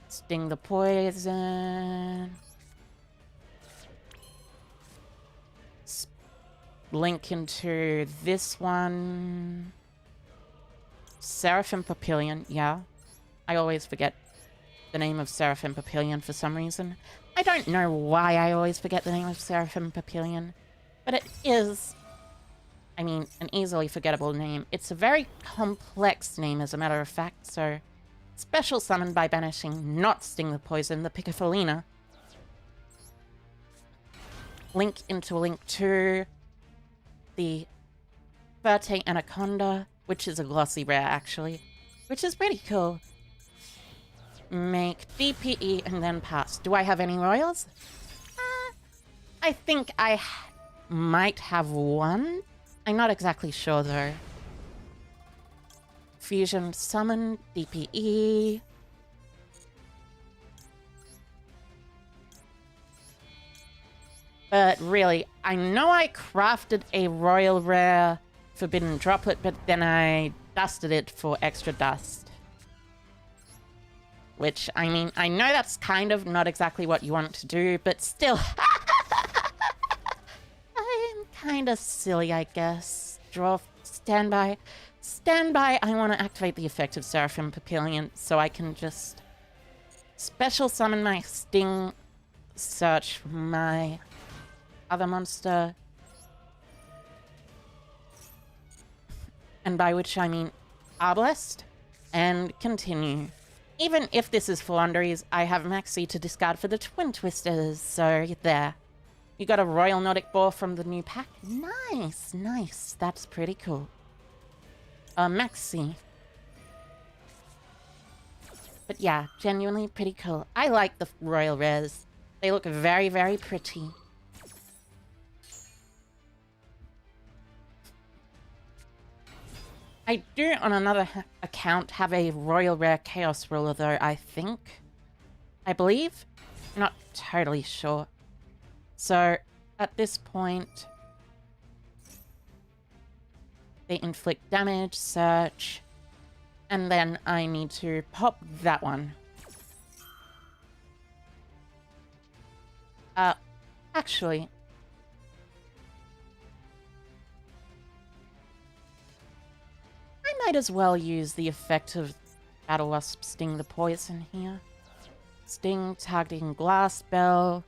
Sting the Poison. Link into this one. Seraphim Papillion, yeah. I always forget the name of Seraphim Papillion for some reason. I don't know why I always forget the name of Seraphim Papillion, but it is, I mean, an easily forgettable name. It's a very complex name, as a matter of fact, so special summon by banishing not Sting the Poison, the Piccofolina. Link into Link 2, the Verte Anaconda, which is a glossy rare, actually, which is pretty cool. Make DPE and then pass. Do I have any royals? I think I might have one. I'm not exactly sure, though. Fusion summon, DPE. But really, I know I crafted a royal rare Forbidden Droplet, but then I dusted it for extra dust. Which, I mean, I know that's kind of not exactly what you want to do, but still. I'm kind of silly, I guess. Draw, standby. Standby, I want to activate the effect of Seraphim Papillion so I can just special summon my Sting, search my other monster. And by which I mean Arbalest, and continue. Even if this is Flandries, I have Maxi to discard for the Twin Twisters, so there. You got a Royal Nordic Boar from the new pack? Nice, nice. That's pretty cool. Maxi. But yeah, genuinely pretty cool. I like the Royal Rares. They look very, very pretty. I do, on another account, have a Royal Rare Chaos Ruler, though, I think. I believe? I'm not totally sure. So, at this point, they inflict damage, search, and then I need to pop that one. Actually, I might as well use the effect of Battle Wasp Sting the Poison here. Sting targeting Glass Bell.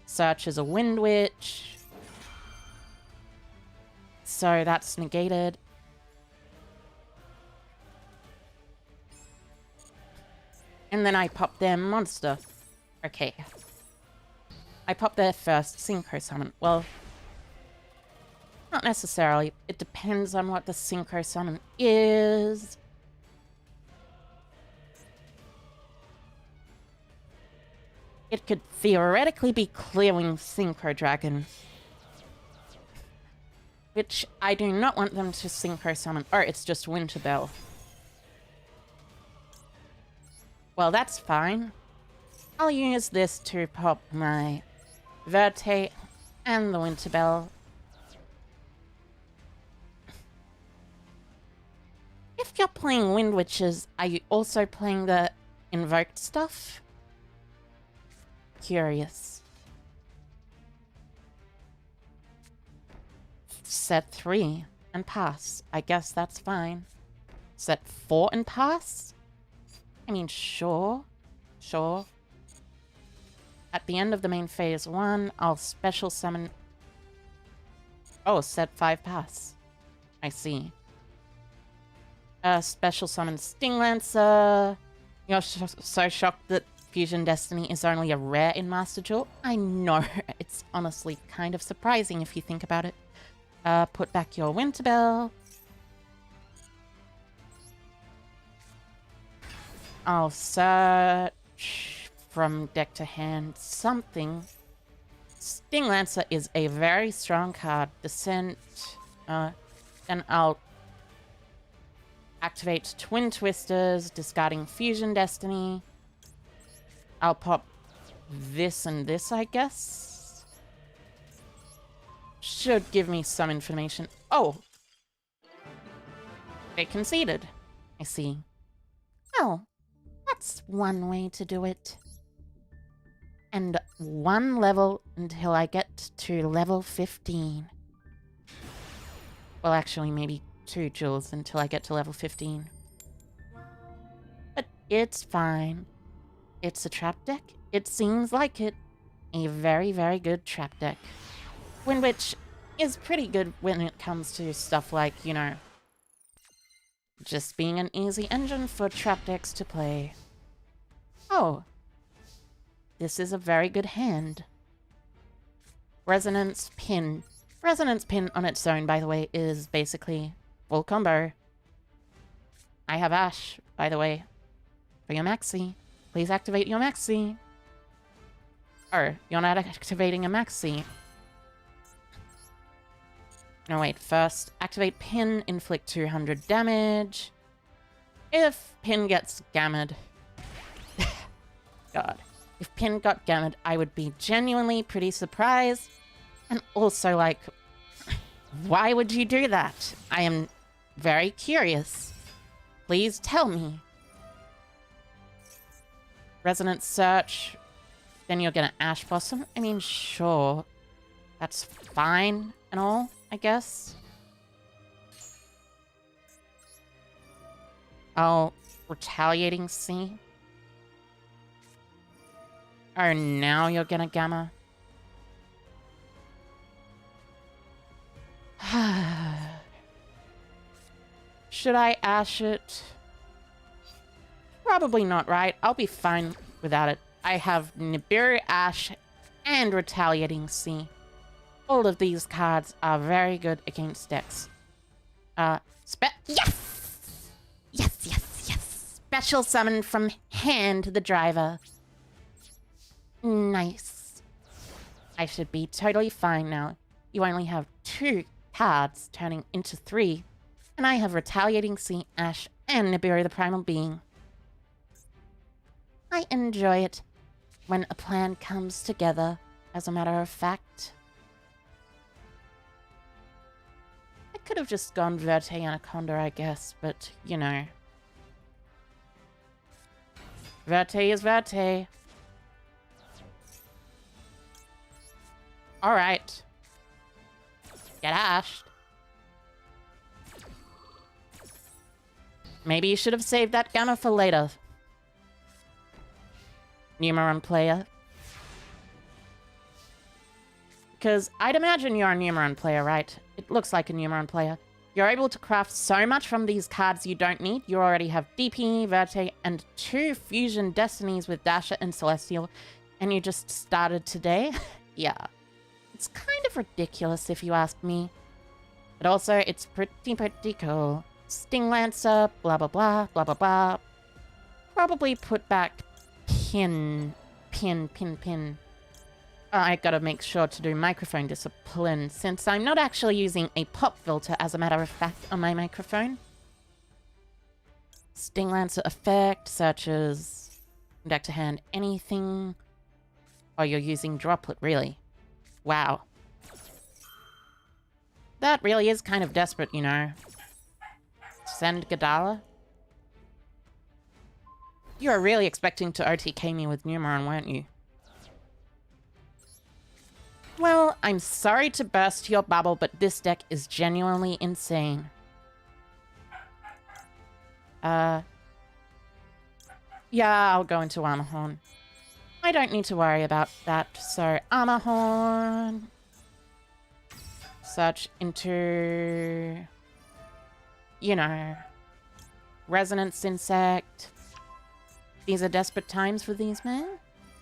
Search as a Wind Witch. So that's negated. And then I pop their monster. Okay. I pop their first Synchro Summon. Well, not necessarily. It depends on what the Synchro Summon is. It could theoretically be clearing Synchro Dragon. Which I do not want them to Synchro Summon. Or it's just Winterbell. Well, that's fine. I'll use this to pop my Verte and the Winterbell. if you're playing Wind Witches, are you also playing the invoked stuff? Curious. Set 3 and pass. I guess that's fine. Set 4 and pass? I mean, sure. Sure. At the end of the main phase 1, I'll special summon... Oh, set 5 pass. I see. Special summon Sting Lancer. You're so shocked that Fusion Destiny is only a rare in Master Duel? I know. It's honestly kind of surprising if you think about it. Put back your Winter Bell. I'll search from deck to hand something. Sting Lancer is a very strong card. Descent. Then I'll activate Twin Twisters, discarding Fusion Destiny. I'll pop this and this, I guess. Should give me some information. Oh! They conceded. I see. Oh, that's one way to do it. And 1 level until I get to level 15. Well, actually, maybe 2 jewels until I get to level 15. But it's fine. It's a trap deck. It seems like it. A very, very good trap deck. Wind Witch is pretty good when it comes to stuff like, you know, just being an easy engine for trap decks to play. Oh. This is a very good hand. Resonance Pin. Resonance Pin on its own, by the way, is basically full combo. I have Ash, by the way, for your Maxi. Please activate your Maxi. Oh, you're not activating a Maxi. No, wait. First, activate Pin, inflict 200 damage. If Pin gets gammed... God. If Pin got gammed, I would be genuinely pretty surprised. And also, like, why would you do that? I am very curious. Please tell me. Resonance Search. Then you're gonna Ash Blossom? I mean, sure. That's fine and all, I guess. Oh, Retaliating Sea. Oh, now you're gonna Gamma? Should I Ash it? Probably not, right? I'll be fine without it. I have Nibiru Ash and Retaliating Sea. All of these cards are very good against decks. Yes! Yes, yes, yes! Special summon from hand the driver. Nice. I should be totally fine now. You only have 2 cards turning into 3. And I have Retaliating Sea, Ash, and Nibiru the Primal Being. I enjoy it when a plan comes together, as a matter of fact. I could have just gone Verte Anaconda, I guess, but, you know. Verte is Verte. Alright. Get ashed. Maybe you should have saved that Gamma for later. Numeron player. Because I'd imagine you're a Numeron player, right? It looks like a Numeron player. You're able to craft so much from these cards you don't need. You already have DP, Verte, and 2 Fusion Destinies with Dasher and Celestial. And you just started today? Yeah. It's kind of ridiculous if you ask me. But also, it's pretty cool. Sting Lancer, blah blah blah, blah blah blah. Probably put back Pin. I gotta make sure to do microphone discipline, since I'm not actually using a pop filter, as a matter of fact, on my microphone. Sting Lancer effect, searches, deck to hand, anything. Oh, you're using Droplet, really? Wow. That really is kind of desperate, you know. Send Gadala? You were really expecting to OTK me with Numeron, weren't you? Well, I'm sorry to burst your bubble, but this deck is genuinely insane. Yeah, I'll go into Armorhorn. I don't need to worry about that, so Armorhorn. Search into... you know... Resonance Insect. These are desperate times for these men?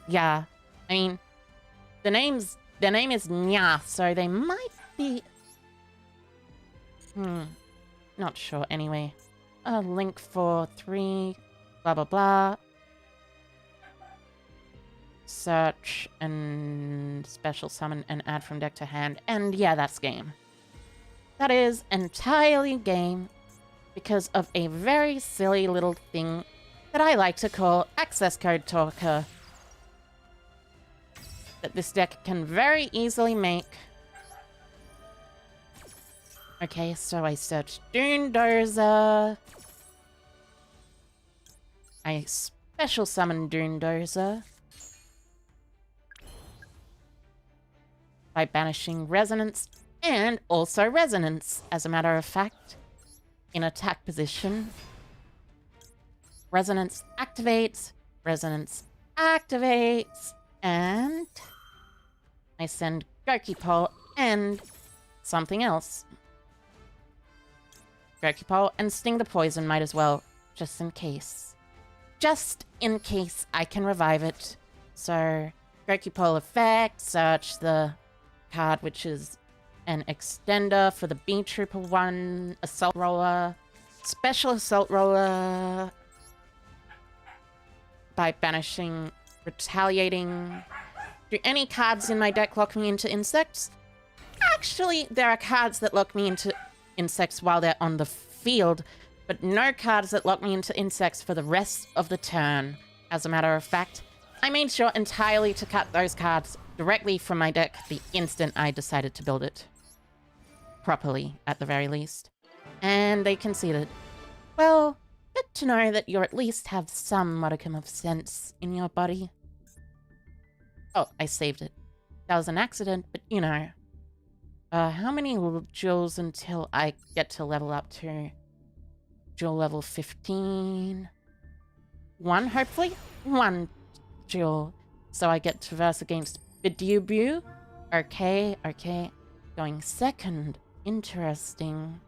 Yeah. I mean, their name is Nya, so they might be... Not sure, anyway. A link for 3... blah blah blah. Search and special summon and add from deck to hand. And yeah, that's game. That is entirely game because of a very silly little thing that I like to call access code talker. That this deck can very easily make. Okay, so I searched Doondozer. I special summon Doondozer by banishing Resonance and also Resonance, as a matter of fact, in attack position. Resonance activates, and I send Gokipole and something else. Gokipole and Sting the Poison might as well, just in case. Just in case I can revive it. So, Gokipole effect, search the card, which is an extender for the Beetrooper one, Assault Roller, Special Assault Roller, by banishing, retaliating. Do any cards in my deck lock me into insects? Actually, there are cards that lock me into insects while they're on the field, but no cards that lock me into insects for the rest of the turn. As a matter of fact, I made sure entirely to cut those cards directly from my deck the instant I decided to build it. Properly, at the very least. And they conceded. Well, good to know that you at least have some modicum of sense in your body. Oh, I saved it. That was an accident, but you know. How many jewels until I get to level up to jewel level 15? One, hopefully? One jewel. So I get to verse against Vtubers. Okay, okay. Going second. Interesting.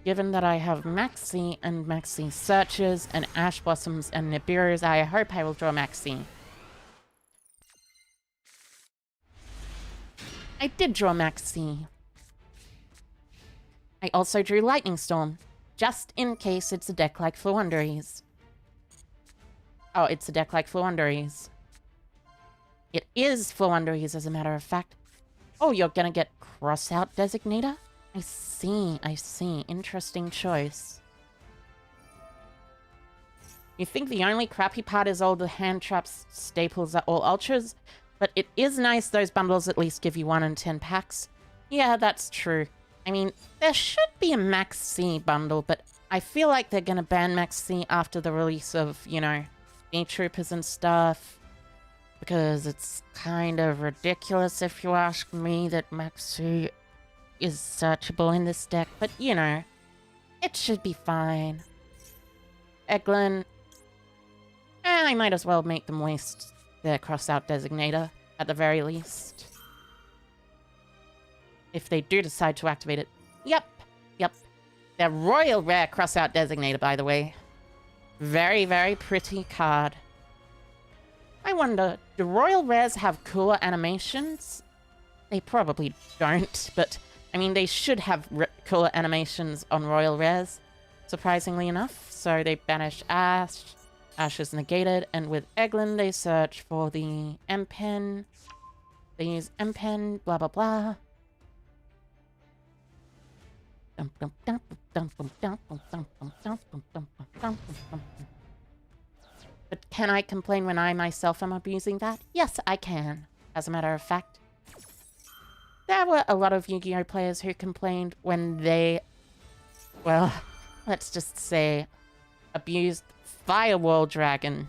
Given that I have Maxi and Maxi Searches and Ash Blossoms and Nibiru's, I hope I will draw Maxi. I did draw Maxi. I also drew Lightning Storm, just in case it's a deck like Floowandereeze. Oh, it's a deck like Floowandereeze. It is Floowandereeze, as a matter of fact. Oh, you're gonna get Crossout Designator? I see, I see. Interesting choice. You think the only crappy part is all the hand traps staples are all ultras? But it is nice those bundles at least give you 1 in 10 packs. Yeah, that's true. I mean, there should be a Max C bundle, but I feel like they're gonna ban Max C after the release of, you know, Beetroopers and stuff. Because it's kind of ridiculous, if you ask me, that Max C is searchable in this deck. But, you know, it should be fine. Eglin. I might as well make them waste their Crossout Designator, at the very least. If they do decide to activate it. Yep, yep. Their Royal Rare Crossout Designator, by the way. Very, very pretty card. I wonder, do Royal Rares have cooler animations? They probably don't, but, I mean, they should have cooler animations on Royal Rares, surprisingly enough. So they banish Ash. Ash is negated, and with Eglin, they search for the M-Pen. They use M-Pen, blah, blah, blah. But can I complain when I myself am abusing that? Yes, I can, as a matter of fact. There were a lot of Yu-Gi-Oh! Players who complained when they, well, let's just say, abused Firewall Dragon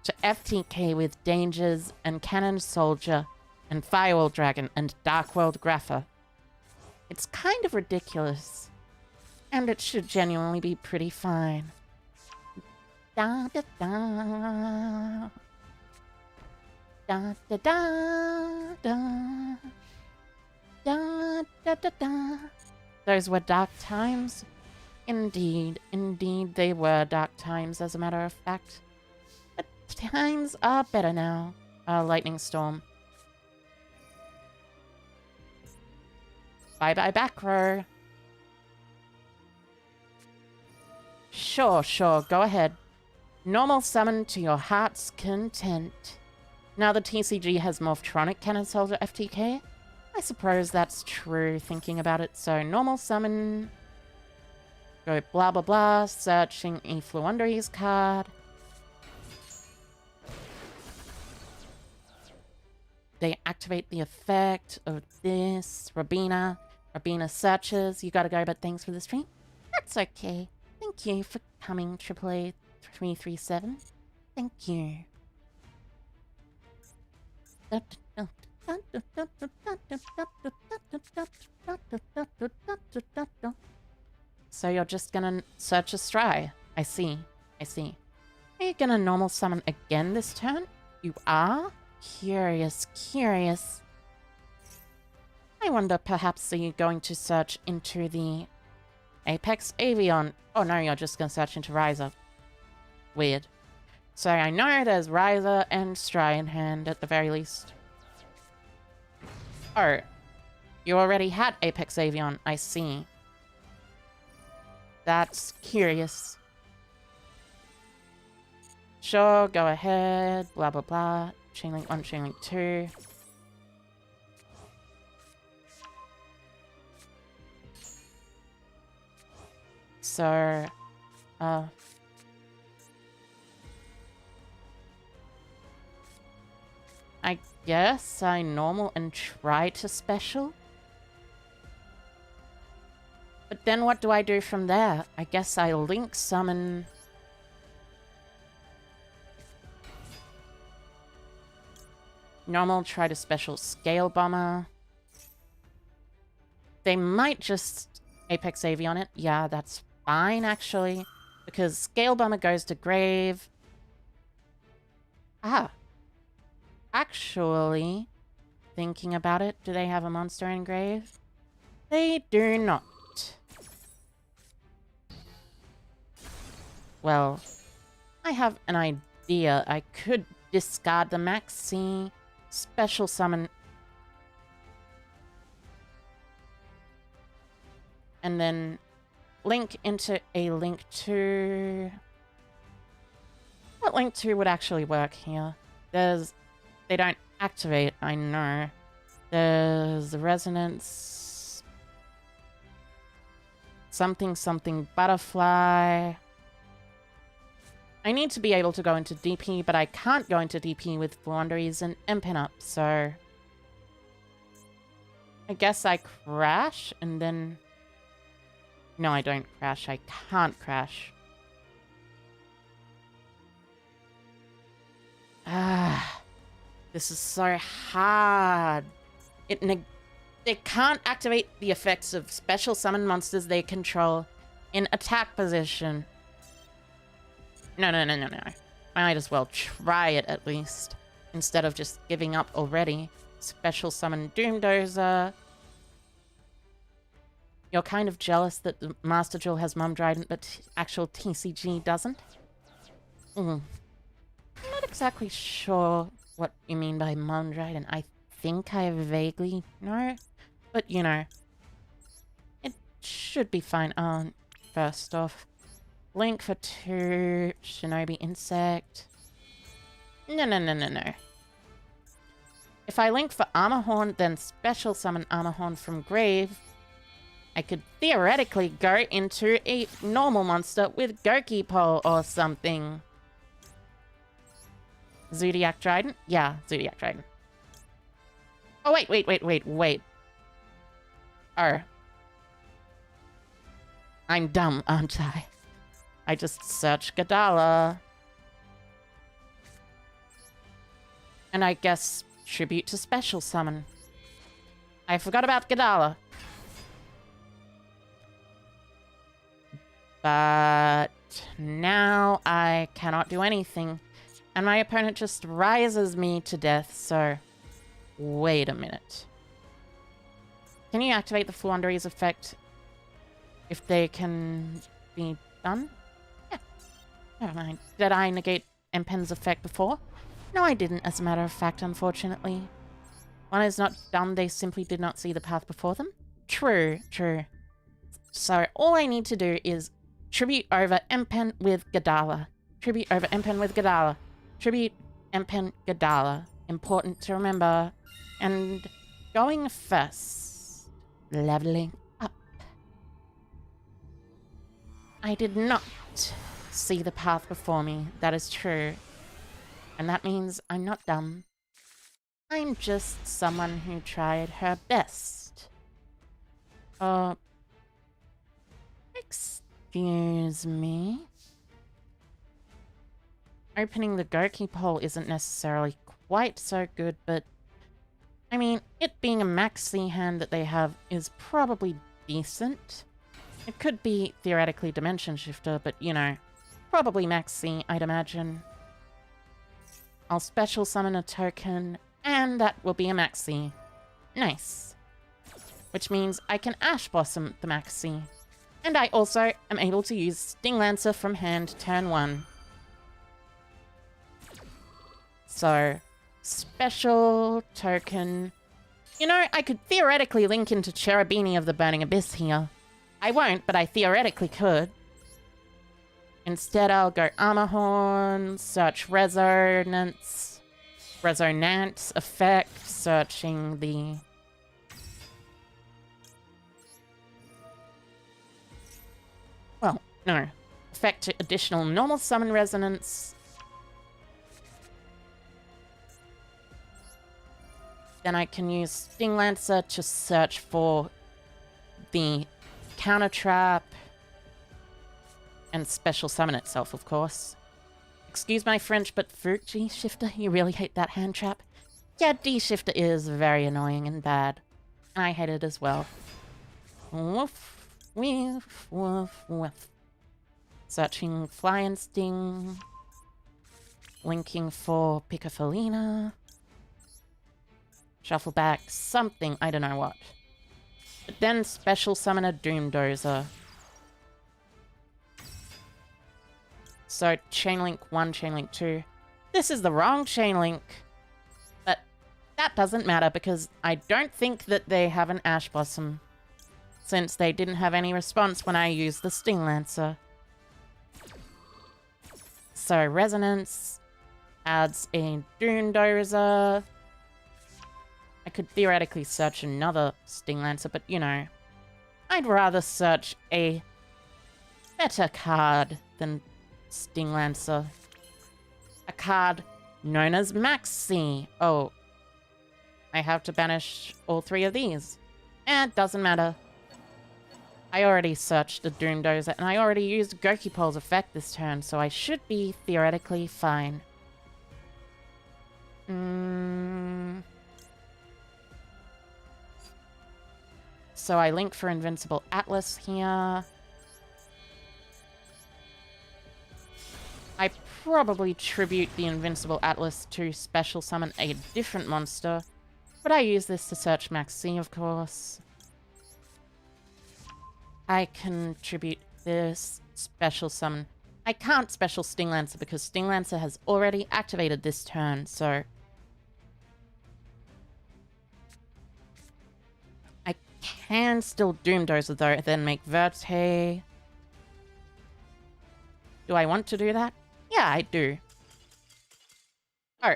to FTK with Dangers and Cannon Soldier and Firewall Dragon and Dark World Grapher. It's kind of ridiculous. And it should genuinely be pretty fine. Da da da. Da da da da. Da da da da. Those were dark times. Indeed, indeed they were dark times, as a matter of fact. But times are better now. Lightning Storm. Bye-bye back row. Sure, go ahead. Normal summon to your heart's content. Now the TCG has Morphtronic Cannon Soldier FTK. I suppose that's true, thinking about it. So normal summon. Go blah blah blah, searching a Fluunderies card. They activate the effect of this. Rabina searches. You gotta go, but thanks for the stream. That's okay. Thank you for coming, AAA 337. Thank you. So you're just gonna search a Stry. I see. Are you gonna normal summon again this turn? You are? Curious. I wonder, perhaps, are you going to search into the Apex Avion? Oh no, you're just gonna search into Riser. Weird. So I know there's Riser and Stry in hand at the very least. Oh. You already had Apex Avion, I see. That's curious. Sure, go ahead. Blah blah blah. Chainlink 1, Chainlink 2. So, I guess I normal and try to special? But then what do I do from there? I guess I link summon... Normal, try to special Scale Bomber. They might just Apex Avion it. Yeah, that's fine, actually. Because Scale Bomber goes to Grave. Ah. Actually, thinking about it, do they have a monster in Grave? They do not. Well, I have an idea. I could discard the Maxi, special summon, and then link into a Link 2. What Link 2 would actually work here? They don't activate, I know. There's the Resonance. Something Butterfly. I need to be able to go into DP, but I can't go into DP with Fluunderies and Impin up, so... I guess I crash, and then... No, I don't crash. I can't crash. Ah... This is so hard. They can't activate the effects of special summon monsters they control in attack position. No. I might as well try it at least, instead of just giving up already. Special summon Doomdozer. You're kind of jealous that the Master Duel has Mum Trident, but actual TCG doesn't? I'm not exactly sure what you mean by Mum Trident. I think I vaguely know, but you know, it should be fine. First off, Link for 2, Shinobi Insect. No. If I link for Armorhorn, then special summon Armorhorn from Grave, I could theoretically go into a normal monster with Goki Pole or something. Zodiac Trident? Yeah, Zodiac Trident. Oh, wait. Oh. I'm dumb, aren't I? I just search Gadala. And I guess tribute to special summon. I forgot about Gadala. But now I cannot do anything. And my opponent just rises me to death, so wait a minute. Can you activate the Floowandereeze effect if they can be done? Yeah. Never mind. Did I negate Empen's effect before? No, I didn't, as a matter of fact, unfortunately. One is not done, they simply did not see the path before them. True, true. So all I need to do is tribute over Empen with Gadala. Tribute over Empen with Gadala. Tribute Empen Gadala. Important to remember. And going first. Leveling up. I did not see the path before me. That is true. And that means I'm not dumb. I'm just someone who tried her best. Excuse me? Opening the Goki poll isn't necessarily quite so good, but I mean, it being a maxi hand that they have is probably decent. It could be theoretically Dimension Shifter, but you know, probably maxi, I'd imagine. I'll special summon a token, and that will be a maxi. Nice. Which means I can Ash Blossom the maxi. And I also am able to use Sting Lancer from hand turn 1. So, special token. You know, I could theoretically link into Cherubini of the Burning Abyss here. I won't, but I theoretically could. Instead, I'll go Armor Horn, search Resonance effect, searching the... Well, no. Effect to additional normal summon Resonance. Then I can use Sting Lancer to search for the Counter Trap. And special summon itself, of course. Excuse my French, but Fruit D-Shifter, you really hate that hand trap? Yeah, D-Shifter is very annoying and bad. I hate it as well. Woof, woof, woof, woof. Searching Fly and Sting. Linking for Piccofolina. Shuffle back something, I don't know what. But then special summon a Doomdozer. So, Chainlink 1, Chainlink 2. This is the wrong Chainlink. But that doesn't matter because I don't think that they have an Ash Blossom. Since they didn't have any response when I used the Sting Lancer. So, Resonance adds a Doomdozer. I could theoretically search another Sting Lancer, but you know. I'd rather search a better card than Sting Lancer. A card known as Maxi. Oh. I have to banish all 3 of these. It doesn't matter. I already searched the Doomdozer, and I already used Goki Pole's effect this turn, so I should be theoretically fine. So I link for Invincible Atlas here. I probably tribute the Invincible Atlas to special summon a different monster, but I use this to search Maxi, of course. I can tribute this special summon. I can't special Sting Lancer because Sting Lancer has already activated this turn, so... I can still Doomdozer though, then make Verte. Do I want to do that? Yeah, I do. Oh.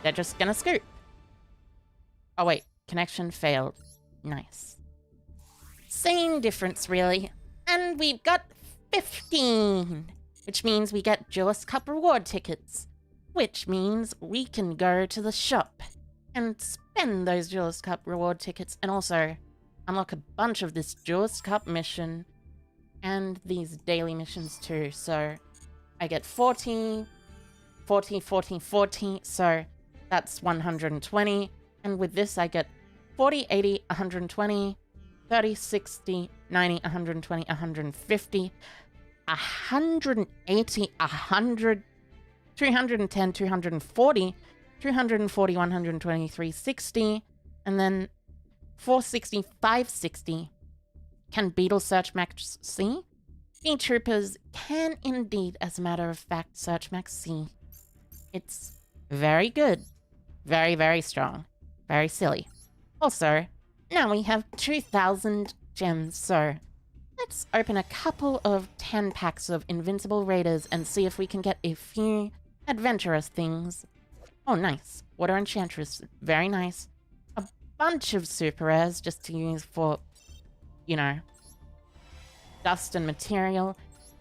They're just gonna scoop. Oh wait, connection failed. Nice. Same difference, really. And we've got 15! Which means we get Duelist Cup reward tickets. Which means we can go to the shop and spend those Duelist Cup reward tickets and also unlock a bunch of this Duelist Cup mission and these daily missions too. So I get 40, 40, 40, 40, so that's 120. And with this, I get 40, 80, 120, 30, 60, 90, 120, 150, 180, 100, 210, 240, 240, 120, 360, and then 460, 560. Can Beetle search max C? Beetroopers can indeed, as a matter of fact, search max C. It's very good. Very, very strong. Very silly. Also, now we have 2,000 gems, so let's open a couple of 10 packs of Invincible Raiders and see if we can get a few adventurous things. Oh, nice. Water Enchantress. Very nice. A bunch of super rares just to use for, you know, dust and material.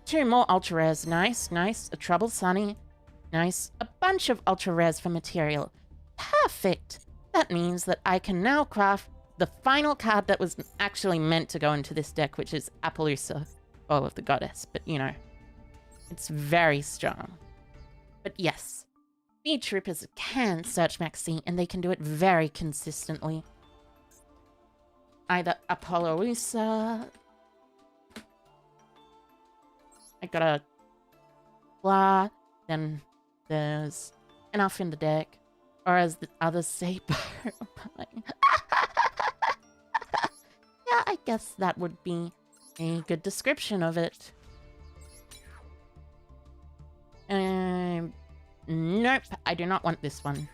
2 more ultra rares. Nice, nice. A Trouble Sunny. Nice. A bunch of ultra rares for material. Perfect. That means that I can now craft the final card that was actually meant to go into this deck, which is Appaloosa, Bowl of the Goddess. But, you know, it's very strong. But yes, Beetroopers can search max C, and they can do it very consistently. Either Appaloosa. I got a blah, then there's enough in the deck. Or as the others say, yeah, I guess that would be a good description of it. Nope, I do not want this one.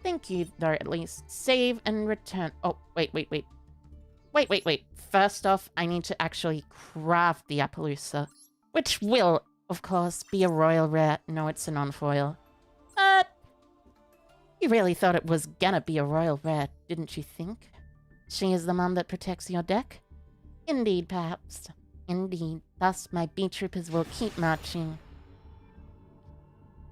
Thank you, though, at least. Save and return. Oh, wait. First off, I need to actually craft the Appaloosa, which will, of course, be a royal rare. No, it's a non-foil. But you really thought it was gonna be a royal rare, didn't you think? She is the mum that protects your deck? Indeed, perhaps. Indeed. Thus, my Beetroopers will keep marching.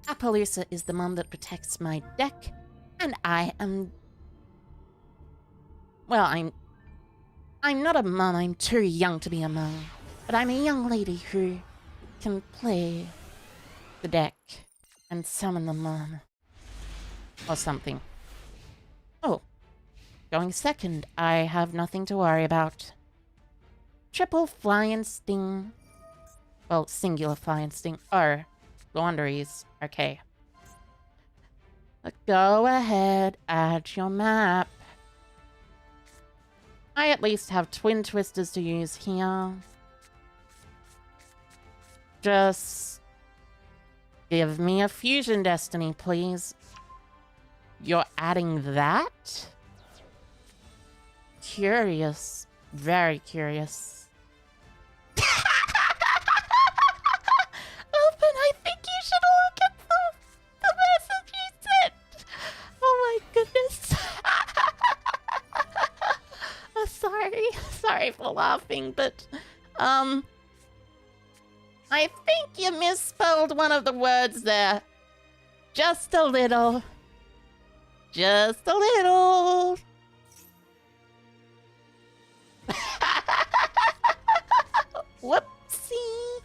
Appaloosa is the mum that protects my deck, and I am... Well, I'm not a mum. I'm too young to be a mum. But I'm a young lady who can play the deck and summon the mum. Or something. Oh. Going second. I have nothing to worry about. Triple Fly and Sting. Well, singular Fly and Sting. Oh. Laundries. Okay. Go ahead. Add your map. I at least have Twin Twisters to use here. Just give me a Fusion Destiny, please. You're adding that? Curious. Very curious. Open, I think you should look at the message you sent. Oh my goodness. Oh, sorry for laughing, but I think you misspelled one of the words there. Just a little. Just a little. Whoopsie.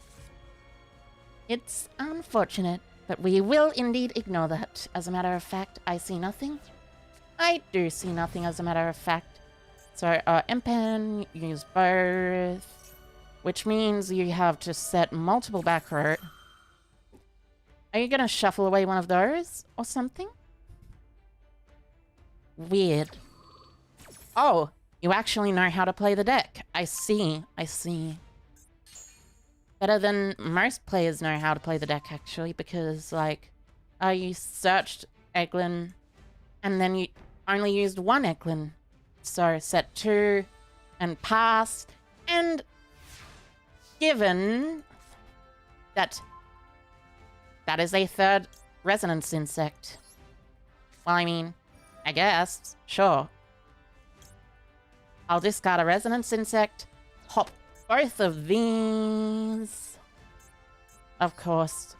It's unfortunate, but we will indeed ignore that. As a matter of fact, I see nothing. I do see nothing, as a matter of fact. So, Impen, use both. Which means you have to set multiple back row. Are you gonna shuffle away one of those or something? Weird. Oh, you actually know how to play the deck. I see. Better than most players know how to play the deck, actually, because, like, you searched Eglin, and then you only used one Eglin. So, set 2, and pass, and given that that is a third resonance insect. Well, I mean, I guess, sure. I'll discard a resonance insect, hop both of these. Of course.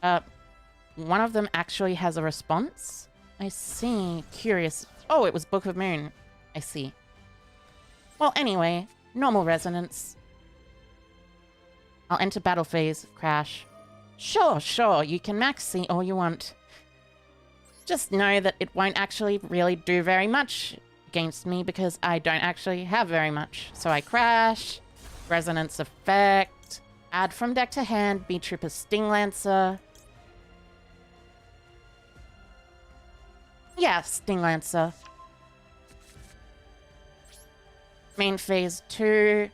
One of them actually has a response. I see. Curious. Oh, it was Book of Moon. I see. Well, anyway, normal resonance. I'll enter battle phase. Crash. Sure, sure, you can max see all you want. Just know that it won't actually really do very much against me because I don't actually have very much. So I crash. Resonance effect. Add from deck to hand. Beetroopers Sting Lancer. Yeah, Sting Lancer. Main phase 2.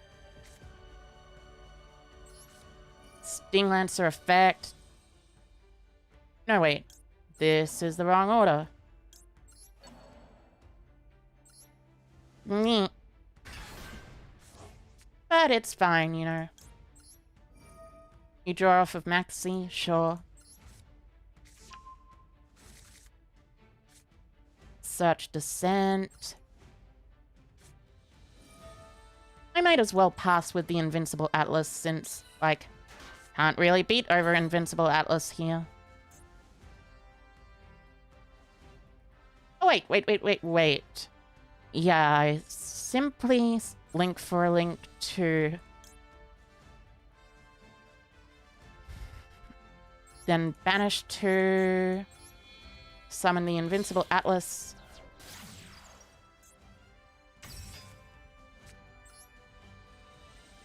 Sting Lancer effect. No, wait. This is the wrong order. Neat. But it's fine, you know. You draw off of Maxi, sure. Search Descent. I might as well pass with the Invincible Atlas since, like, can't really beat over Invincible Atlas here. Oh, wait. Yeah, I simply link for a link to... Then banish to... Summon the Invincible Atlas.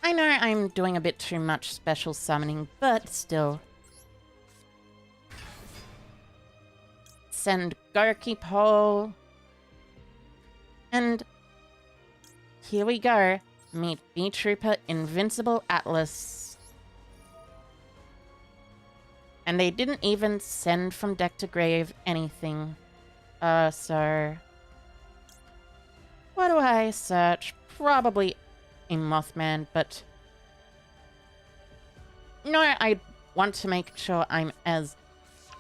I know I'm doing a bit too much special summoning, but still. Send Gorky Pole. And here we go. Meet Beetrooper Invincible Atlas. And they didn't even send from deck to grave anything. So... What do I search? Probably a Mothman, but... No, I want to make sure I'm as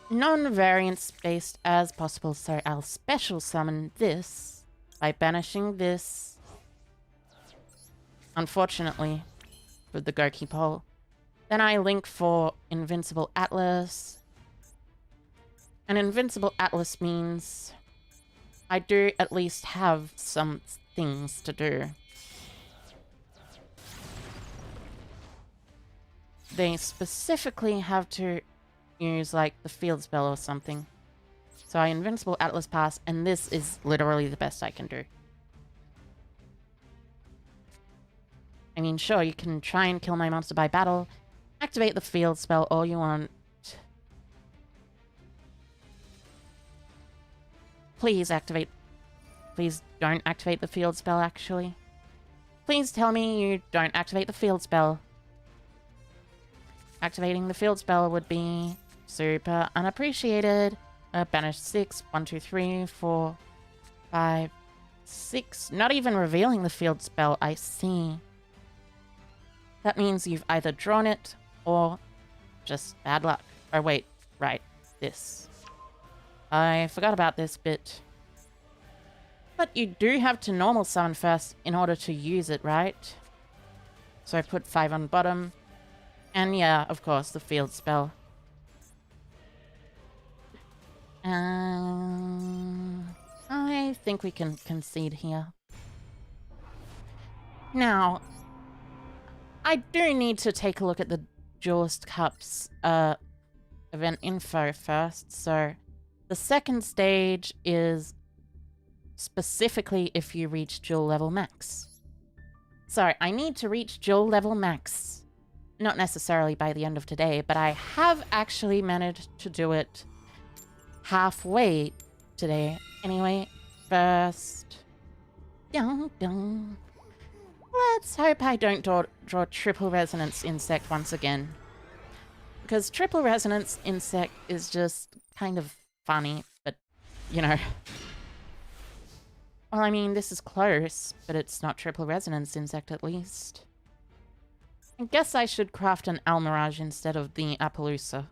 non-variance based as possible, so I'll special summon this by banishing this. Unfortunately, with the Gorky Pole. Then I link for Invincible Atlas. And Invincible Atlas means I do at least have some things to do. They specifically have to use, like, the field spell or something. So I Invincible Atlas pass, and this is literally the best I can do. I mean, sure, you can try and kill my monster by battle. Activate the field spell all you want. Please activate... Please don't activate the field spell, actually. Please tell me you don't activate the field spell. Activating the field spell would be super unappreciated. Banish 6, 1, 2, 3, 4, 5, 6. Not even revealing the field spell, I see. That means you've either drawn it or just bad luck. Oh wait, right, this. I forgot about this bit. But you do have to normal summon first in order to use it, right? So I put 5 on bottom. And yeah, of course, the field spell. I think we can concede here. Now, I do need to take a look at the Duelist Cup's event info first. So, the second stage is specifically if you reach Duel level max. So, I need to reach Duel level max. Not necessarily by the end of today, but I have actually managed to do it halfway today. Anyway, first... Dun, dun. Let's hope I don't draw Triple Resonance Insect once again. Because Triple Resonance Insect is just kind of funny, but, you know... Well, I mean, this is close, but it's not Triple Resonance Insect at least. I guess I should craft an Almirage instead of the Appaloosa.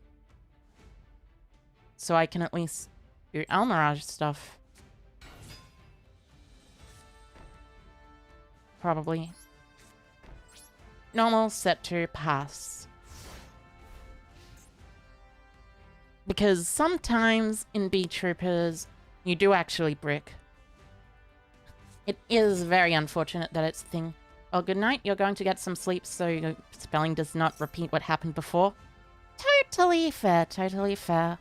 So I can at least do Almirage stuff. Probably. Normal, set to, pass. Because sometimes in Beetroopers, you do actually brick. It is very unfortunate that it's a thing. Well, good night. You're going to get some sleep so your spelling does not repeat what happened before. Totally fair, totally fair.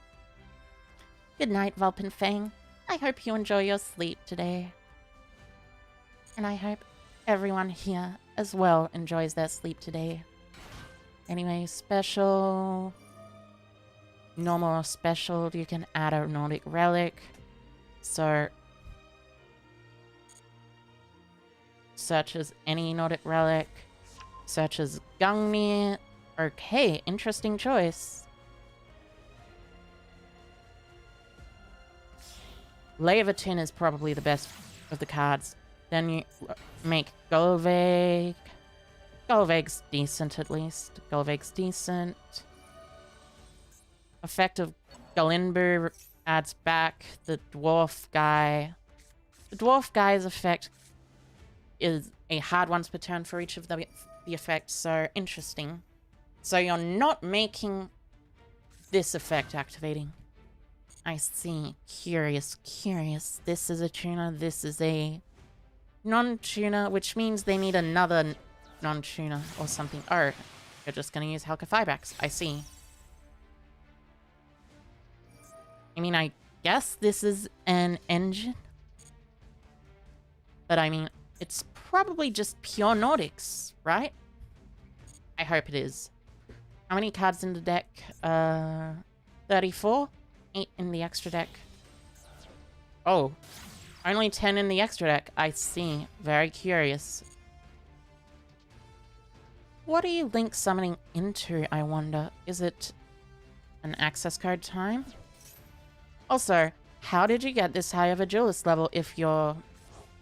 Good night, Vulpinfang. I hope you enjoy your sleep today. And I hope everyone here as well enjoys their sleep today. Anyway, special, normal or special, you can add a Nordic relic. So, search as any Nordic relic. Search as Gungnir. Okay, interesting choice. Levitin is probably the best of the cards. Then you make Golveg. Golveg's decent, at least. Golveg's decent. Effect of Galinbu adds back the dwarf guy. The dwarf guy's effect is a hard once per turn for each of the effects, so interesting. So you're not making this effect activating. I see. Curious, curious. This is a tuner, this is a non-tuner, which means they need another non-tuner or something. Oh, you're just gonna use Halka-Fibrax. I see. I mean, I guess this is an engine. But I mean, it's probably just pure Nordics, right? I hope it is. How many cards in the deck? 34? 8 in the extra deck. Oh, only 10 in the extra deck. I see. Very curious. What are you link summoning into, I wonder? Is it an access code time? Also, how did you get this high of a duelist level if you're,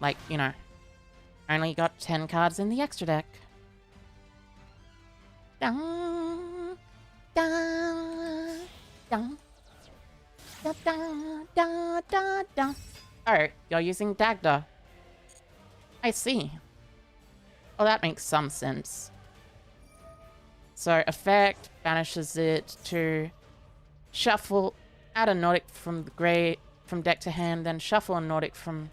like, you know, only got 10 cards in the extra deck? Dun, dun, dun. Da, da, da, da, da. Oh, you're using Dagda. I see. Well, that makes some sense. So, effect banishes it to shuffle, add a Nordic from deck to hand, then shuffle a Nordic from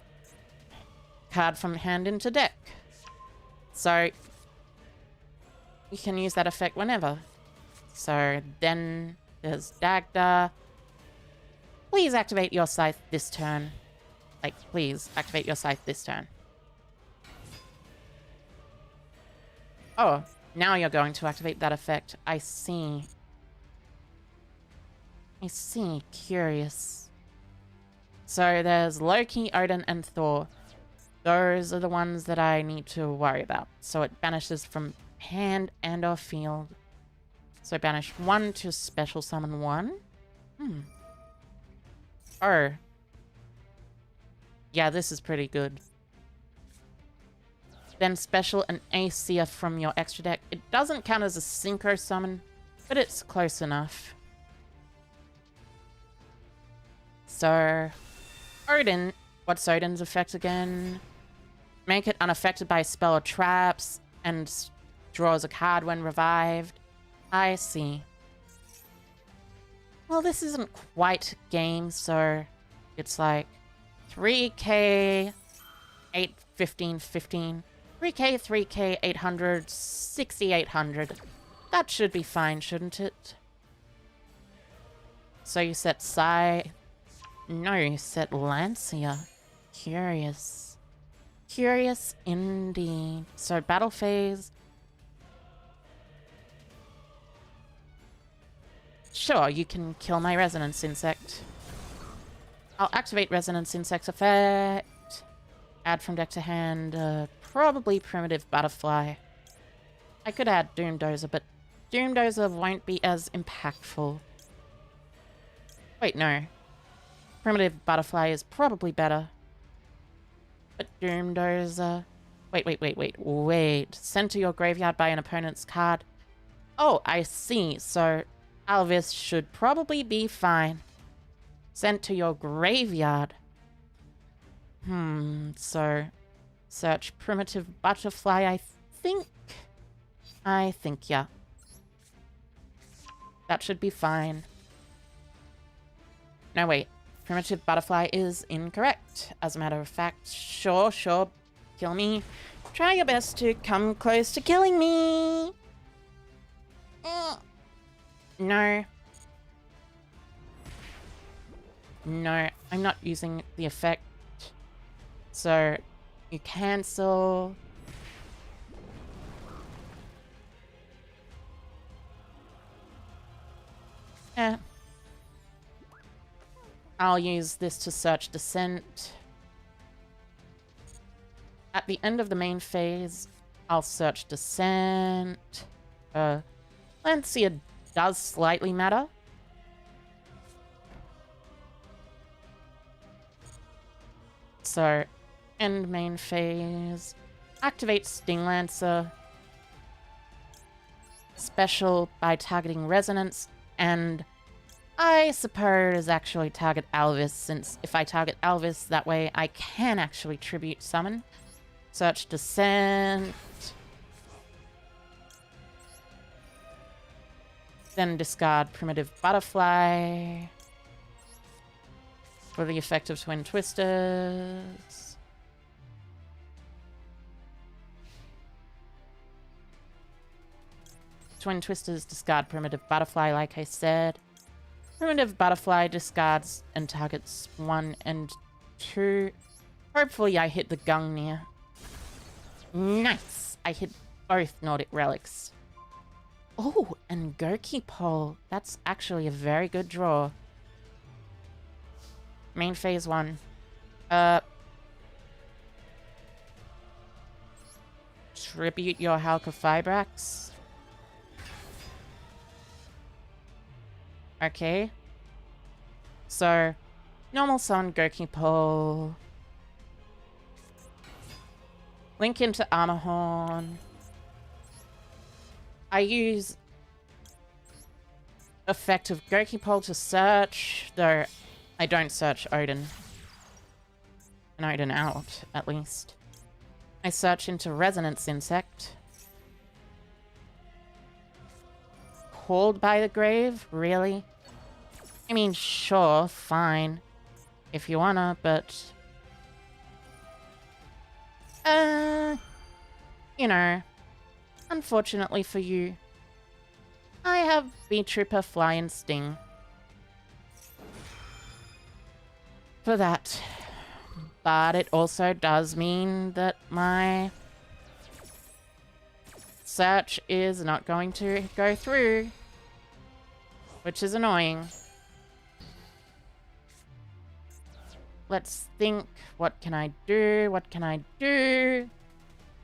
card from hand into deck. So, you can use that effect whenever. So, then there's Dagda. Please activate your scythe this turn. Like, please activate your scythe this turn. Oh, now you're going to activate that effect. I see. I see. Curious. So there's Loki, Odin, and Thor. Those are the ones that I need to worry about. So it banishes from hand and or field. So banish 1 to special summon 1. Oh. Yeah, this is pretty good. Then special an Aesir from your extra deck. It doesn't count as a synchro summon, but it's close enough. So, Odin. What's Odin's effect again? Make it unaffected by spell or traps, and draws a card when revived. I see. Well, this isn't quite a game, so it's like 3k, 8, 15, 15. 3k, 3k, 800, 6,800. That should be fine, shouldn't it? So you set No, you set Lancia. Curious. Curious indeed. So battle phase. Sure, you can kill my Resonance Insect. I'll activate Resonance Insect effect. Add from deck to hand. Probably Primitive Butterfly. I could add Doomdozer, but Doomdozer won't be as impactful. Wait, no. Primitive Butterfly is probably better. But Doomdozer... Wait. Sent to your graveyard by an opponent's card. Oh, I see. So, Alvis should probably be fine. Sent to your graveyard. So... Search Primitive Butterfly, I think. Yeah. That should be fine. No, wait. Primitive Butterfly is incorrect. As a matter of fact, sure. kill me, try your best to come close to killing me. No. No, I'm not using the effect. So, you cancel. I'll use this to search Descent. At the end of the main phase, I'll search Descent. Lancia does slightly matter. So, end main phase. Activate Sting Lancer. Special by targeting Resonance. And I suppose actually target Alvis, since if I target Alvis, that way I can actually Tribute Summon. Search Descent. Then discard Primitive Butterfly. For the effect of Twin Twisters. Twin Twisters discard Primitive Butterfly, like I said. Primitive Butterfly discards and targets 1 and 2. Hopefully I hit the Gungnir. Nice! I hit both Nordic Relics. Oh, and Goki Pole. That's actually a very good draw. Main phase 1. Tribute your Halka-Fibrax. Okay. So, normal summon Goki Pole. Link into Armorhorn. I use effect of Goki Pole to search, though I don't search Odin. And Odin out, at least. I search into Resonance Insect. Called by the Grave? Really? I mean, sure, fine. If you wanna, but... you know, unfortunately for you, I have Beetrooper, Fly, and Sting. For that. But it also does mean that my search is not going to go through, which is annoying. Let's think. What can I do? What can I do?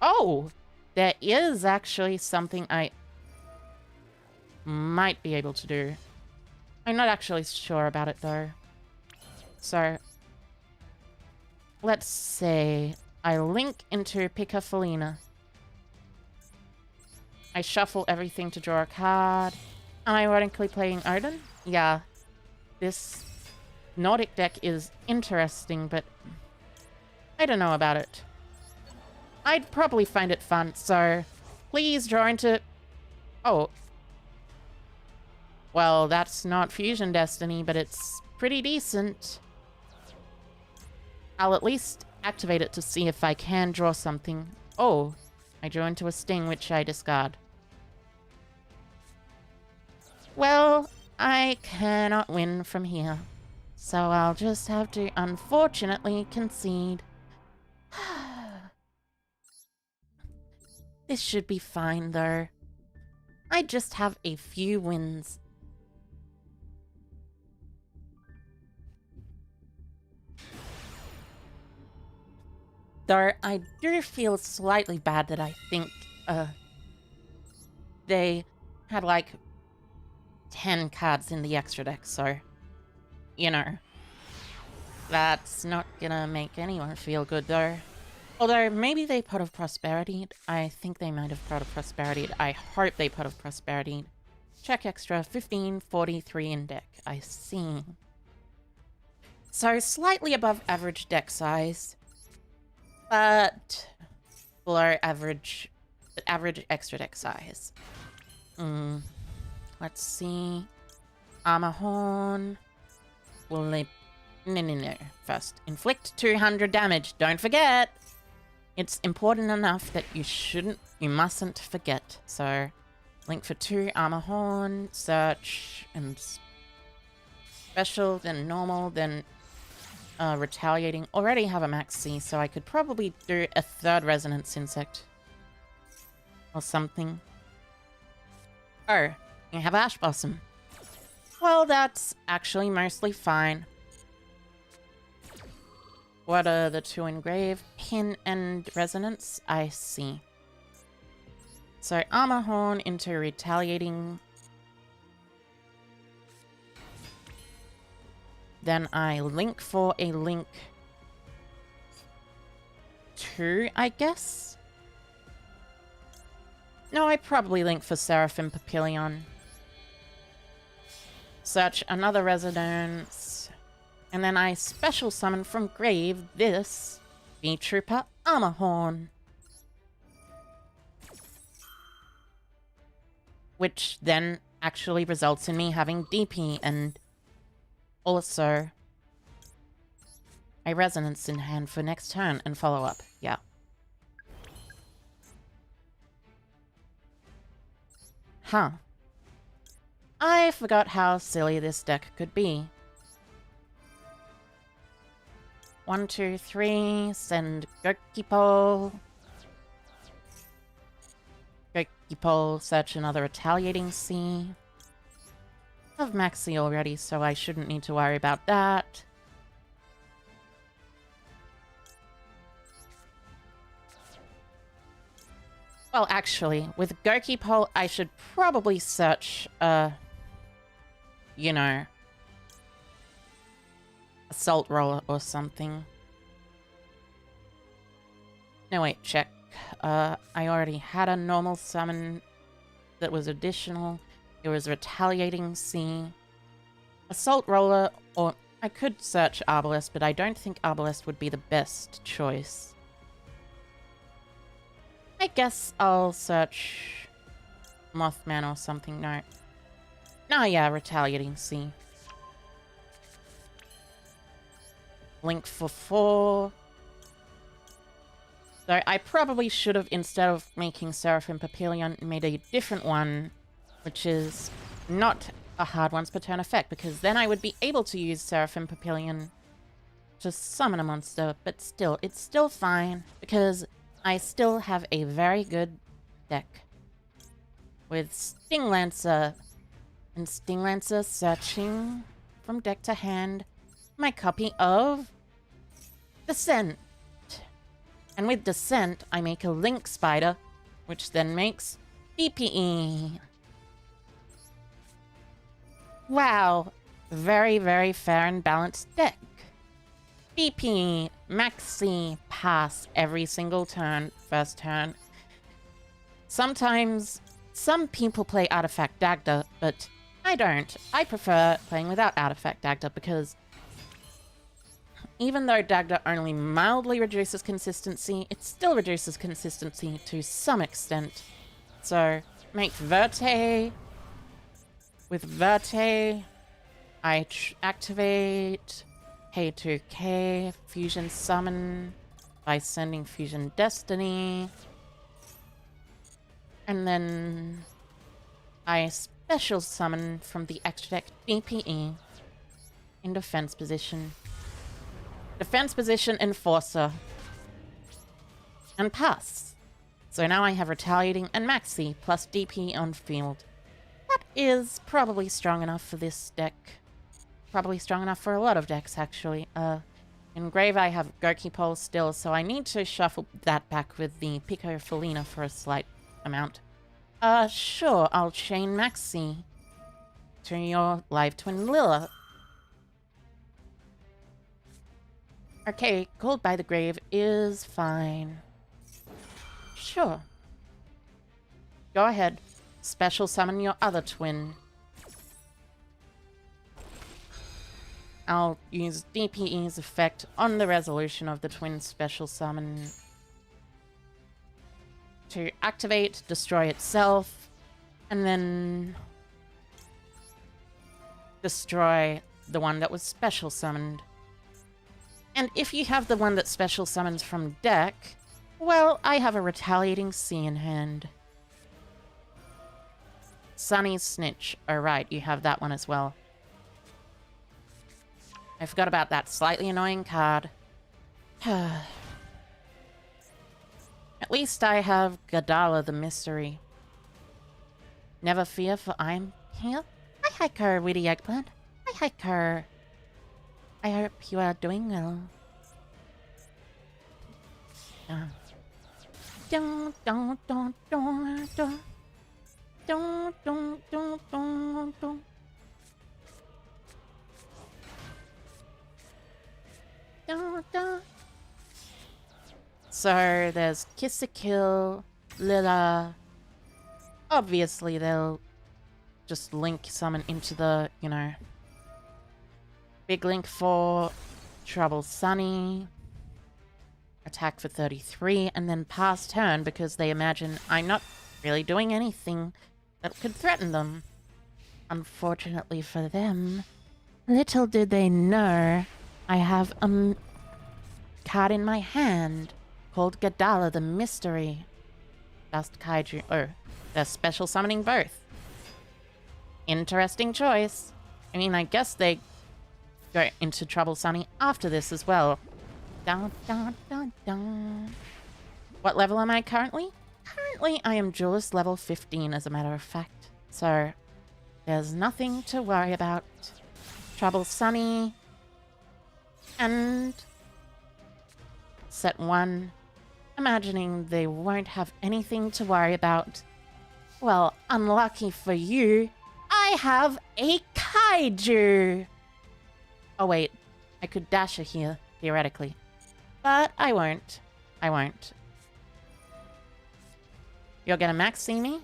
Oh! There is actually something I might be able to do. I'm not actually sure about it, though. So, let's say I link into Picafolina. I shuffle everything to draw a card. Am I ironically playing Odin? Yeah. This Nordic deck is interesting, but I don't know about it. I'd probably find it fun, so please draw into... Oh. Well, that's not Fusion Destiny, but it's pretty decent. I'll at least activate it to see if I can draw something. Oh, I drew into a Sting, which I discard. Well, I cannot win from here. So I'll just have to, unfortunately, concede. This should be fine, though. I just have a few wins. Though I do feel slightly bad that I think they had like 10 cards in the extra deck, so you know. That's not gonna make anyone feel good though. Although maybe they Pot of Prosperity. I think they might have Pot of Prosperity. I hope they Pot of Prosperity. Check extra 15, 43 in deck. I see. So slightly above average deck size. But below average, extra deck size. Let's see. Armorhorn. Will they... No. First, inflict 200 damage. Don't forget! it's important enough that you mustn't forget. So, link for 2, armor horn, search, and special, then normal, then retaliating. Already have a max C, so I could probably do a 3rd resonance insect. Or something. Oh, you have Ash Blossom. Well, that's actually mostly fine. What are the 2 engrave? Pin and resonance? I see. So armor horn into retaliating. Then I link for a link 2, I guess? No, I probably link for Seraphim Papillion. Search another resonance. And then I special summon from grave this Beetrooper armor horn. Which then actually results in me having DP and also a resonance in hand for next turn and follow up. Yeah. Huh. I forgot how silly this deck could be. 1, 2, 3, send Gokipo. Gokipo, search another retaliating C. I have Maxi already, so I shouldn't need to worry about that. Well, actually, with Gokipo, I should probably search, you know, Assault Roller or something. No, wait, check. I already had a normal summon that was additional. It was Retaliating C. Assault Roller, or I could search Arbalest, but I don't think Arbalest would be the best choice. I guess I'll search Mothman or something. No. No, yeah, Retaliating C. Link for 4. So I probably should have, instead of making Seraphim Papillion, made a different one, which is not a hard once per turn effect, because then I would be able to use Seraphim Papillion to summon a monster, but still, it's still fine, because I still have a very good deck. With Sting Lancer, and Sting Lancer searching from deck to hand my copy of Descent. And with Descent, I make a Link Spider, which then makes BPE. Wow, very, very fair and balanced deck. BP, Maxi, pass every single turn, first turn. Sometimes, some people play Artifact Dagda, but I don't. I prefer playing without Artifact Dagda because even though Dagda only mildly reduces consistency, it still reduces consistency to some extent. So, make Verte. With Verte, I activate K2K, Fusion Summon by sending Fusion Destiny. And then I special summon from the extra deck DPE in defense position. Defense position Enforcer. And pass. So now I have Retaliating and Maxi plus DP on field. That is probably strong enough for this deck. Probably strong enough for a lot of decks, actually. In Grave I have Gokipo still, so I need to shuffle that back with the Pico Felina for a slight amount. Sure, I'll chain Maxi to your live twin Lilla. Okay, Called by the Grave is fine. Sure. Go ahead. Special summon your other twin. I'll use DPE's effect on the resolution of the twin special summon to activate, destroy itself, and then destroy the one that was special summoned. And if you have the one that special summons from deck, Well, I have a retaliating sea in hand. Sunny's Snitch. Oh, right, you have that one as well. I forgot about that slightly annoying card. At least I have Gadala the Mystery. Never fear, for I'm here. Hi, Hiker, Witty Eggplant. Hi, Hiker. I hope you are doing well. Dun, dun, dun, dun, dun. Dun, dun, dun, dun, dun. Dun, dun. So there's Kiss a Kill, Lila. Obviously, they'll just link summon into the, you know, big link for Trouble Sunny. Attack for 33, and then pass turn because they imagine I'm not really doing anything that could threaten them. Unfortunately for them, little did they know I have a card in my hand called Gadala the Mystery. Dust Kaiju. Oh, they're special summoning both. Interesting choice. I mean, I guess they go into Trouble Sunny after this as well. Dun, dun, dun, dun. What level am I currently? Currently, I am Duelist level 15, as a matter of fact. So, there's nothing to worry about. Trouble Sunny. And set 1. Imagining they won't have anything to worry about. Well, unlucky for you, I have a Kaiju! Oh wait, I could dash it here, theoretically. But I won't. I won't. You're gonna max see me?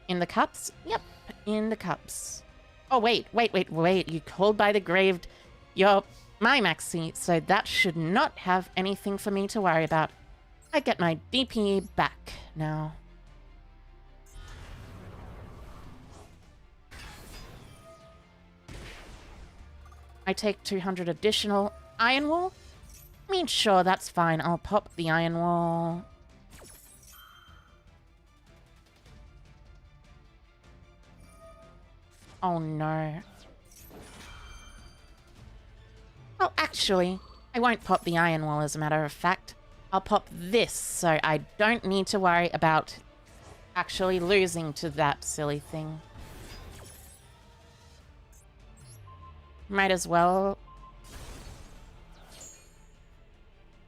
In the cups? Yep, in the cups. Oh, wait. You called by the graved. You're my maxi, so that should not have anything for me to worry about. I get my DP back now. I take 200 additional Iron Wall. I mean, sure, that's fine. I'll pop the Iron Wall. Oh no. Well, actually, I won't pop the Iron Wall as a matter of fact. I'll pop this, so I don't need to worry about actually losing to that silly thing. Might as well.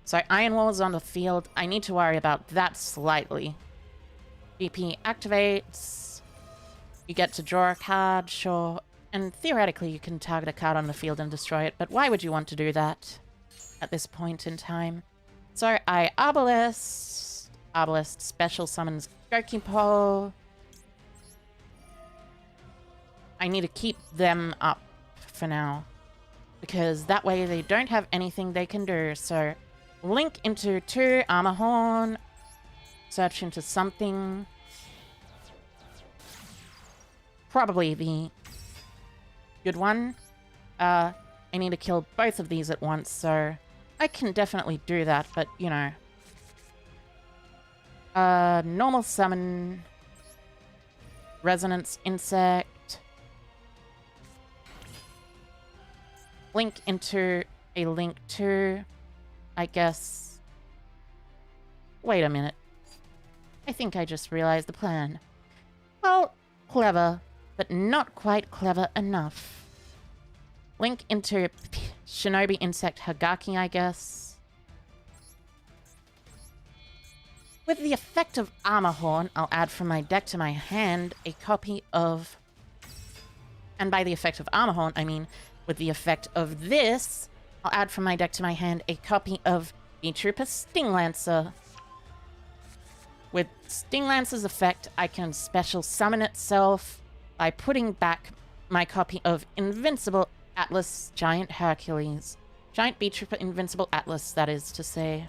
So Iron Wall is on the field. I need to worry about that slightly. DP activates. You get to draw a card, sure. And theoretically you can target a card on the field and destroy it, but why would you want to do that at this point in time? So I Arbalest. Arbalest special summons Gokipo. I need to keep them up for now, because that way they don't have anything they can do. So link into 2 Armor Horn. Search into something. Probably the good one. I need to kill both of these at once, so I can definitely do that, but, you know. Normal summon. Resonance Insect. Link into a Link 2, I guess. Wait a minute. I think I just realized the plan. Well, clever, but not quite clever enough. Link into Shinobi Insect Hagaki, I guess. With the effect of Armor Horn, I'll add from my deck to my hand a copy of... And by the effect of Armor Horn, I mean with the effect of this, I'll add from my deck to my hand a copy of Beetroopers Sting Lancer. With Sting Lancer's effect, I can special summon itself by putting back my copy of Invincible Atlas Giant Hercules. Giant Beetrooper Invincible Atlas, that is to say.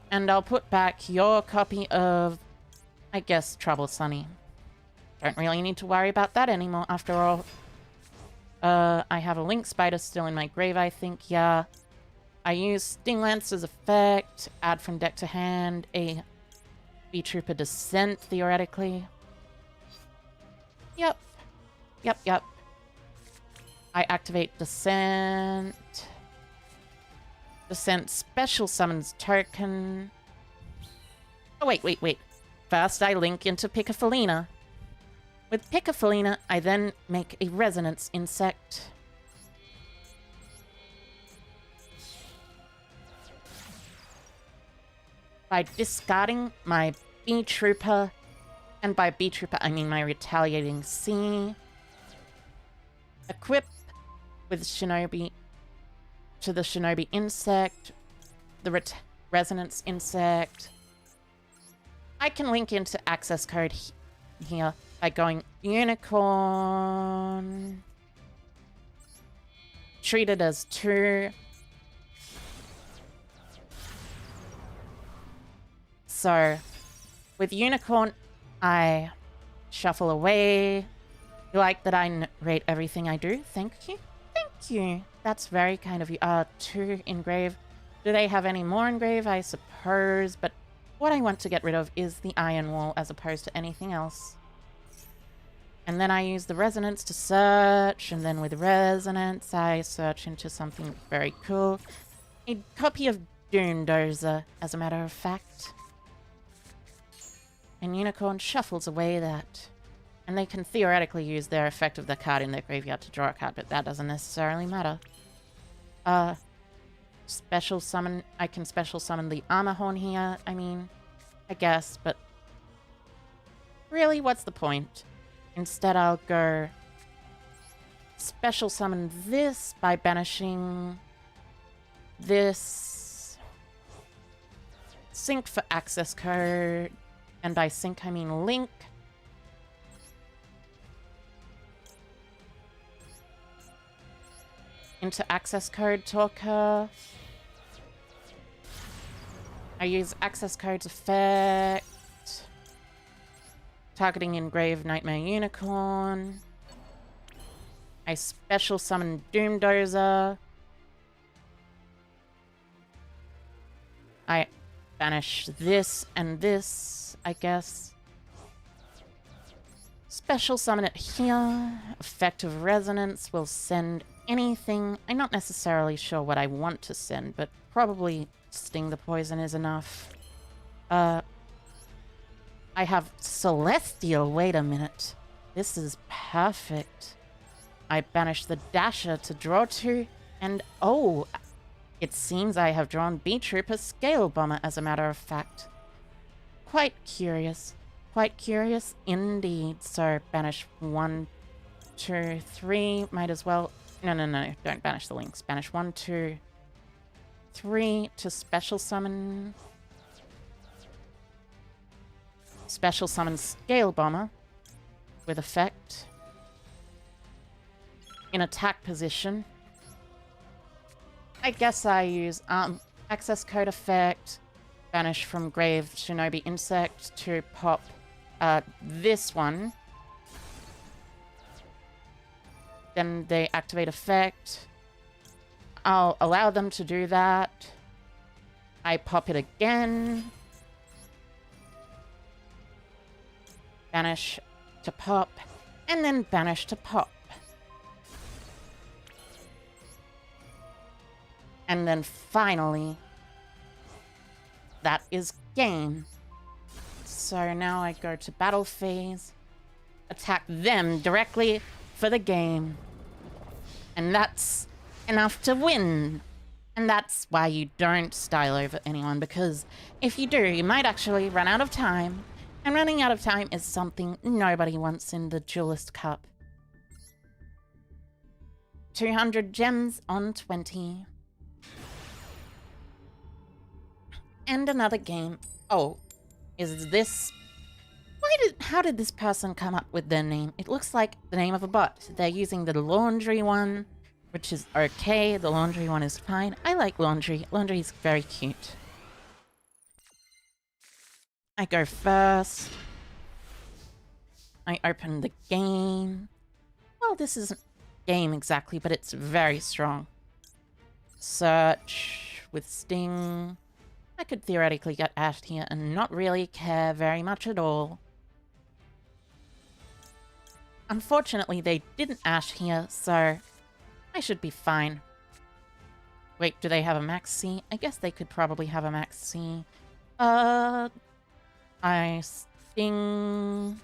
And I'll put back your copy of, I guess, Trouble Sunny. Don't really need to worry about that anymore, after all. I have a Link Spider still in my grave, I think, yeah. I use Sting Lance as effect, add from deck to hand a Beetrooper Descent, theoretically. Yep. Yep. I activate Descent. Descent special summons token. Oh, wait. First, I link into Picafolina. With Picafolina, I then make a Resonance Insect. By discarding my Beetrooper, and by Beetrooper I mean my Retaliating C, equip with Shinobi to the Shinobi Insect, the Resonance Insect. I can link into access code here by going Unicorn, treat it as 2. So, with Unicorn, I shuffle away. You like that I narrate everything I do? Thank you. Thank you. That's very kind of you. 2 engrave. Do they have any more engrave? I suppose, but what I want to get rid of is the Iron Wall as opposed to anything else. And then I use the Resonance to search, and then with Resonance I search into something very cool. A copy of Doomdozer, as a matter of fact. And Unicorn shuffles away that. And they can theoretically use their effect of the card in their graveyard to draw a card, but that doesn't necessarily matter. Special summon... I can special summon the Armor Horn here, I mean, I guess, but... really, what's the point? Instead, I'll go... special summon this by banishing... this... sync for access code... and by sync, I mean link. Into access code talker. I use access code's effect. Targeting engraved Nightmare Unicorn. I special summon Doomdozer. I banish this and this, I guess. Special summon it here. Effective Resonance will send anything. I'm not necessarily sure what I want to send, but probably Sting the Poison is enough. I have Celestial. Wait a minute. This is perfect. I banish the Dasher to draw 2, and oh, it seems I have drawn Beetrooper Scale Bomber, as a matter of fact. Quite curious. Quite curious indeed. So, banish 1, 2, 3. Might as well... No. Don't banish the links. Banish 1, 2, 3 to special summon. Special summon Scale Bomber with effect. In attack position. I guess I use access code effect, banish from grave Shinobi Insect to pop this one. Then they activate effect. I'll allow them to do that. I pop it again. Banish to pop, and then banish to pop. And then finally, that is game. So now I go to battle phase, attack them directly for the game. And that's enough to win. And that's why you don't style over anyone, because if you do, you might actually run out of time. And running out of time is something nobody wants in the Duelist Cup. 200 gems on 20. And another game. Oh, is this... How did this person come up with their name? It looks like the name of a bot. They're using the laundry one, which is okay. The laundry one is fine. I like laundry. Laundry is very cute. I go first. I open the game. Well, this isn't game exactly, but it's very strong. Search. with Sting. I could theoretically get ashed here and not really care very much at all. Unfortunately, they didn't ash here, so I should be fine. Wait, do they have a max C? I guess they could probably have a max C. I Sting.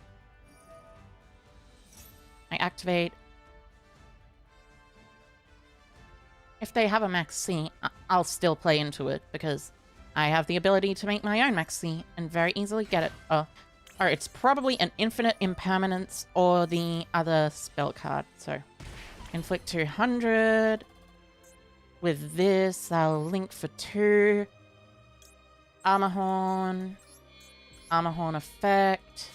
I activate. If they have a max C, I'll still play into it because I have the ability to make my own max C and very easily get it. Or it's probably an infinite impermanence or the other spell card. So, inflict 200. With this, I'll link for 2. Armor Horn. Armor Horn effect.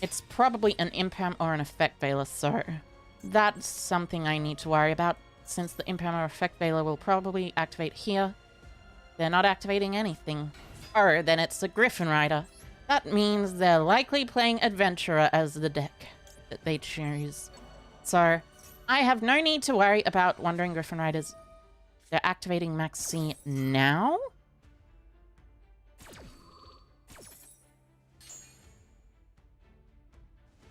It's probably an imperm or an effect veiler, so that's something I need to worry about. Since the imperm or effect veiler will probably activate here, they're not activating anything. Or then it's a Griffin Rider. That means they're likely playing Adventurer as the deck that they choose. So I have no need to worry about Wandering Griffin Riders. They're activating Max C now?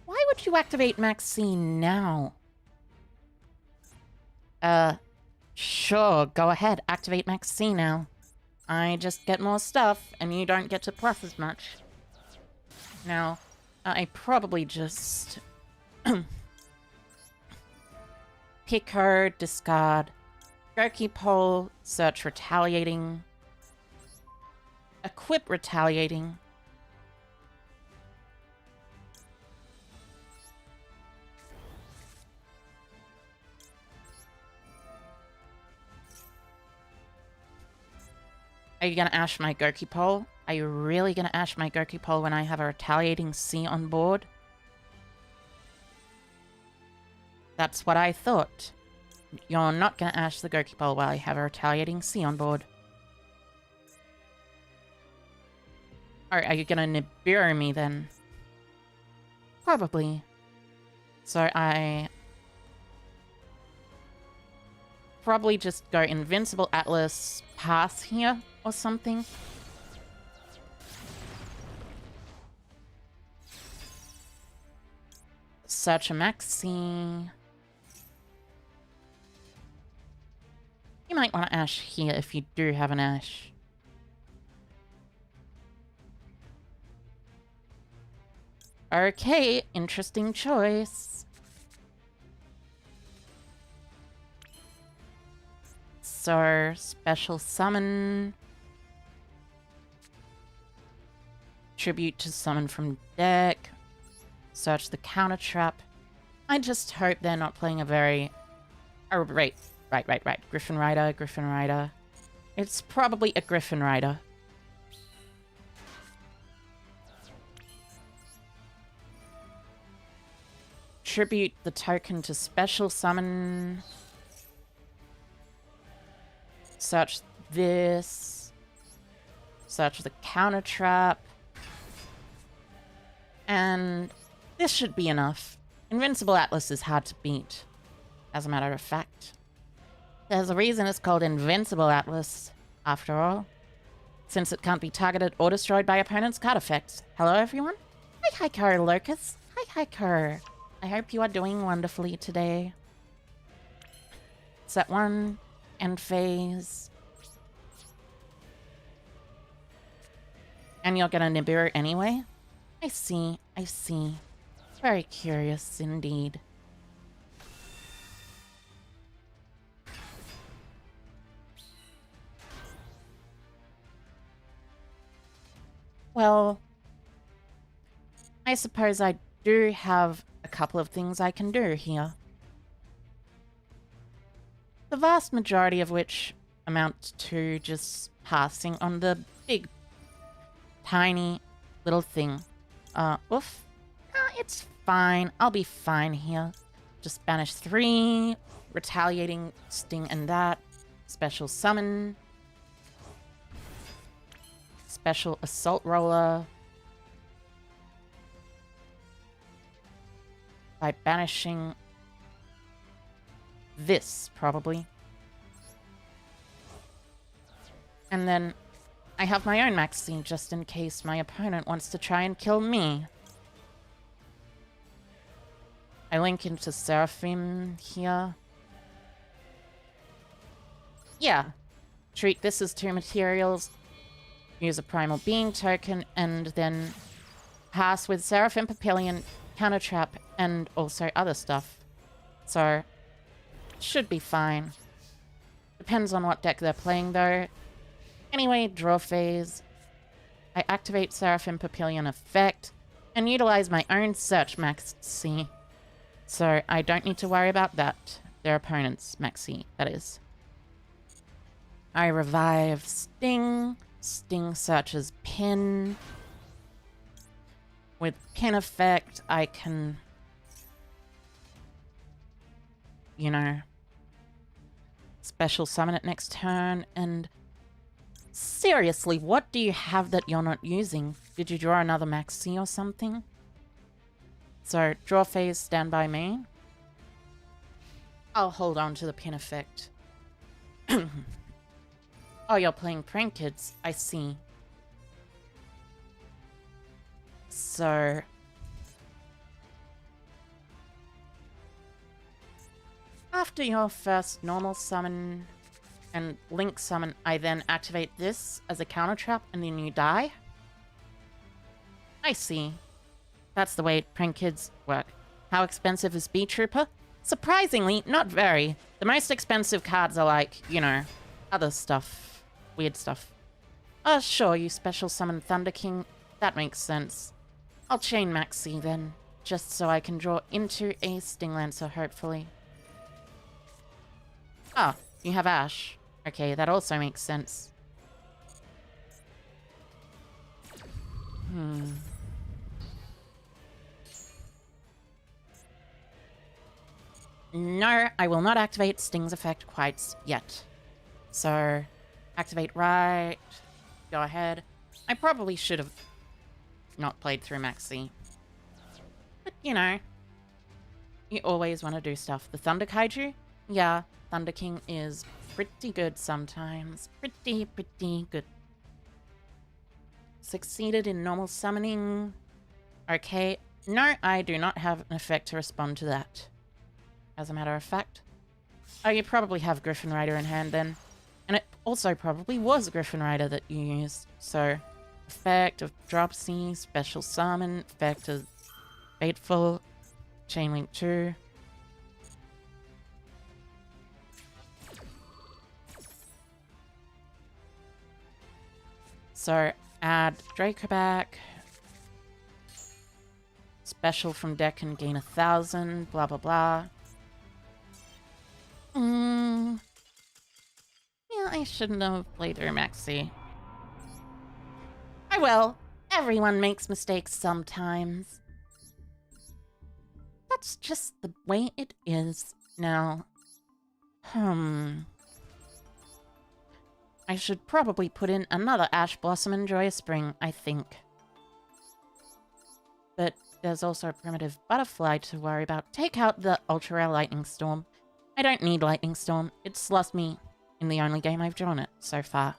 Why would you activate Max C now? Sure, go ahead, activate Max C now. I just get more stuff, and you don't get to plus as much. Now, I probably just... pick her, discard, Gurky Pole, search Retaliating, equip Retaliating, Are you gonna ash my Gurky Pole? Are you really gonna ash my Gurky Pole when I have a Retaliating C on board? That's what I thought. You're not gonna ash the Gurky Pole while I have a Retaliating C on board. Or are you gonna Nibiru me then? Probably. So I... probably just go Invincible Atlas, pass here, or something. Search a Maxi. You might want to ash here if you do have an ash. Okay, interesting choice. So, special summon. Tribute to summon from deck. Search the counter trap. I just hope they're not playing a very... oh, right. Griffin Rider. It's probably a Griffin Rider. Tribute the token to special summon. Search this. Search the counter trap. And this should be enough. Invincible Atlas is hard to beat, as a matter of fact. There's a reason it's called Invincible Atlas, after all. Since it can't be targeted or destroyed by opponents' card effects. Hello, everyone? Hi, Car Locus. Hi, Car. I hope you are doing wonderfully today. Set 1, end phase. And you're gonna Nibiru anyway? I see. Very curious indeed. Well, I suppose I do have a couple of things I can do here. The vast majority of which amount to just passing on the big, tiny little thing. Oof. It's fine. I'll be fine here. Just banish 3, retaliating, sting and that, special summon, special assault roller, by banishing this, probably. And then I have my own maxi just in case my opponent wants to try and kill me. I link into Seraphim here. Yeah. Treat this as 2 materials. Use a Primal Being token, and then pass with Seraphim Papillion, Counter Trap, and also other stuff. So, should be fine. Depends on what deck they're playing, though. Anyway, draw phase. I activate Seraphim Papillion effect, and utilize my own search maxi. So, I don't need to worry about that. Their opponent's maxi, that is. I revive Sting. Sting searches Pin. With Pin effect, I can, you know, special summon it next turn. And seriously, what do you have that you're not using? Did you draw another maxi or something? So, draw phase, stand by me. I'll hold on to the Pin effect. Oh, you're playing Prank Kids. I see. So... after your first normal summon and link summon, I then activate this as a counter trap and then you die? I see. That's the way Prank Kids work. How expensive is Beetrooper? Surprisingly, not very. The most expensive cards are like, you know, other stuff. Weird stuff. Sure, you special summon Thunder King. That makes sense. I'll chain maxi then, just so I can draw into a Sting Lancer, hopefully. Ah, you have Ash. Okay, that also makes sense. No, I will not activate Sting's effect quite yet. So, activate right. Go ahead. I probably should have not played through maxi. But, you know, you always want to do stuff. The Thunder Kaiju? Yeah, Thunder King is pretty good sometimes. Pretty good. Succeeded in normal summoning. Okay. No, I do not have an effect to respond to that. As a matter of fact. Oh, you probably have Griffin Rider in hand then. And it also probably was Griffin Rider that you used. So, effect of Dropsy, special summon, effect of Fateful, Chain Link 2. So, add Draco back. Special from deck and gain 1,000, blah blah blah. Yeah, I shouldn't have played through maxi. I will. Everyone makes mistakes sometimes. That's just the way it is now. I should probably put in another Ash Blossom and Joyous Spring, I think. But there's also a primitive butterfly to worry about. Take out the Ultra Rare Lightning Storm. I don't need Lightning Storm. It's lost me in the only game I've drawn it so far.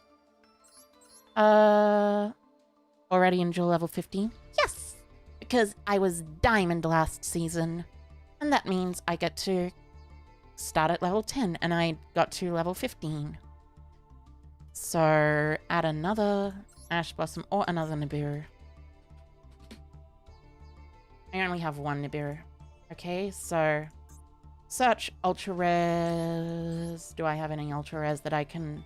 Already in Duel level 15? Yes! Because I was Diamond last season. And that means I get to start at level 10, and I got to level 15. So, add another Ash Blossom or another Nibiru. I only have one Nibiru. Okay, so... search Ultra Rares. Do I have any Ultra Rares that I can...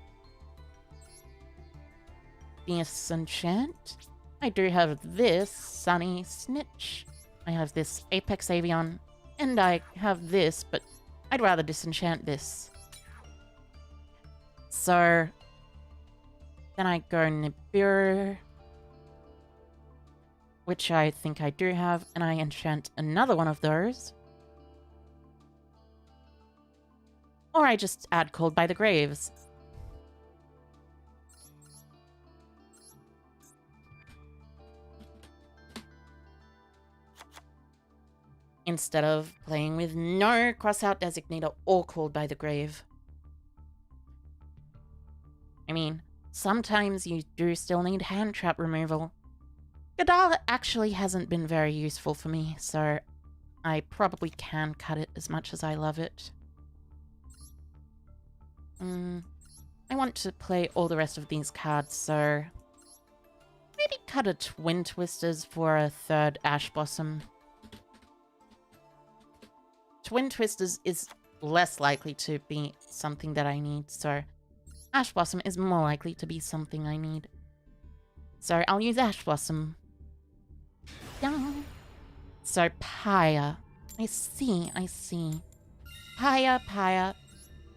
disenchant? I do have this Sunny Snitch. I have this Apex Avion. And I have this, but I'd rather disenchant this. So... then I go Nibiru, which I think I do have, and I enchant another one of those. Or I just add Called by the Graves. instead of playing with no cross-out designator or called by the grave. I mean, sometimes you do still need hand trap removal. Godala actually hasn't been very useful for me, so I probably can cut it as much as I love it. I want to play all the rest of these cards, so maybe cut a Twin Twisters for a third Ash Blossom. Twin Twisters is less likely to be something that I need, so Ash Blossom is more likely to be something I need. So I'll use Ash Blossom. Yeah. So Paya. I see. Paya.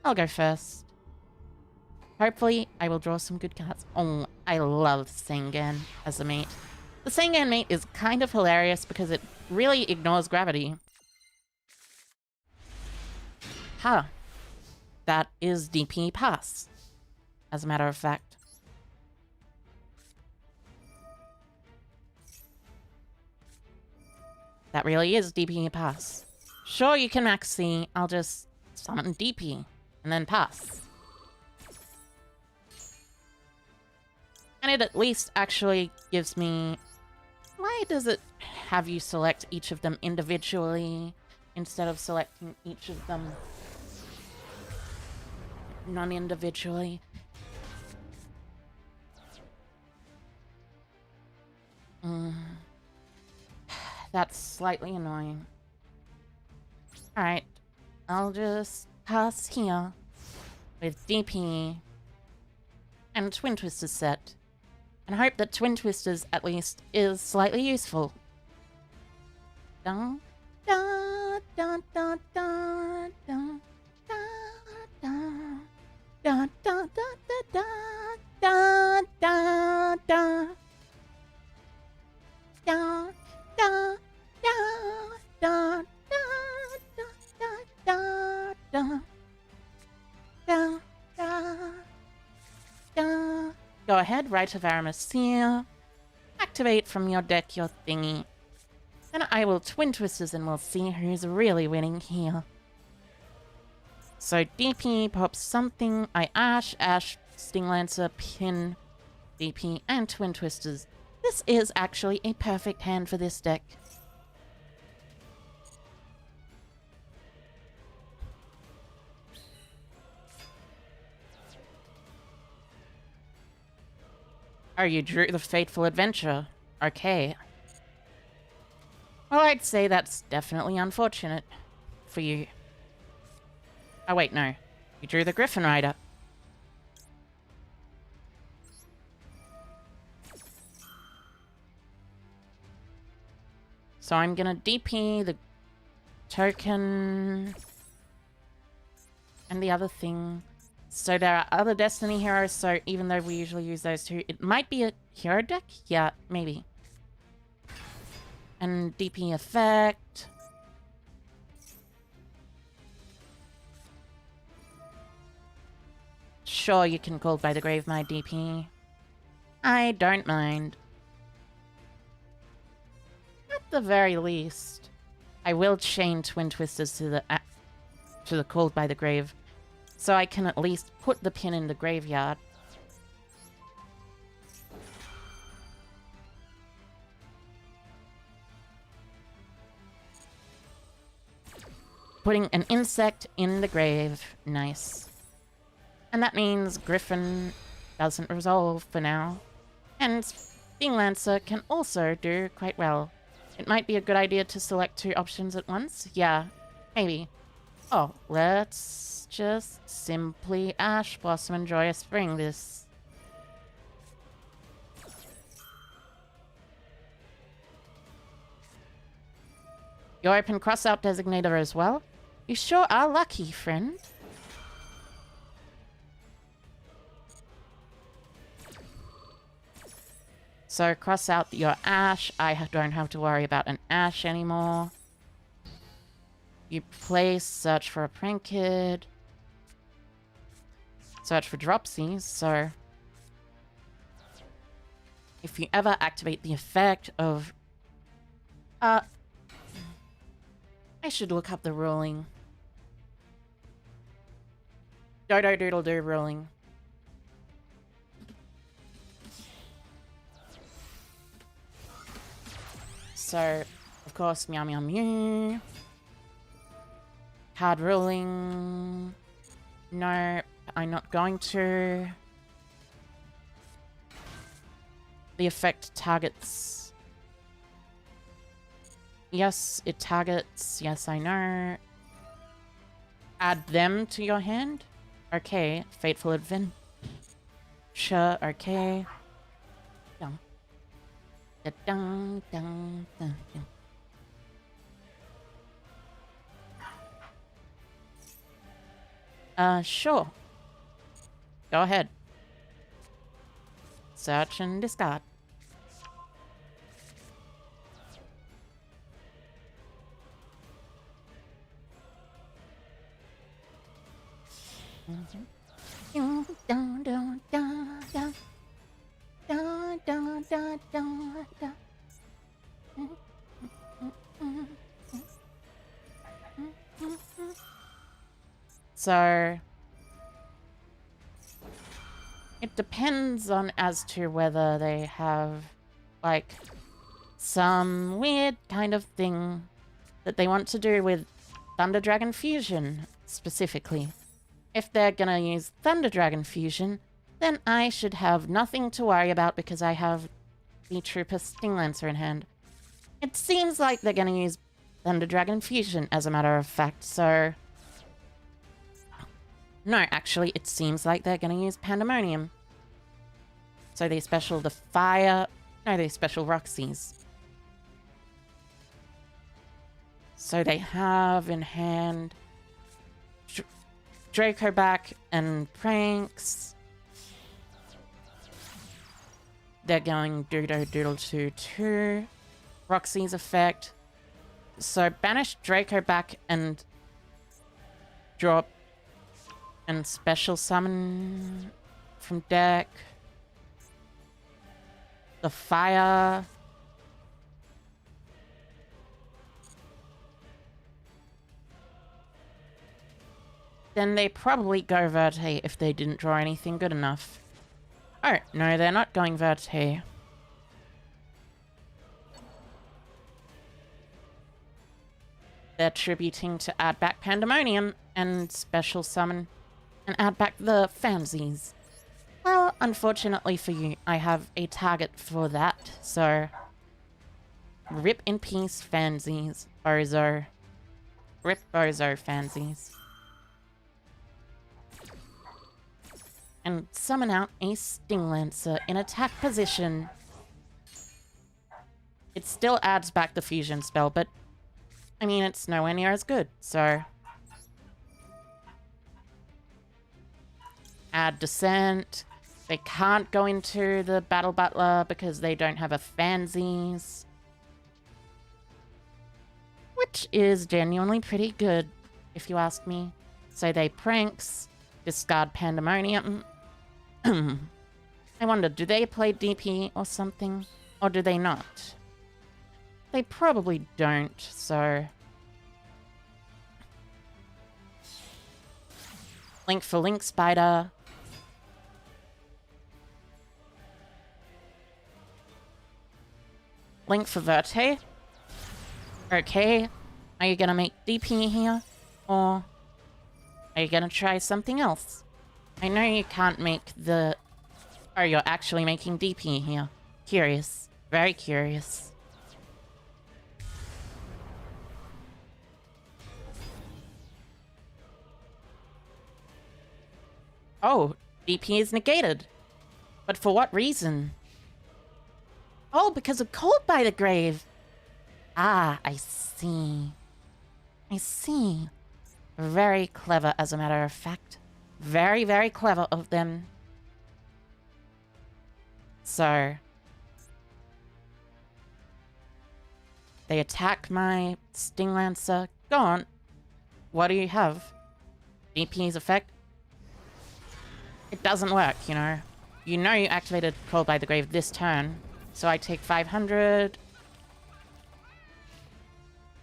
I'll go first. Hopefully, I will draw some good cards. Oh, I love Sengan as a mate. The Sengan mate is kind of hilarious because it really ignores gravity. Huh. That is DP pass, as a matter of fact. That really is DP pass. Sure, you can max C. I'll just summon DP and then pass. And it at least actually gives me... Why does it have you select each of them individually instead of selecting each of them non-individually? That's slightly annoying. Alright, I'll just pass here with DP and Twin Twisters set, and hope that Twin Twisters at least is slightly useful. Dun, dun, dun, dun, dun, dun, dun, dun, dun, dun, dun, dun, dun, dun, dun, dun, dun, dun. Go ahead, Rite of Aramasir. Activate from your deck your thingy. Then I will Twin Twisters and we'll see who's really winning here. So DP pops something. I Ash, Sting Lancer, Pin, DP, and Twin Twisters. This is actually a perfect hand for this deck. Oh, you drew the Fateful Adventure. Okay. Well, I'd say that's definitely unfortunate for you. Oh, wait, no. You drew the Griffin Rider. So I'm gonna DP the token and the other thing. So there are other Destiny heroes, so even though we usually use those two, it might be a hero deck? Yeah, maybe. And DP effect. Sure, you can call by the grave my DP. I don't mind. At the very least, I will chain Twin Twisters to the called by the grave, so I can at least put the pin in the graveyard. Putting an insect in the grave. Nice. And that means Griffin doesn't resolve for now. And Sting Lancer can also do quite well. It might be a good idea to select two options at once. Yeah, maybe. Oh, let's just simply Ash Blossom and Joyous Spring this. You open Crossout Designator as well? You sure are lucky, friend. So cross out your Ash. I don't have to worry about an Ash anymore. You play Search for a Prankid. Search for Dropsies, so... if you ever activate the effect of... I should look up the ruling. Dodo doodle do ruling. So, of course, meow meow meow. Card ruling. No, I'm not going to. The effect targets. Yes, it targets. Yes, I know. Add them to your hand. Okay, Fateful Adventure. Okay. Dun. Dun, dun, dun, dun, dun. Sure. Go ahead. Search and discard. So it depends on as to whether they have like some weird kind of thing that they want to do with Thunder Dragon Fusion specifically. If they're gonna use Thunder Dragon Fusion, then I should have nothing to worry about because I have Beetrooper Sting Lancer in hand. It seems like they're gonna use Thunder Dragon Fusion, as a matter of fact, so... No, actually, it seems like they're gonna use Pandemonium. So they special the Fire... No, they special Roxy's. So they have in hand... Draco back and Pranks. They're going Doodle Doodle 2-2. Roxy's effect. So banish Draco back and drop and special summon from deck. The Fire. Then they probably go Verte if they didn't draw anything good enough. Oh, no, they're not going Verte. They're tributing to add back Pandemonium and special summon and add back the Fansies. Well, unfortunately for you, I have a target for that, so... Rip in peace, Fansies. Bozo. Rip Bozo, Fansies. And summon out a Sting Lancer in attack position. It still adds back the fusion spell, but I mean, it's nowhere near as good, so... Add Descent. They can't go into the Battle Butler because they don't have a Fansies. Which is genuinely pretty good, if you ask me. So they Pranks, discard Pandemonium. I wonder, do they play DP or something? Or do they not? They probably don't, so... Link for Link Spider. Link for Verte. Okay. Are you gonna make DP here? Or are you gonna try something else? I know you can't make the... Oh, you're actually making DP here. Curious. Very curious. Oh, DP is negated. But for what reason? Oh, because of Cold by the Grave. Ah, I see. I see. Very clever, as a matter of fact. Very, very clever of them. So... They attack my Sting Lancer. Go on. What do you have? DP's effect? It doesn't work, you know. You know you activated Cold by the Grave this turn. So I take 500.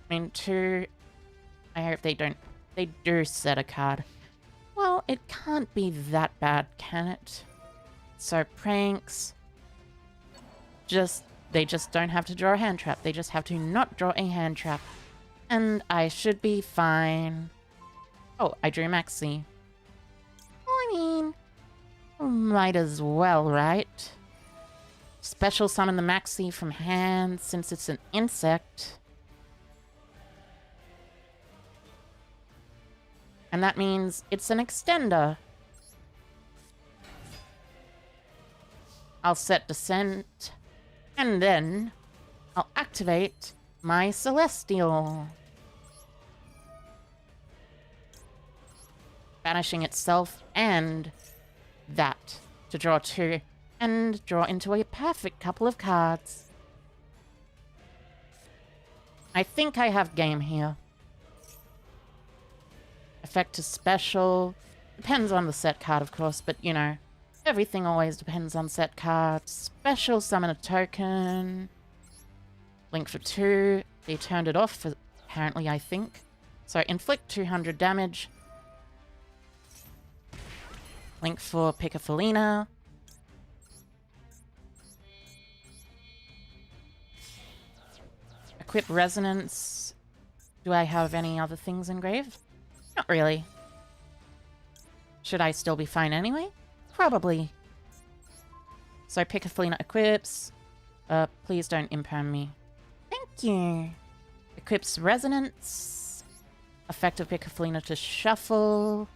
I mean, 2... I hope they don't. They do set a card. Well, it can't be that bad, can it? So pranks. They just don't have to draw a hand trap. They just have to not draw a hand trap. And I should be fine. Oh, I drew Maxi. Well, I mean, might as well, right? Special summon the Maxi from hand since it's an insect. And that means it's an extender. I'll set Descent. And then I'll activate my Celestial. Banishing itself and that to draw 2 and draw into a perfect couple of cards. I think I have game here. Effect to special. Depends on the set card, of course, but you know, everything always depends on set cards. Special summon a token. Link for 2. They turned it off, for, apparently, I think. So inflict 200 damage. Link for Piccafolina. Equip Resonance. Do I have any other things engraved? Not really. Should I still be fine anyway? Probably. So Piccafolina equips. Please don't imperm me. Thank you. Equips Resonance. Effect of Piccafolina to shuffle.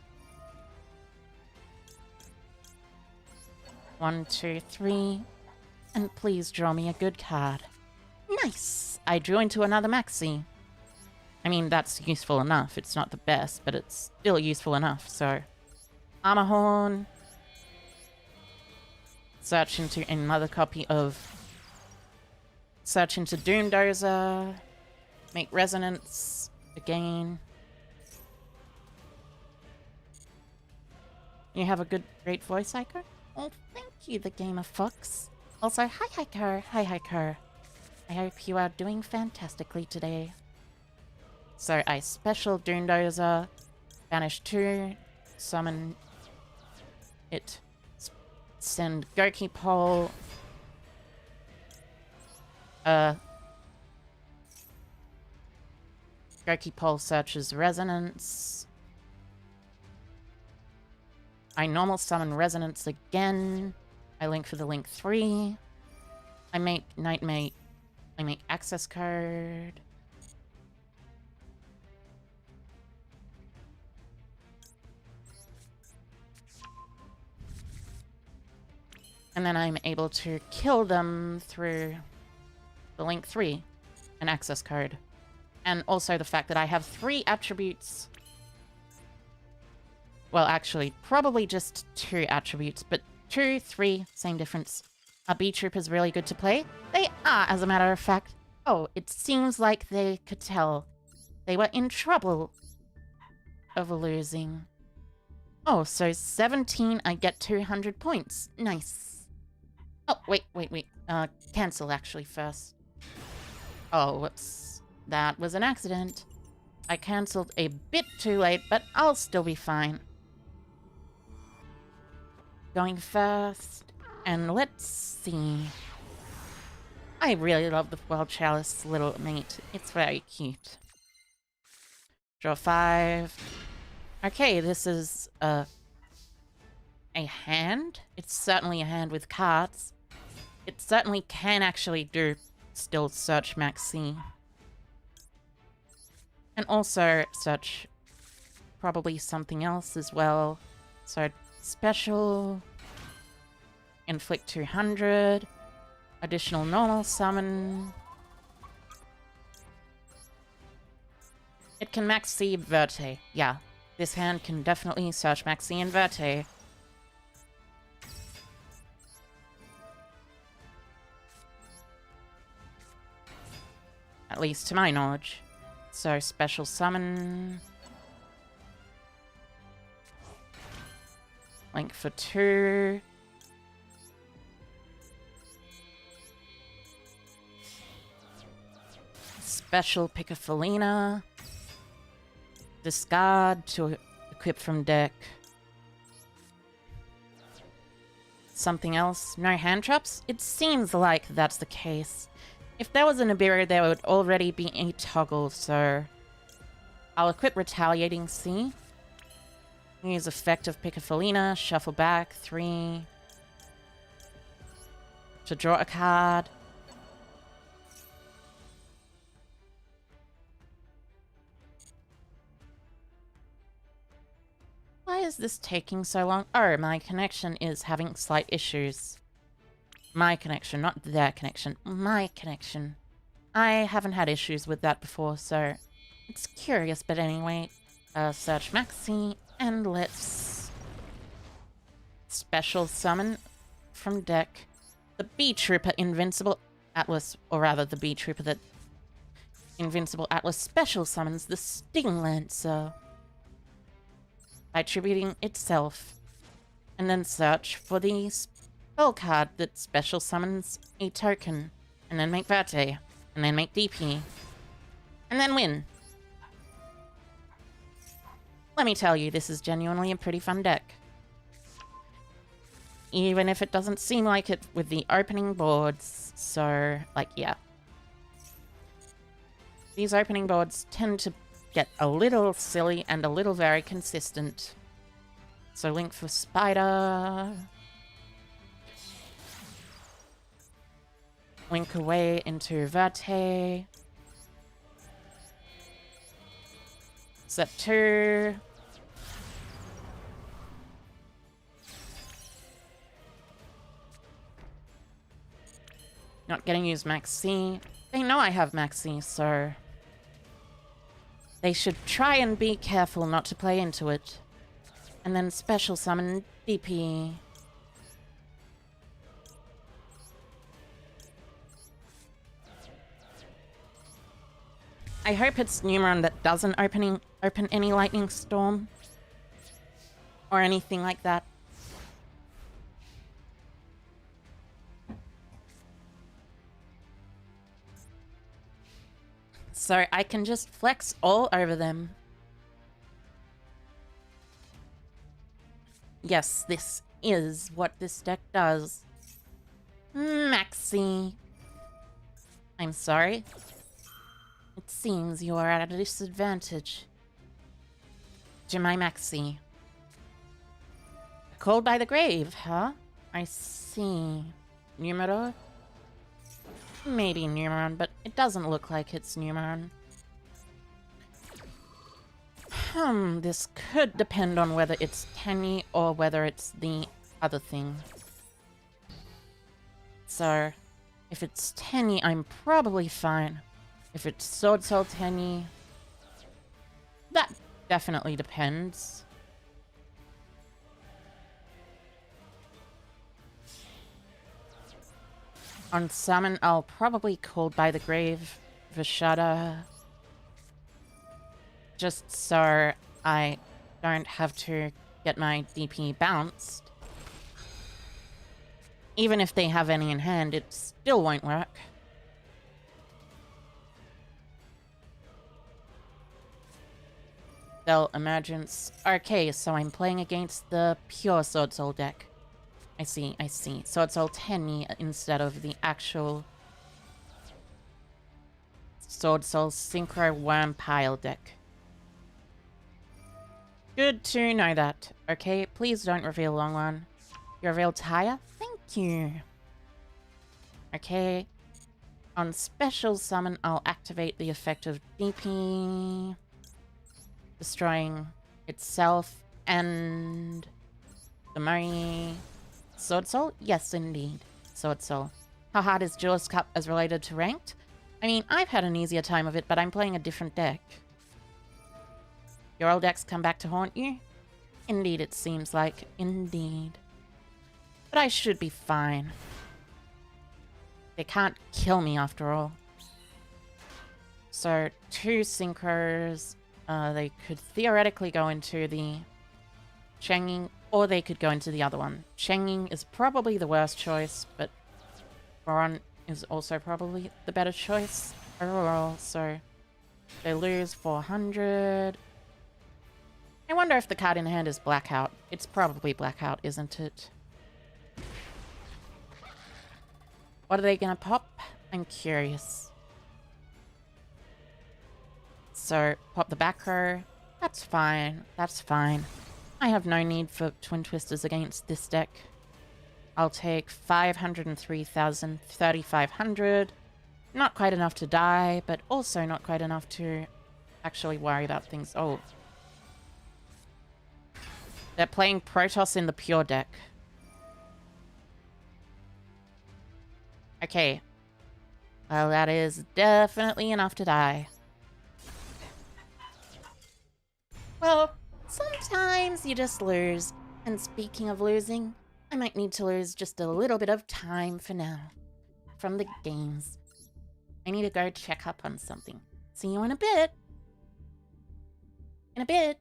1, 2, 3. And please draw me a good card. Nice! I drew into another Maxi. I mean, that's useful enough. It's not the best, but it's still useful enough, so... Armor Horn. Search into another copy of... Search into Doomdozer. Make Resonance. Again. You have a great voice, Ico? Oh, thank you, the Gamer Fox. Also, hi, Hiker. Hi, Hiker. I hope you are doing fantastically today. So I special Doomdozer, banish 2, summon it, send Goki Pole, Goki Pole searches Resonance. I normal summon Resonance again. I link for the link 3. I make Nightmate. I make access card. And then I'm able to kill them through the link 3, an access card. And also the fact that I have 3 attributes. Well, actually, probably just 2 attributes, but 2, 3, same difference. Are Beetroopers really good to play? They are, as a matter of fact. Oh, it seems like they could tell. They were in trouble over losing. Oh, so 17, I get 200 points. Nice. Oh, wait. Cancel, actually, first. Oh, whoops. That was an accident. I cancelled a bit too late, but I'll still be fine. Going first. And let's see. I really love the World Chalice little mate. It's very cute. Draw 5. Okay, this is a hand. It's certainly a hand with cards. It certainly can actually do still search Maxi. And also search probably something else as well. So special... Inflict 200. Additional normal summon. It can Maxi Verte. Yeah, this hand can definitely search Maxi and Verte. At least to my knowledge. So special summon. Link for 2. Special Piccafolina. Discard to equip from deck. Something else? No hand traps? It seems like that's the case. If there was an Nibiru, there would already be a toggle, so I'll equip Retaliating Sea. Use effective Piccofolina, shuffle back 3 to draw a card. Why is this taking so long? Oh, my connection is having slight issues. My connection, not their connection. My connection. I haven't had issues with that before, so it's curious, but anyway. Search Maxi, and let's special summon from deck the Beetrooper Invincible Atlas, or rather the Beetrooper that Invincible Atlas special summons the Sting Lancer by tributing itself, and then search for the spell card that special summons a token, and then make Verte, and then make DP, and then win. Let me tell you, this is genuinely a pretty fun deck. Even if it doesn't seem like it with the opening boards, so, like, yeah. These opening boards tend to get a little silly and a little very consistent. So link for Spider. Link away into Verte. Set 2. Not getting used Maxi. They know I have Maxi, so they should try and be careful not to play into it. And then special summon DP. I hope it's Numeron that doesn't open any Lightning Storm. Or anything like that. So I can just flex all over them. Yes, this is what this deck does. Maxi. I'm sorry. It seems you are at a disadvantage. To my Maxi. Called by the grave, huh? I see. Numero? Maybe Numeron, but it doesn't look like it's Numeron. This could depend on whether it's Tenny or whether it's the other thing. So, if it's Tenny, I'm probably fine. If it's Sword Soul Tenny, that definitely depends. On summon, I'll probably Called by the Grave Vishada. Just so I don't have to get my DP bounced. Even if they have any in hand, it still won't work. Spell Emergence. Okay, so I'm playing against the pure Sword Soul deck. I see, I see. Sword Soul Tenny instead of the actual Sword Soul Synchro Worm Pile deck. Good to know that. Okay, please don't reveal long one. You reveal Taya? Thank you. Okay. On special summon, I'll activate the effect of DP, destroying itself and the Mori. Sword Soul? Yes, indeed. Sword Soul. How hard is Duelist Cup as related to ranked? I mean, I've had an easier time of it, but I'm playing a different deck. Your old decks come back to haunt you? Indeed, it seems like. Indeed. But I should be fine. They can't kill me after all. So, 2 synchros. They could theoretically go into the Changing, or they could go into the other one. Changing is probably the worst choice, but Boron is also probably the better choice overall. So, they lose 400. I wonder if the card in hand is Blackout. It's probably Blackout, isn't it? What are they gonna pop? I'm curious. So, pop the back row. That's fine. That's fine. I have no need for Twin Twisters against this deck. I'll take 503,000, 3,500. Not quite enough to die, but also not quite enough to actually worry about things. Oh. They're playing Protoss in the pure deck. Okay. Well, that is definitely enough to die. Well, sometimes you just lose. And speaking of losing, I might need to lose just a little bit of time for now. From the games. I need to go check up on something. See you in a bit. In a bit.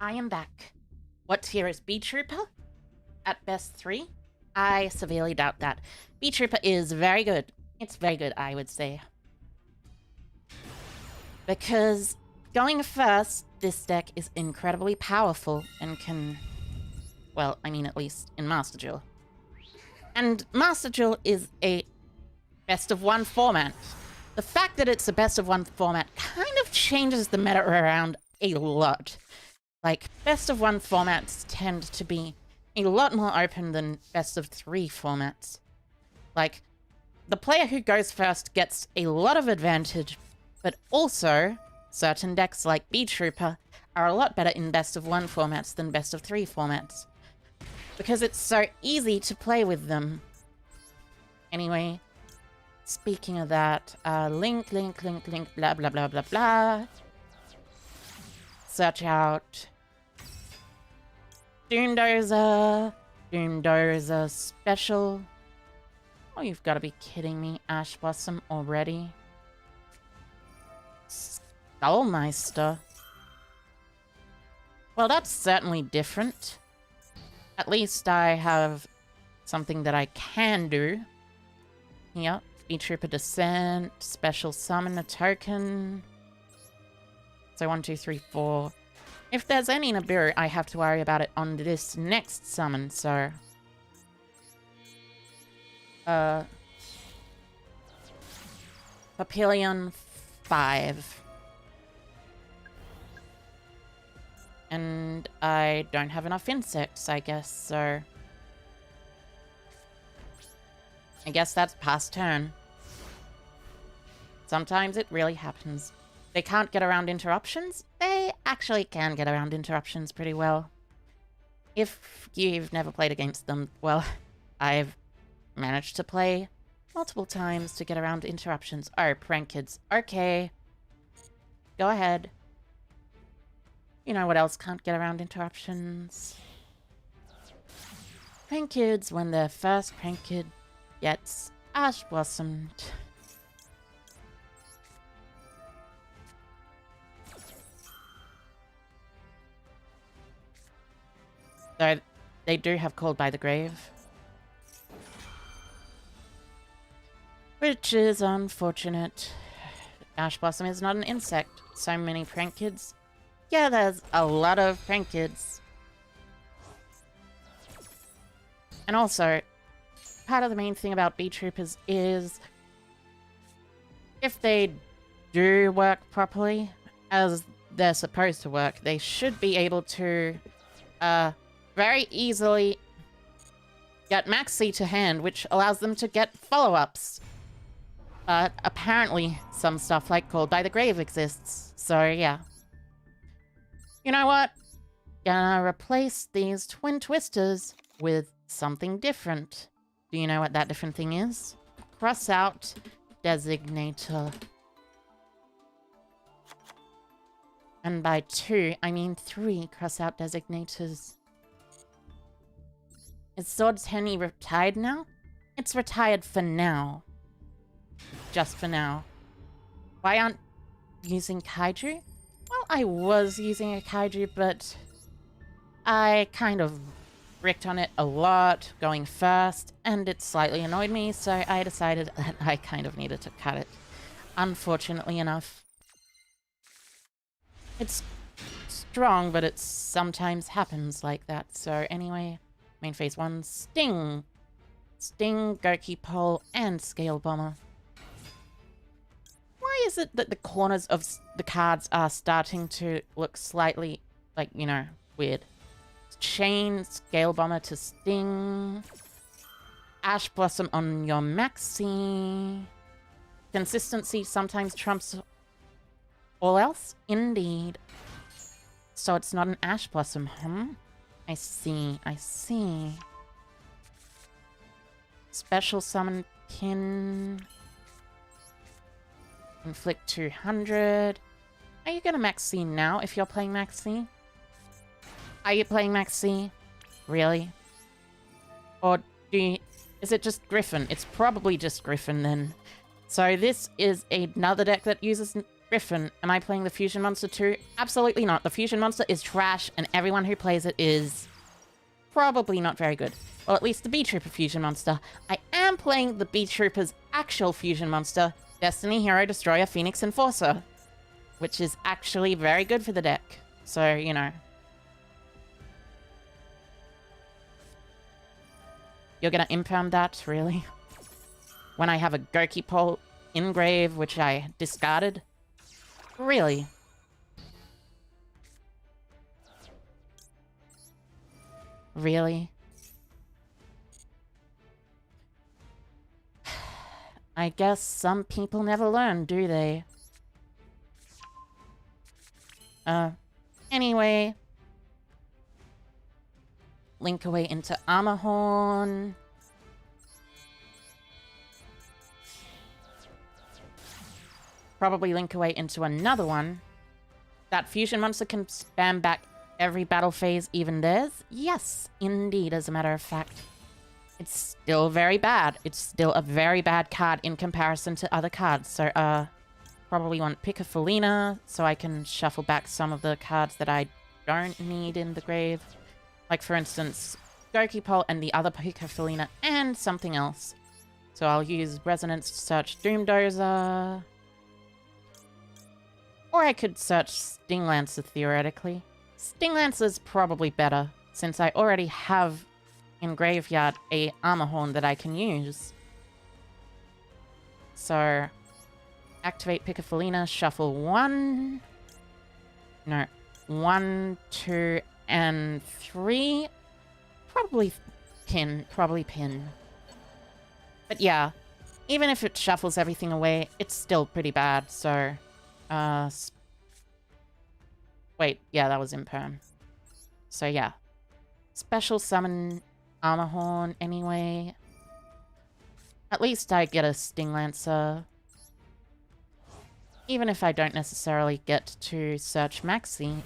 I am back. What tier is Beetrooper? At best 3? I severely doubt that. Beetrooper is very good. It's very good, I would say. Because going first, this deck is incredibly powerful and can... Well, I mean at least in Master Duel. And Master Duel is a best of 1 format. The fact that it's a best of 1 format kind of changes the meta around a lot. Like, best of 1 formats tend to be a lot more open than best of 3 formats. Like, the player who goes first gets a lot of advantage, but also, certain decks like Beetrooper are a lot better in best of 1 formats than best of 3 formats. Because it's so easy to play with them. Anyway, speaking of that, link, blah, blah, blah, blah, blah. Search out Doomdozer Special. Oh, you've got to be kidding me, Ash Blossom already. Skullmeister. Well, that's certainly different. At least I have something that I can do. Yep, Beetrooper Descent, Special Summon a token. So 1, 2, 3, 4. If there's any Nibiru, I have to worry about it on this next summon, so... Papillion 5. And I don't have enough insects, I guess, so... I guess that's past turn. Sometimes it really happens. They can't get around interruptions? They actually can get around interruptions pretty well. If you've never played against them, well, I've managed to play multiple times to get around interruptions. Oh, prank kids. Okay. Go ahead. You know what else can't get around interruptions? Prank kids when their first prank kid gets Ash Blossomed. Though they do have Called by the Grave. Which is unfortunate. Ash Blossom is not an insect. So many prank kids. Yeah, there's a lot of prank kids. And also, part of the main thing about Beetroopers is if they do work properly, as they're supposed to work, they should be able to very easily get Maxi to hand, which allows them to get follow-ups. Apparently, some stuff like Called by the Grave exists, so yeah. You know what? gonna replace these twin twisters with something different. Do you know what that different thing is? Cross out designator. And by 2, I mean 3 cross out designators. Is Swords Henny retired now? It's retired for now. Just for now. Why aren't you using Kaiju? Well, I was using a Kaiju, but I kind of bricked on it a lot going first, and it slightly annoyed me, so I decided that I kind of needed to cut it. Unfortunately enough. It's strong, but it sometimes happens like that. So anyway, main phase 1, Sting. Sting, Goki Pole, and Scale Bomber. Why is it that the corners of the cards are starting to look slightly, like, you know, weird? Chain, Scale Bomber to Sting. Ash Blossom on your Maxi. Consistency sometimes trumps all else? Indeed. So it's not an Ash Blossom, I see, I see. Special Summon Pin. Inflict 200. Are you gonna Max C now if you're playing Max C? Are you playing Max C? Really? Or do you... Is it just Griffin? It's probably just Griffin then. So this is another deck that uses Griffin. Am I playing the Fusion Monster too? Absolutely not. The Fusion Monster is trash and everyone who plays it is probably not very good. Well, at least the Beetrooper Fusion Monster. I am playing the Beetroopers' actual Fusion Monster, Destiny, Hero, Destroyer, Phoenix, Enforcer, which is actually very good for the deck. So, you know. You're gonna impound that, really? When I have a Goki Pole engrave, which I discarded? Really? Really? I guess some people never learn, do they? Anyway. Link away into Armorhorn. Probably link away into another one. That Fusion Monster can spam back every battle phase, even theirs? Yes, indeed, as a matter of fact. It's still very bad. It's still a very bad card in comparison to other cards. So, probably want Picafolina, so I can shuffle back some of the cards that I don't need in the grave. Like, for instance, Goki Pole and the other Picafolina and something else. So I'll use Resonance to search Doomdozer. Or I could search Stinglancer, theoretically. Stinglancer's probably better, since I already have in Graveyard a Armorhorn that I can use. So, activate Picafolina, shuffle 1. No, 1, 2, and 3. Probably pin. But yeah, even if it shuffles everything away, it's still pretty bad, so... wait, yeah, that was Imperm. So yeah. Special summon Armorhorn anyway. At least I get a Stinglancer. Even if I don't necessarily get to search Maxi,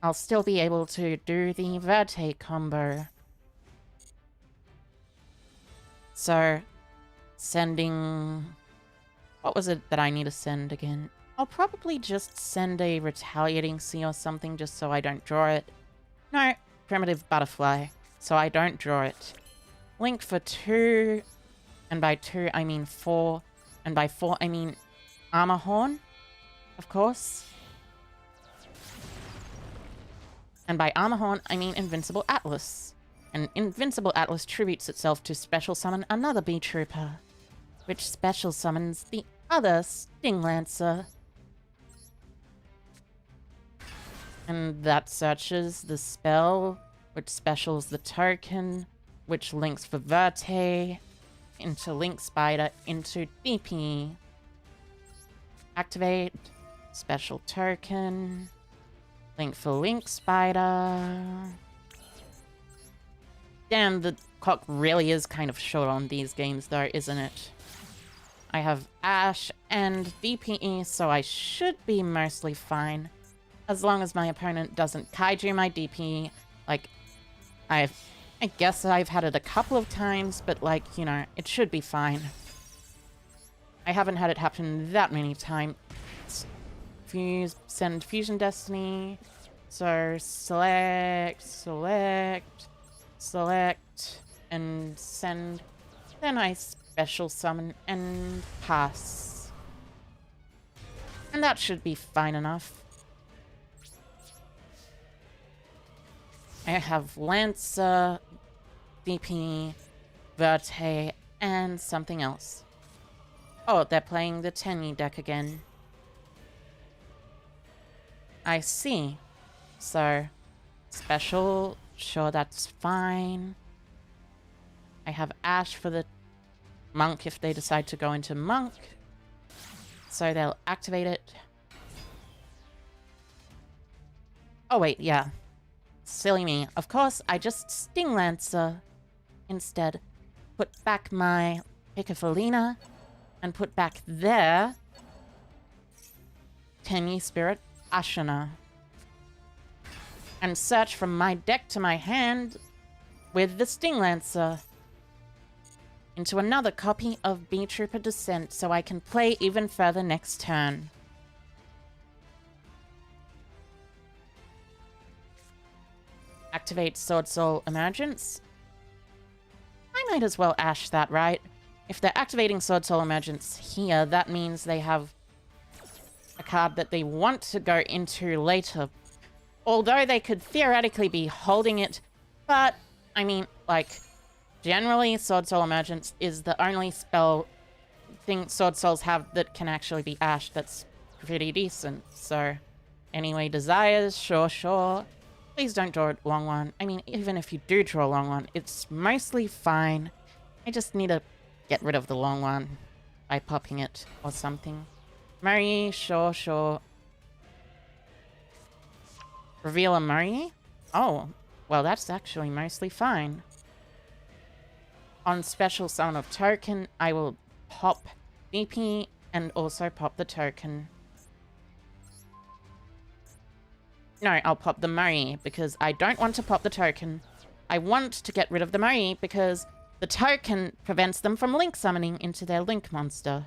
I'll still be able to do the Verte combo. So, sending... What was it that I need to send again? I'll probably just send a Retaliating Sea or something just so I don't draw it. No, Primitive Butterfly, so I don't draw it. Link for 2, and by 2 I mean 4, and by 4 I mean Armorhorn, of course. And by Armorhorn I mean Invincible Atlas. And Invincible Atlas tributes itself to special summon another Beetrooper, which special summons the other Stinglancer. And that searches the spell, which specials the token, which links for Verte, into Link Spider, into DP. Activate, special token. Link for Link Spider. Damn, the clock really is kind of short on these games though, isn't it? I have Ash and DPE, so I should be mostly fine. As long as my opponent doesn't kaiju my DPE. Like, I guess I've had it a couple of times, but like, you know, it should be fine. I haven't had it happen that many times. Send Fusion Destiny. So select, and send. Then I special summon and pass. And that should be fine enough. I have Lancer, DP, Verte, and something else. Oh, they're playing the Tenyi deck again. I see. So, special, sure, that's fine. I have Ash for the Monk if they decide to go into Monk. So they'll activate it. Oh wait, yeah. Silly me. Of course, I just Sting Lancer instead. Put back my Piccofolina and put back their Tenyi Spirit Ashana. And search from my deck to my hand with the Sting Lancer into another copy of Beetrooper Descent so I can play even further next turn. Activate Sword Soul Emergence. I might as well Ash that, right? If they're activating Sword Soul Emergence here, that means they have a card that they want to go into later. Although they could theoretically be holding it, but, I mean, like, generally Sword Soul Emergence is the only spell thing Sword Souls have that can actually be ashed that's pretty decent. So, anyway, Desires, sure. Please don't draw a long one. I mean, even if you do draw a long one, it's mostly fine. I just need to get rid of the long one by popping it or something. Murray, sure. Reveal a Murray? Oh, well, that's actually mostly fine. On special summon of token, I will pop BP and also pop the token. No, I'll pop the Murray because I don't want to pop the token. I want to get rid of the Murray because the token prevents them from link summoning into their link monster.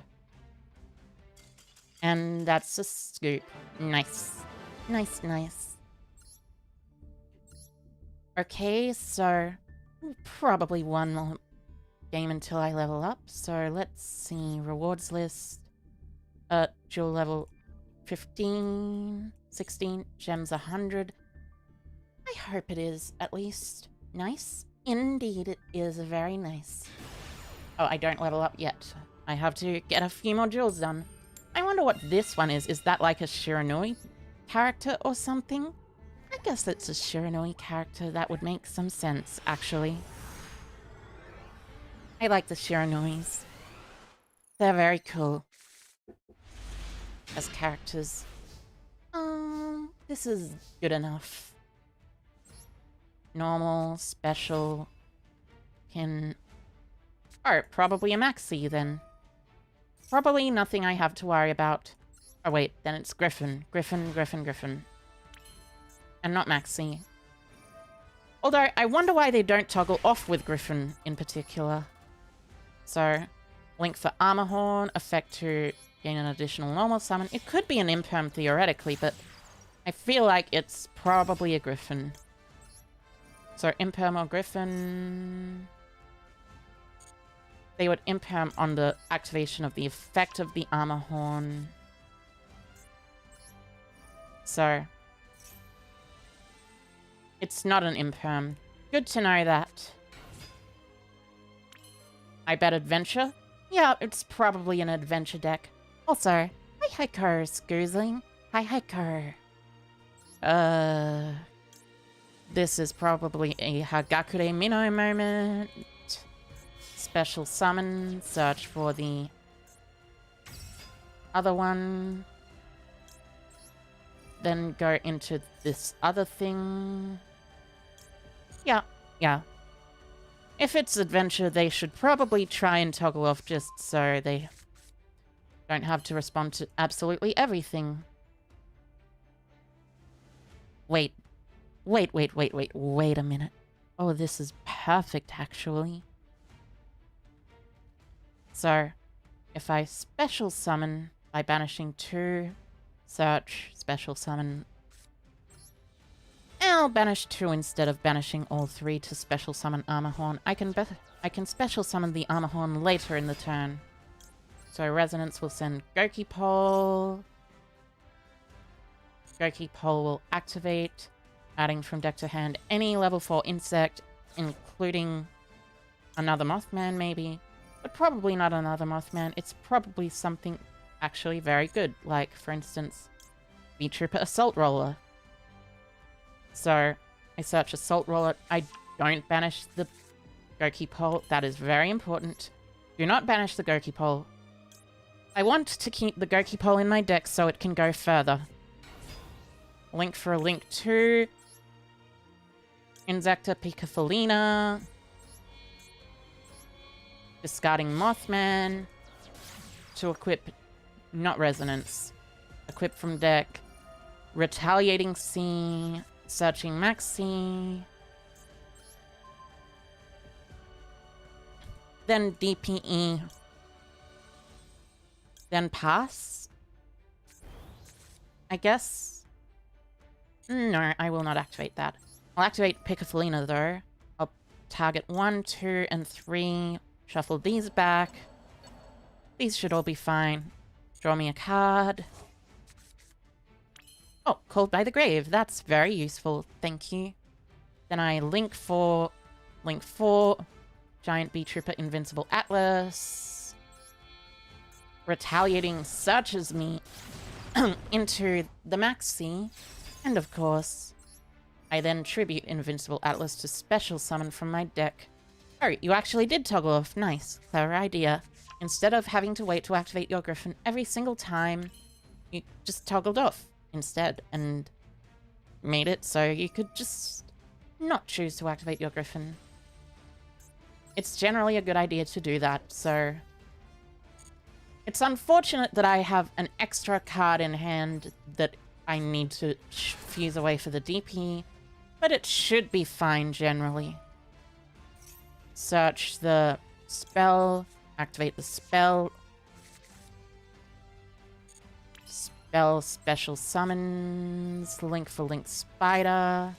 And that's a scoop. Nice. Nice. Okay, so probably one more game until I level up. So let's see. Rewards list. Duel level 15, 16, gems 100. I hope it is at least nice. Indeed, it is very nice. Oh, I don't level up yet. I have to get a few more duels done. I wonder what this one is. Is that like a Shiranui character or something? I guess it's a Shiranui character. That would make some sense, actually. I like the Shiranuis. They're very cool as characters. This is good enough. Normal, special, can... Oh, probably a maxi then. Probably nothing I have to worry about. Oh wait, then it's Griffin. Griffin. And not maxi. Although, I wonder why they don't toggle off with Griffin in particular. So, link for Armor Horn, effect to gain an additional normal summon. It could be an Imperm theoretically, but I feel like it's probably a Griffin. So, Imperm or Griffin... They would Imperm on the activation of the effect of the Armor Horn. So... It's not an Imperm. Good to know that. I bet Adventure? Yeah, it's probably an Adventure deck. Also, hi Ko, Scoozling. Hi Ko. This is probably a Hagakure Minnow moment. Special summon, search for the other one. then go into this other thing. Yeah, yeah. If it's adventure, they should probably try and toggle off just so they don't have to respond to absolutely everything. Wait a minute. Oh, this is perfect, actually. So, if I special summon by banishing 2, search, special summon, I'll banish 2 instead of banishing all 3 to special summon Armorhorn. I can special summon the Armorhorn later in the turn. So Resonance will send Goki Pole. Goki Pole will activate, adding from deck to hand any level 4 insect, including another Mothman maybe. But probably not another Mothman. It's probably something actually very good, like, for instance, Beetrooper Assault Roller. So, I search Assault Roller. I don't banish the Goki Pole. That is very important. Do not banish the Goki Pole. I want to keep the Goki Pole in my deck so it can go further. Link for a Link 2. Insecta Picafolina. Discarding Mothman. To equip, not Resonance. Equip from deck. Retaliating Sea. Searching Maxi. Then DPE. Then pass? I guess? No, I will not activate that. I'll activate Picafolina though. I'll target 1, 2, and 3. Shuffle these back. These should all be fine. Draw me a card. Oh, Called by the Grave. That's very useful. Thank you. Then I link 4. Giant Beetrooper Invincible Atlas. Retaliating searches me into the Maxi. And of course, I then tribute Invincible Atlas to special summon from my deck. Oh, you actually did toggle off. Nice. Clever idea. Instead of having to wait to activate your Griffin every single time, you just toggled off instead and made it so you could just not choose to activate your Griffin. It's generally a good idea to do that, so... It's unfortunate that I have an extra card in hand that I need to fuse away for the DP, but it should be fine generally. Search the spell, activate the spell. Spell special summons, link for Link Spider.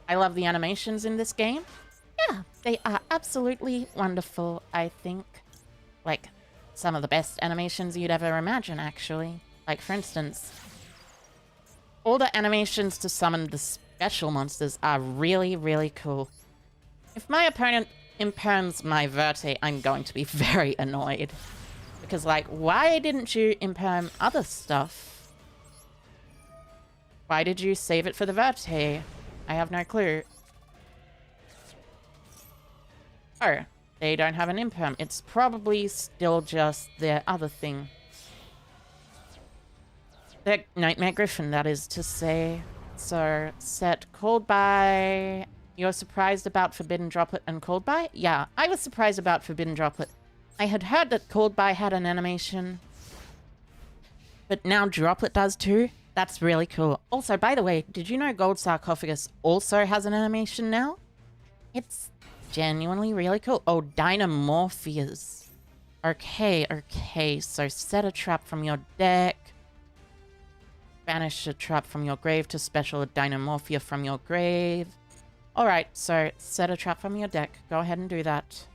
I love the animations in this game. Yeah, they are absolutely wonderful, I think. Like, some of the best animations you'd ever imagine, actually. Like, for instance, all the animations to summon the special monsters are really, really cool. If my opponent imperms my Verte, I'm going to be very annoyed. Because, like, why didn't you imperm other stuff? Why did you save it for the Verte? I have no clue. Oh, they don't have an imperm. It's probably still just their other thing. Their Nightmare Griffin, that is to say. So, set Called By. You're surprised about Forbidden Droplet and Called By? Yeah, I was surprised about Forbidden Droplet. I had heard that Called By had an animation. But now Droplet does too? That's really cool. Also, by the way, did you know Gold Sarcophagus also has an animation now? It's genuinely really cool. Oh, Dynamorphias. Okay, so set a trap from your deck. Banish a trap from your grave to special a Dynamorphia from your grave. Alright, so set a trap from your deck. Go ahead and do that.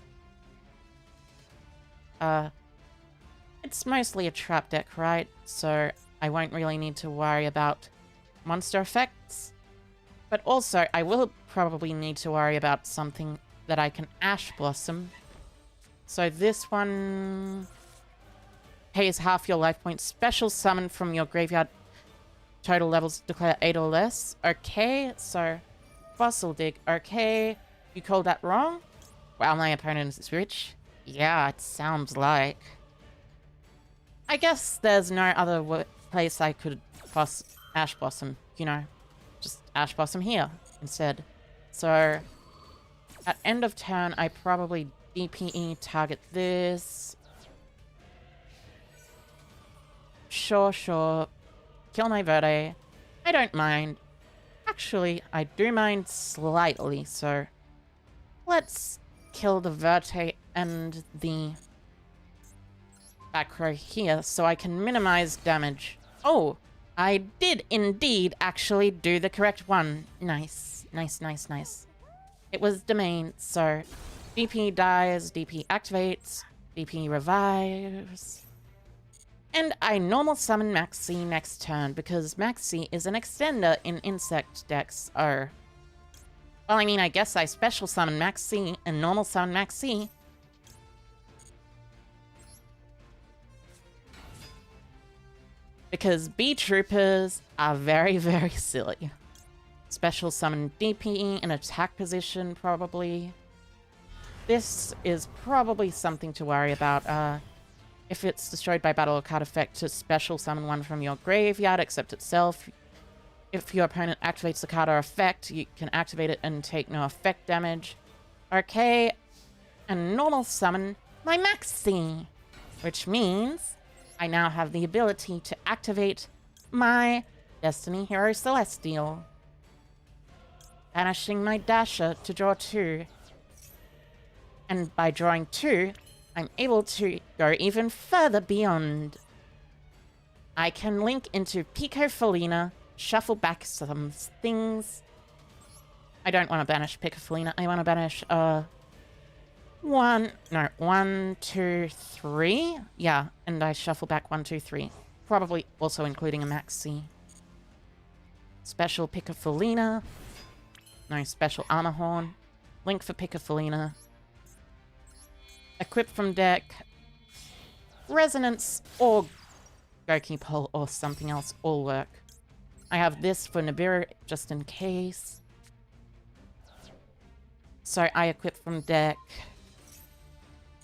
It's mostly a trap deck, right? So I won't really need to worry about monster effects. But also, I will probably need to worry about something that I can Ash Blossom. So this one pays half your life points. Special summon from your graveyard. Total levels declare 8 or less. Okay, so Fossil Dig. Okay, you called that wrong? Wow, my opponent is rich. Yeah, it sounds like. I guess there's no other place I could Ash Blossom, you know, just Ash Blossom here instead. So at end of turn, I probably DPE target this. Sure. Kill my Verde. I don't mind. Actually, I do mind slightly, so let's kill the Verte and the back row here so I can minimize damage. Oh, I did indeed actually do the correct one. Nice. It was Domain, so DP dies, DP activates, DP revives. And I normal summon Maxi next turn because Maxi is an extender in insect decks. Oh. Well, I mean, I guess I special summon Maxi and normal summon Maxi. Because Beetroopers are very, very silly. Special summon DPE in attack position, probably. This is probably something to worry about. If it's destroyed by battle or card effect, to special summon one from your graveyard, except itself. If your opponent activates the card or effect, you can activate it and take no effect damage. Okay, and normal summon my Maxi, which means I now have the ability to activate my Destiny Hero Celestial, banishing my Dasher to draw 2. And by drawing 2, I'm able to go even further beyond. I can link into Picofolina, shuffle back some things. I don't want to banish Picofolina. I want to banish, 1, 2, 3. Yeah, and I shuffle back 1, 2, 3. Probably also including a Maxi. Special Picofolina. No, special Armor Horn. Link for Picofolina. Equip from deck. Resonance or Goki Pole or something else all work. I have this for Nibiru just in case. So I equip from deck.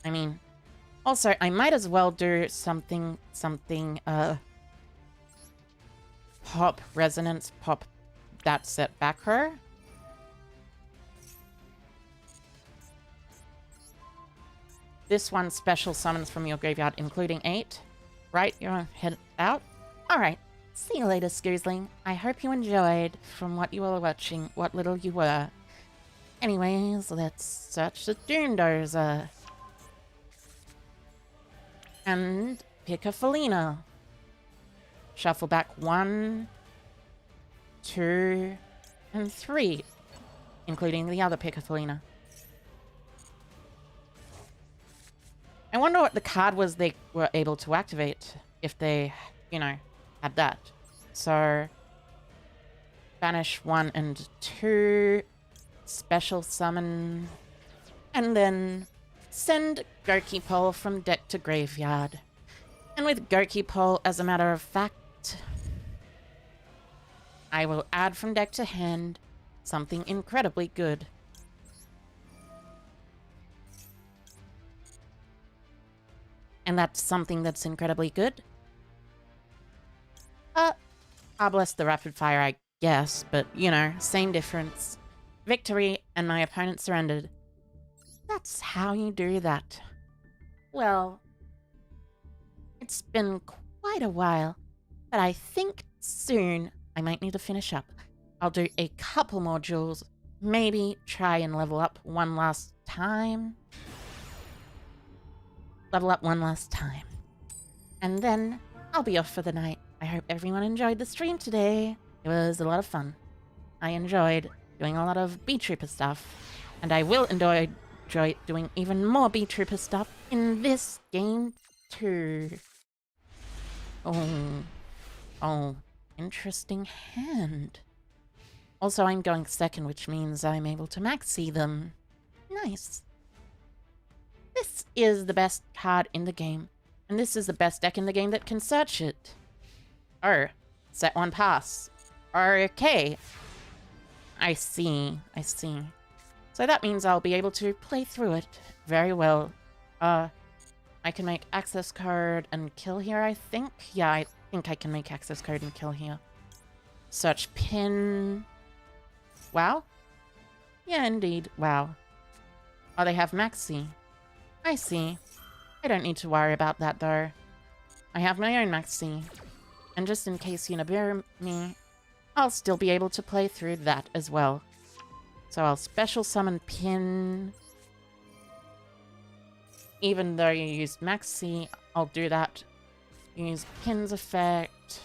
I mean, also I might as well do something, pop Resonance, pop that set back row. This one special summons from your graveyard, including 8. Right, you're head out? Alright, see you later, Scoozling. I hope you enjoyed from what you were watching, what little you were. Anyways, let's search the Doondozer. And pick a Felina. Shuffle back 1, 2, and 3, including the other Picofolina. I wonder what the card was they were able to activate if they, you know, had that. So, banish 1 and 2, special summon, and then send Goki Pole from deck to graveyard. And with Goki Pole, as a matter of fact, I will add from deck to hand something incredibly good. And that's something that's incredibly good. I'll bless the rapid fire, I guess, but, you know, same difference. Victory, and my opponent surrendered. That's how you do that. Well, it's been quite a while, but I think soon I might need to finish up. I'll do a couple more duels, maybe try and level up one last time. And then I'll be off for the night. I hope everyone enjoyed the stream today. It was a lot of fun. I enjoyed doing a lot of Beetrooper stuff. And I will enjoy doing even more Beetrooper stuff in this game too. Oh, interesting hand. Also, I'm going second, which means I'm able to maxi them. Nice. This is the best card in the game, and this is the best deck in the game that can search it. Oh, set 1 pass. Okay. I see. So that means I'll be able to play through it very well. I can make access card and kill here, I think. Yeah, think I can make access code and kill here. Search pin. Wow? Yeah, indeed. Wow. Oh, they have Maxi. I see. I don't need to worry about that, though. I have my own Maxi. And just in case you nibiru me, I'll still be able to play through that as well. So I'll special summon pin. Even though you used Maxi, I'll do that. Use pin's effect.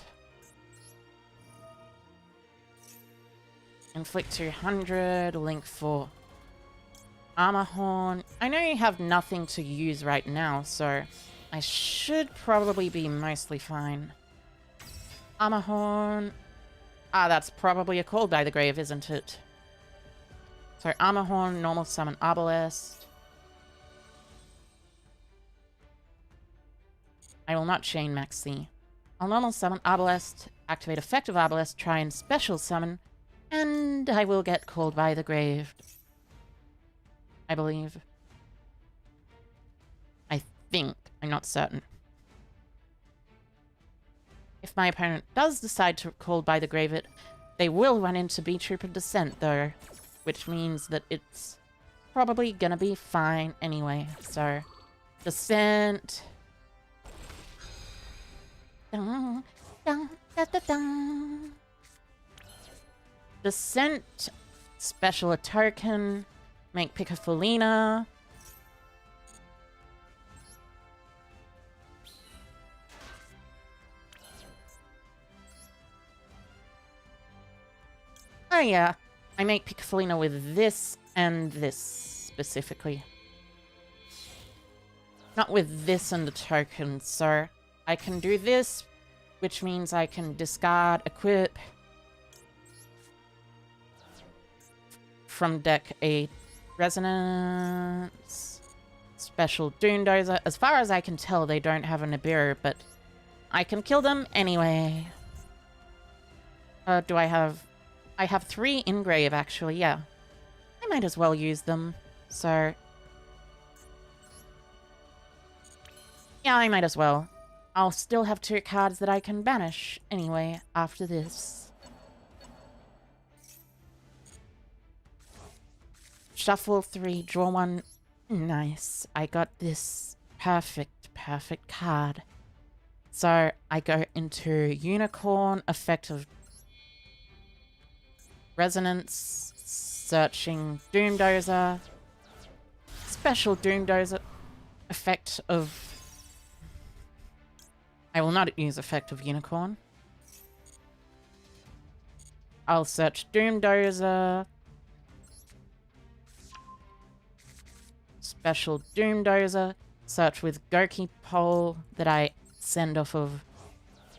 Inflict 200, link 4. Armor Horn. I know you have nothing to use right now, so I should probably be mostly fine. Armor Horn. Ah, that's probably a call by the grave, isn't it? So Armor Horn, normal summon Arbalest. I will not chain Maxi. I'll normal summon Arbalest, activate effective Arbalest, try and special summon, and I will get called by the grave. I believe. I think. I'm not certain. If my opponent does decide to call by the grave it, they will run into Beetrooper Descent, though, which means that it's probably gonna be fine anyway. So, Descent. Dun, dun, da, da, dun. Descent. Special a token. Make Piccofolina. Oh yeah, I make Piccofolina with this and this specifically. Not with this and the token, so I can do this, which means I can discard, equip from deck a Resonance, Special Doomdozer. As far as I can tell, they don't have a Nibiru, but I can kill them anyway. Do I have... I have 3 engrave, actually, yeah. I might as well use them, so... Yeah, I might as well. I'll still have 2 cards that I can banish, anyway, after this. Shuffle 3, draw 1. Nice. I got this perfect card. So, I go into Unicorn, effect of Resonance, searching Doomdozer, special Doomdozer, effect of... I will not use effect of Unicorn. I'll search Doomdozer, special Doomdozer, search with Goki Pole that I send off of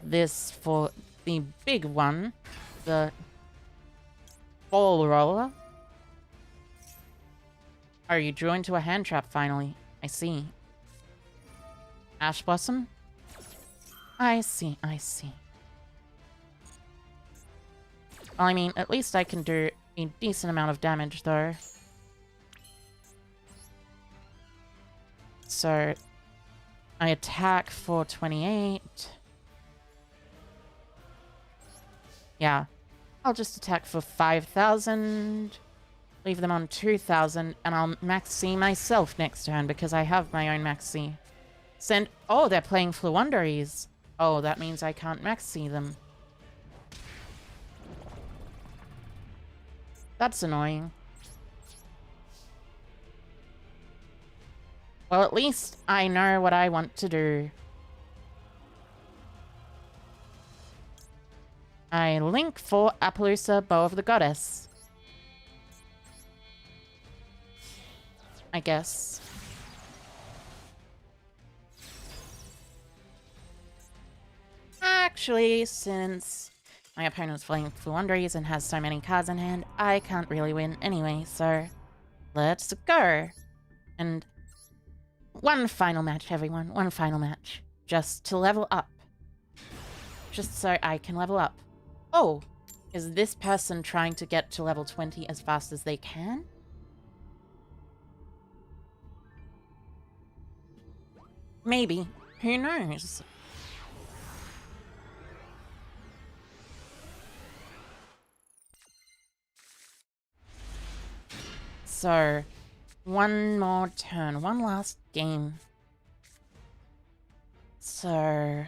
this for the big one, the Ball Roller. Oh, you drew into a hand trap finally. I see. Ash Blossom? I see. Well, I mean, at least I can do a decent amount of damage, though. So, I attack for 28. Yeah. I'll just attack for 5,000, leave them on 2,000, and I'll maxi myself next turn because I have my own maxi. Send... Oh, they're playing Floowandereeze. Oh, that means I can't maxi them. That's annoying. Well, at least I know what I want to do. I link for Appaloosa, Bow of the Goddess. I guess. Actually, since my opponent's playing Floowandereeze and has so many cards in hand, I can't really win anyway, so let's go. And one final match, everyone. One final match. Just to level up. Just so I can level up. Oh, is this person trying to get to level 20 as fast as they can? Maybe. Who knows? So, one more turn. One last game. So...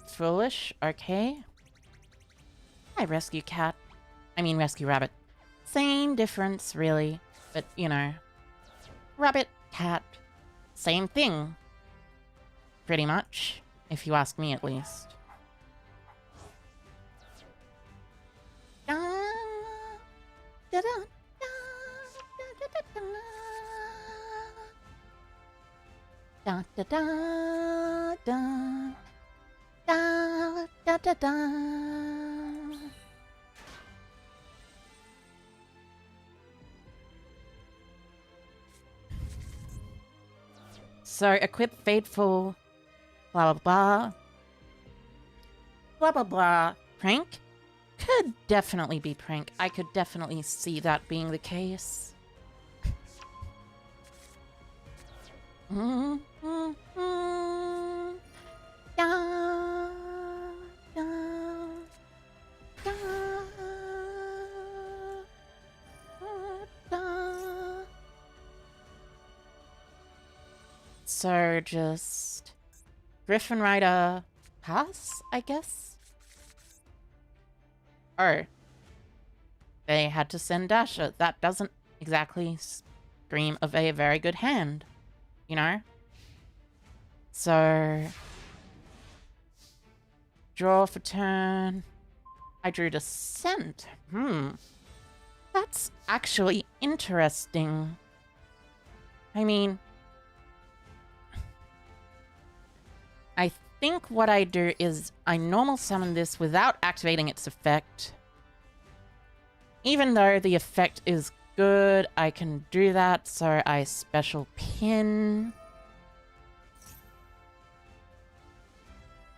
Foolish, okay. Hi, rescue cat. I mean, rescue rabbit. Same difference, really. But, you know. Rabbit, cat. Same thing. Pretty much. If you ask me, at least. Da, da, da, da, da, da, da, da, da, da, da. So, equip Fateful, blah, blah, blah. Blah, blah, blah. Prank? Could definitely be prank. I could definitely see that being the case. So just Griffin Rider pass, I guess? Oh. They had to send Dasher. That doesn't exactly scream of a very good hand, you know? So... Draw for turn. I drew Descent. That's actually interesting. I mean... I think what I do is I normal summon this without activating its effect. Even though the effect is good, I can do that, so I special pin.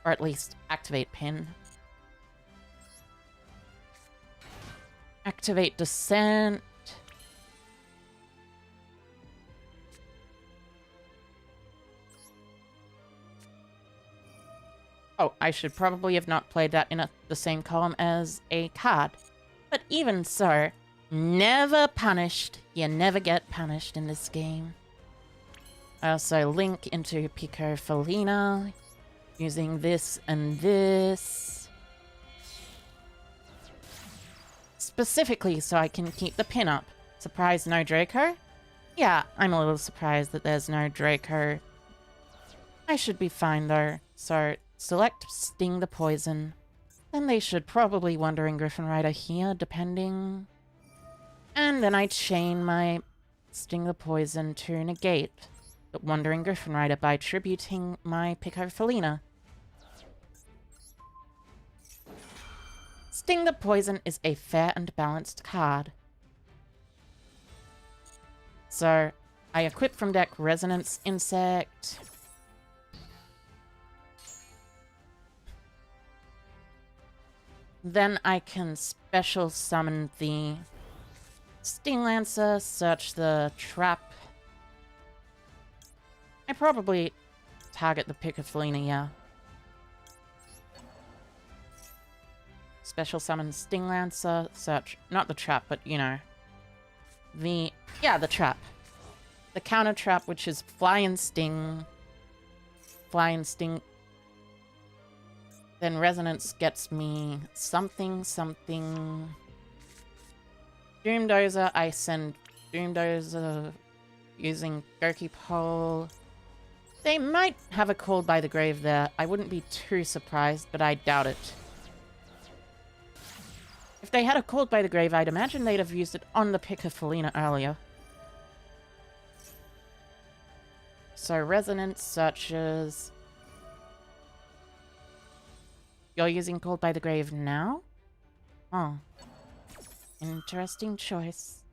Or at least activate pin. Activate Descent. Oh, I should probably have not played that in the same column as a card. But even so, never punished. You never get punished in this game. I also link into Pico Felina, using this and this. Specifically so I can keep the pin up. Surprise, no Draco? Yeah, I'm a little surprised that there's no Draco. I should be fine though, so... Select Sting the Poison. Then they should probably Wandering Griffin Rider here, depending. And then I chain my Sting the Poison to negate the Wandering Griffin Rider by tributing my Pico Felina. Sting the Poison is a fair and balanced card. So, I equip from deck Resonance Insect. Then I can special summon the Sting Lancer, search the trap. I probably target the Pico Felina, yeah. Special summon Sting Lancer, search, not the trap, but you know. The trap. The counter trap, which is Fly and Sting. Fly and Sting. Then Resonance gets me something, something. Doomdozer, I send Doomdozer using Goki Pole. They might have a Called by the Grave there. I wouldn't be too surprised, but I doubt it. If they had a Called by the Grave, I'd imagine they'd have used it on the Pico Felina earlier. So Resonance searches... You're using Called by the Grave now? Oh. Interesting choice.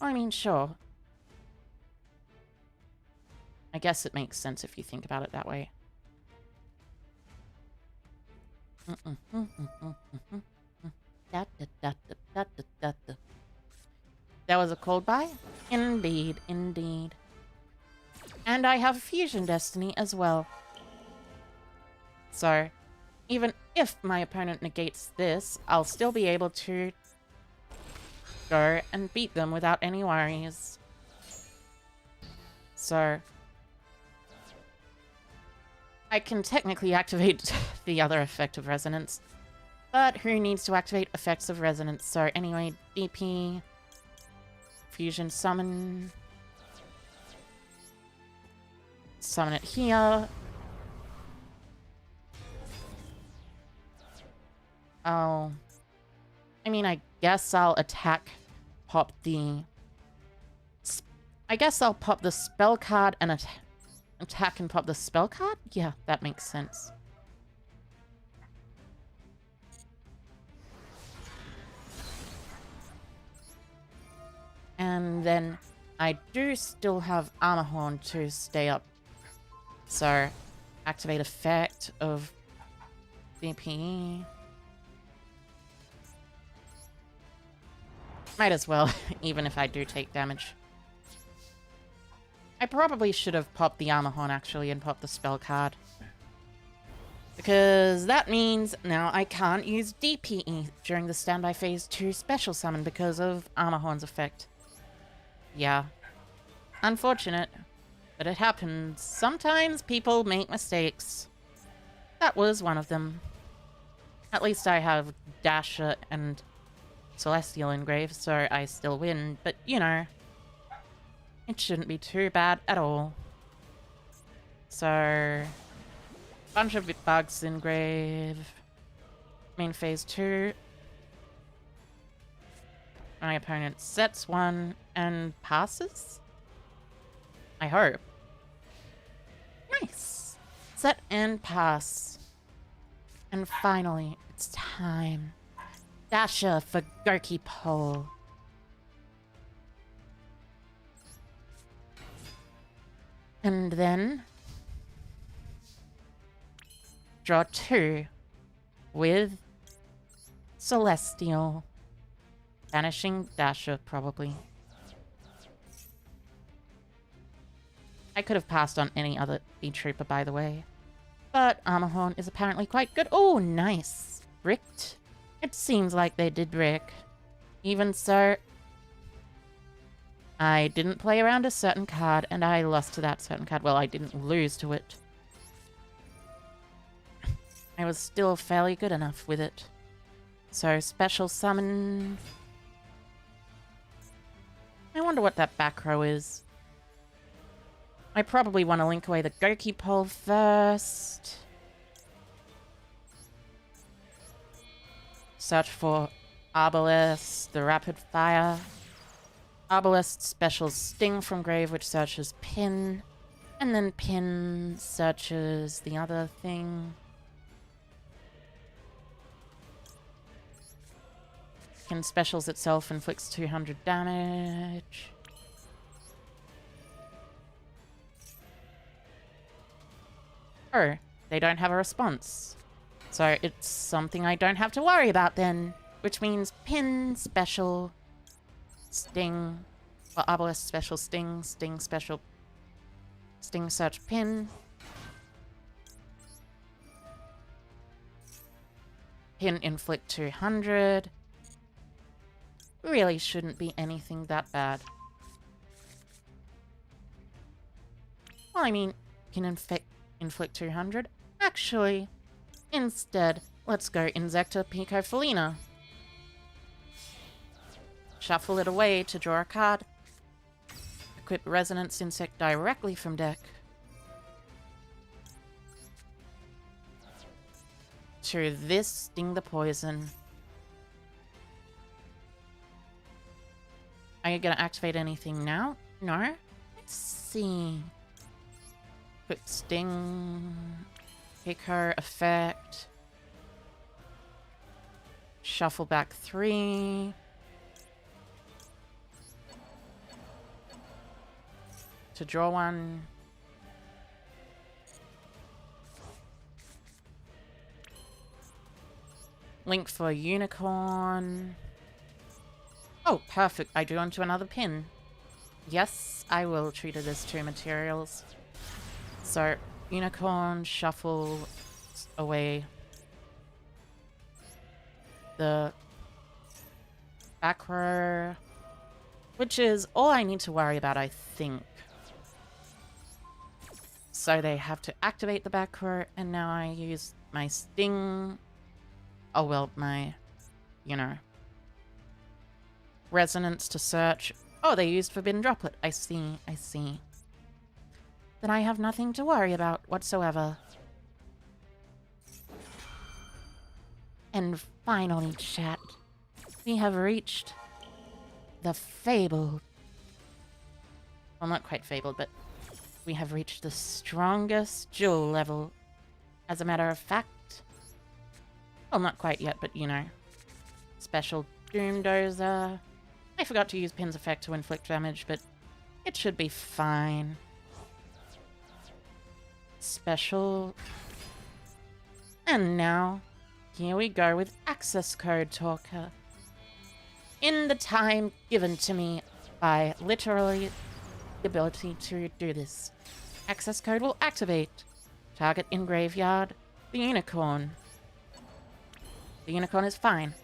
I mean, sure. I guess it makes sense if you think about it that way. There was a Called by? Indeed, indeed. And I have Fusion Destiny as well. So, even if my opponent negates this, I'll still be able to go and beat them without any worries. So, I can technically activate the other effect of Resonance, but who needs to activate effects of Resonance? So anyway, DP, Fusion Summon, summon it here. I mean, I guess I'll attack, pop the... I guess I'll pop the spell card and attack and pop the spell card? Yeah, that makes sense. And then I do still have Armor Horn to stay up. So, activate effect of DP. Might as well, even if I do take damage. I probably should have popped the Armor Horn, actually, and popped the spell card. Because that means now I can't use DPE during the standby phase 2 special summon because of Armor Horn's effect. Yeah. Unfortunate. But it happens. Sometimes people make mistakes. That was one of them. At least I have Dasher and Celestial engraved, so I still win. But, you know, it shouldn't be too bad at all. So, bunch of bugs engrave. Main phase 2. My opponent sets one and passes? I hope. Nice! Set and pass. And finally, it's time. Dasha for Gurky Pole. And then draw 2 with Celestial. Banishing Dasha, probably. I could have passed on any other Beetrooper, by the way. But Armor Horn is apparently quite good. Oh, nice. Bricked? It seems like they did brick. Even so, I didn't play around a certain card, and I lost to that certain card. Well, I didn't lose to it. I was still fairly good enough with it. So, special summon. I wonder what that back row is. I probably want to link away the Gurky Pole first. Search for Arbalest, the Rapid Fire. Arbalest special Sting from Grave, which searches Pin. And then Pin searches the other thing. Pin specials itself, inflicts 200 damage. Oh, they don't have a response. So it's something I don't have to worry about then. Which means Pin special Sting. Well, Arbalest special Sting. Sting special Sting search Pin. Pin inflict 200. Really shouldn't be anything that bad. Well, I mean, can inflict 200. Actually, instead, let's go Insecta Pico Felina. Shuffle it away to draw a card. Equip Resonance Insect directly from deck. To this Sting the Poison. Are you gonna activate anything now? No? Let's see. Quick Sting. Pico effect. Shuffle back 3. To draw one. Link for Unicorn. Oh, perfect. I drew onto another pin. Yes, I will treat it as 2 materials. So, Unicorn, shuffle, takes away the back row, which is all I need to worry about, I think. So they have to activate the back row, and now I use my sting. Oh, well, my, you know, resonance to search. Oh, they used Forbidden Droplet. I see, I see. Then I have nothing to worry about whatsoever. And finally, chat, we have reached the fabled. Well, not quite fabled, but we have reached the strongest duel level. As a matter of fact, well, not quite yet, but you know, special Doomdozer. I forgot to use Pin's effect to inflict damage, but it should be fine. Special. And now, here we go with Access Code Talker. In the time given to me by literally the ability to do this, access code will activate. Target in graveyard, the unicorn. The unicorn is fine.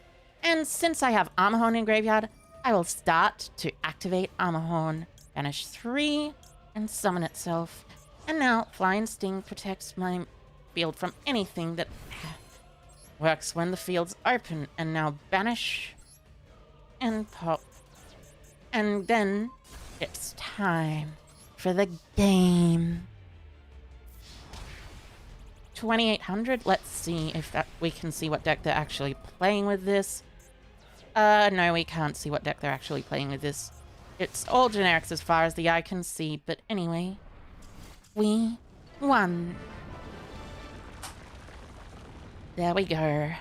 And since I have Armorhorn in graveyard, I will start to activate Armorhorn, banish 3, and summon itself. And now, Flying Sting protects my field from anything that works when the field's open. And now banish and pop. And then it's time for the game. 2800. Let's see if we can see what deck they're actually playing with this. No, we can't see what deck they're actually playing with this. It's all generics as far as the eye can see, but anyway, we won. There we go.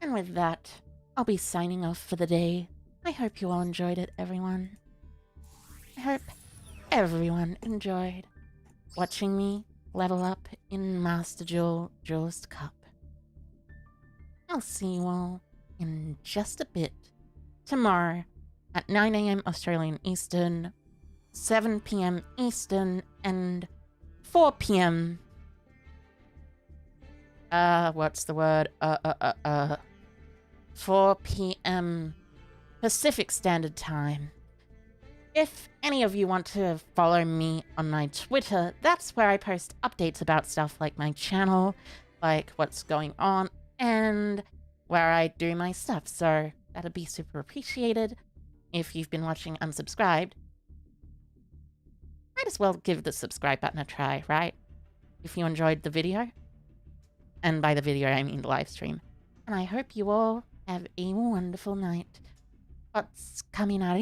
And with that, I'll be signing off for the day. I hope you all enjoyed it, everyone. I hope everyone enjoyed watching me level up in Master Duel Duelist Cup. I'll see you all in just a bit tomorrow at 9 AM Australian Eastern, 7 PM Eastern, and 4 PM. What's the word? 4 PM Pacific Standard Time. If any of you want to follow me on my Twitter, that's where I post updates about stuff like my channel, like what's going on, and where I do my stuff, so that'd be super appreciated. If you've been watching unsubscribed, might as well give the subscribe button a try, right? If you enjoyed the video. And by the video, I mean the live stream. And I hope you all have a wonderful night. What's coming out?